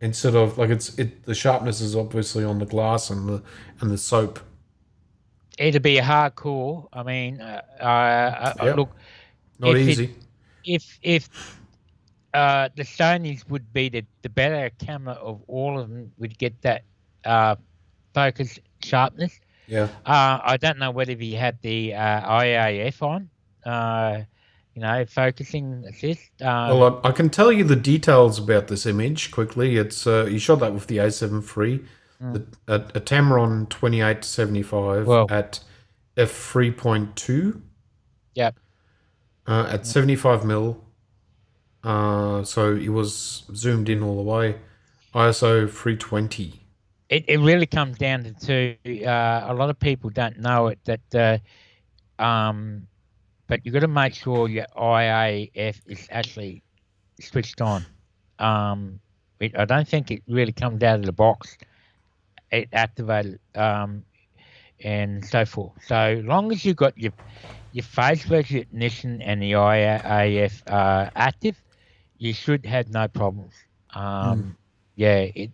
Instead of the sharpness is obviously on the glass and the soap. It'd be a hardcore. I mean, look, not easy. If the Sonys would be the better camera of all of them, would get that focus sharpness. Yeah. I don't know whether he had the IAF on. Focusing assist. Well, I can tell you the details about this image quickly. It's he shot that with the A7 III, a Tamron 28-75 at f3.2. Yep. At 75 mil. So it was zoomed in all the way. ISO 320. It really comes down to a lot of people don't know it that. But you've got to make sure your IAF is actually switched on. I don't think it really comes out of the box. It activated and so forth. So long as you've got your face recognition and the IAF active, you should have no problems. The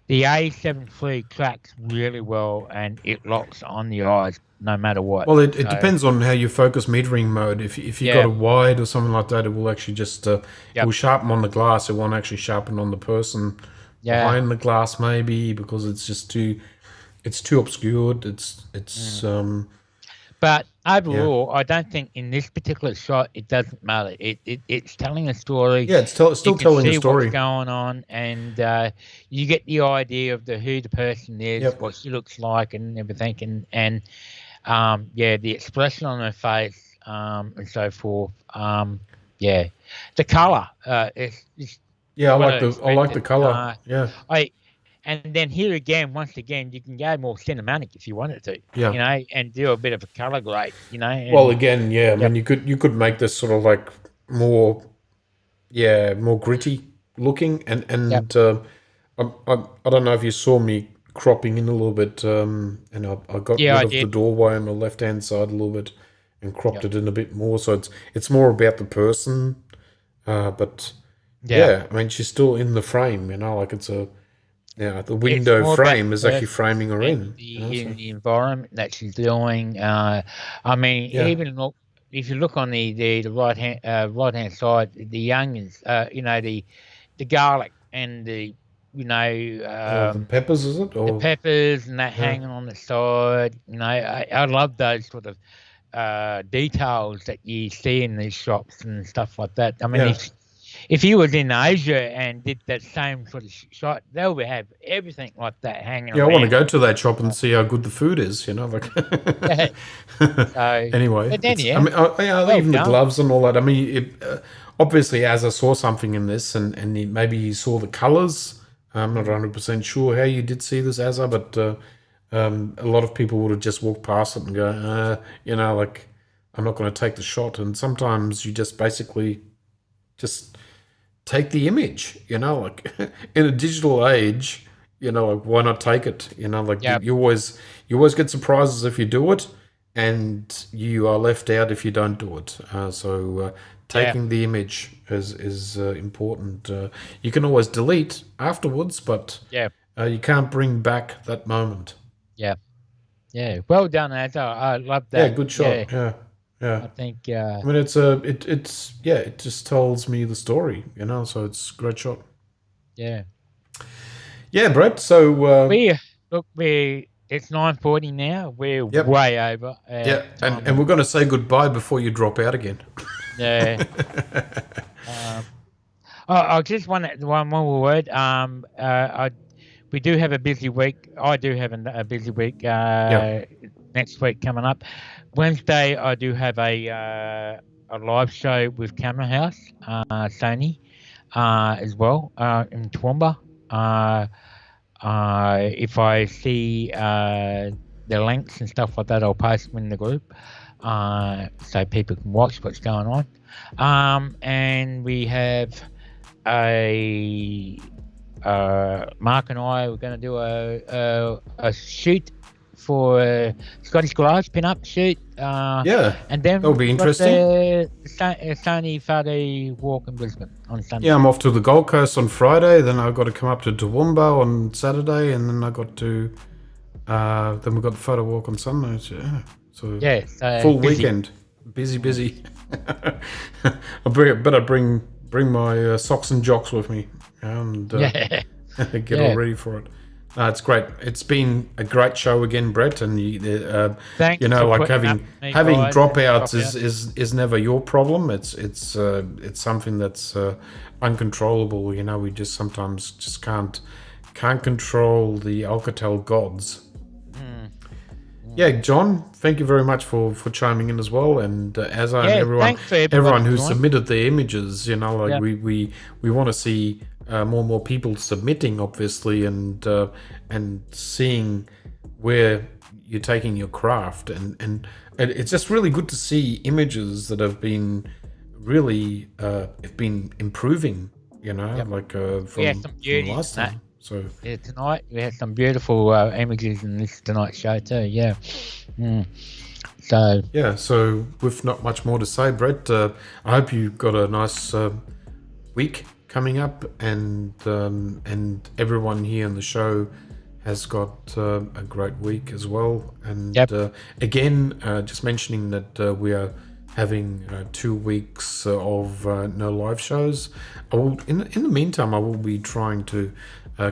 A7 III tracks really well and it locks on the eyes no matter what. Well, it depends on how you focus metering mode. If you got a wide or something like that, it will actually just it will sharpen on the glass. It won't actually sharpen on the person behind the glass, maybe because it's just too obscured. But overall, I don't think in this particular shot it doesn't matter. It's telling a story. Yeah, it's still telling a story. What's going on, and you get the idea of who the person is, what she looks like, and everything, and the expression on her face, and so forth. The color. I like the color. And then here again, once again, you can go more cinematic if you wanted to, and do a bit of a color grade, Well, again, I mean, you could make this sort of like more gritty looking, and I don't know if you saw me cropping in a little bit, and I got rid of the doorway on the left hand side a little bit and cropped it in a bit more, so it's more about the person, but I mean, she's still in the frame, like it's a. Yeah, the window frame is actually framing her in. The environment that she's doing. I mean, even look, if you look on the right hand side, the onions, the garlic and the the peppers, is it? The peppers and that hanging on the side. I love those sort of details that you see in these shops and stuff like that. I mean, if you was in Asia and did that same sort of shot, they would have everything like that hanging around. I want to go to that shop and see how good the food is, like. Anyway, but then, even the gloves and all that. I mean, obviously, as I saw something in this, and maybe you saw the colors. I'm not 100% sure how you did see this, Azza, but a lot of people would have just walked past it and go, like, I'm not going to take the shot. And sometimes you just basically just take the image, like in a digital age, like why not take it? Like you always get surprises if you do it, and you are left out if you don't do it. So taking the image is important. You can always delete afterwards, but you can't bring back that moment. Yeah. Well done, Azza. I love that. Yeah, good shot. Yeah. I think. I mean, it just tells me the story, So it's a great shot. Yeah. Yeah, Brett. So it's 9:40 now. We're way over. And we're going to say goodbye before you drop out again. Yeah. I just want one more word. We do have a busy week. I do have a busy week next week coming up. Wednesday, I do have a live show with Camera House, Sony, as well, in Toowoomba. If I see the links and stuff like that, I'll post them in the group. So people can watch what's going on. And we have Mark and I we're going to do a shoot for Scottish Garage pin-up shoot. And then that'll be interesting. Sony Friday walk in Brisbane on Sunday. Yeah, I'm off to the Gold Coast on Friday. Then I've got to come up to Toowoomba on Saturday, and then I got to then we've got the photo walk on Sunday. So full busy weekend, busy. I better bring my socks and jocks with me and get all ready for it. It's great. It's been a great show again, Brett. And like having dropouts is never your problem. It's something that's uncontrollable. We just sometimes just can't control the Alcatel gods. Yeah, John, thank you very much for chiming in as well, and and everyone who submitted the images. We want to see more and more people submitting, obviously, and seeing where you're taking your craft, and it's just really good to see images that have been really improving. From last time. So tonight we had some beautiful images in this tonight's show too. Yeah. So with not much more to say, Brett, I hope you got a nice week coming up, and everyone here in the show has got a great week as well. And again, just mentioning that we are having 2 weeks of no live shows. I will, in the meantime, I will be trying to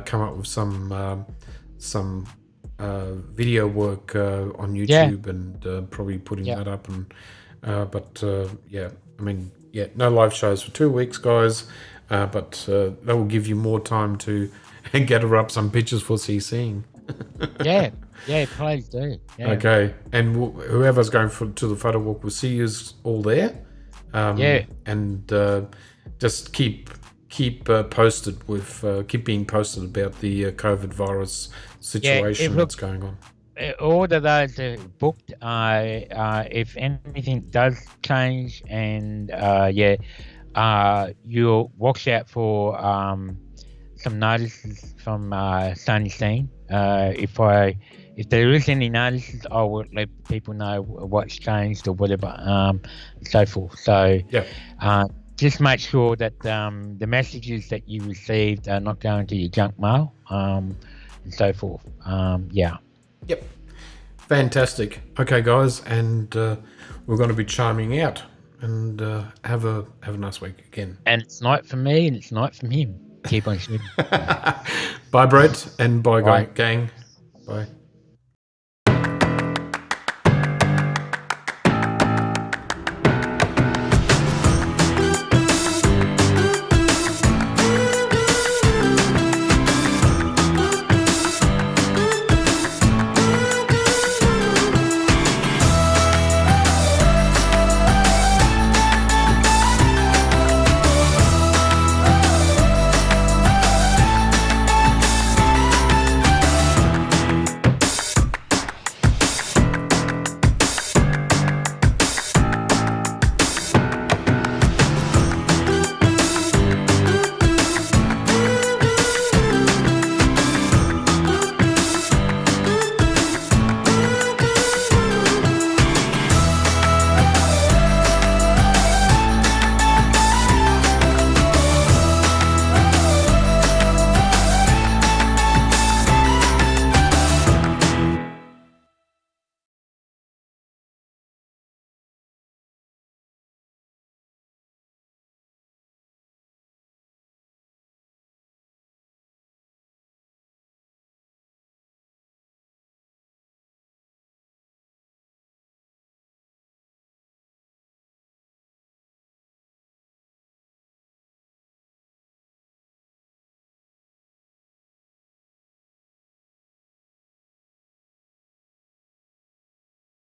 come up with some video work on YouTube and probably putting that up. And no live shows for 2 weeks, guys. But that will give you more time to gather up some pictures for CCing. Please do. Yeah. Okay, and whoever's going to the photo walk, we'll see you all there. And just keep posted with keep being posted about the COVID virus situation that's going on. All of those are booked. If anything does change, and you'll watch out for some notices from Sony Scene. If there is any notices, I will let people know what's changed or whatever, and so forth. So just make sure that the messages that you received are not going to your junk mail, and so forth. Fantastic. Okay, guys, and we're going to be chiming out. And have a nice week again. And it's night for me, and it's night from him. Keep on shooting. Bye, Brett, and bye, gang. Bye.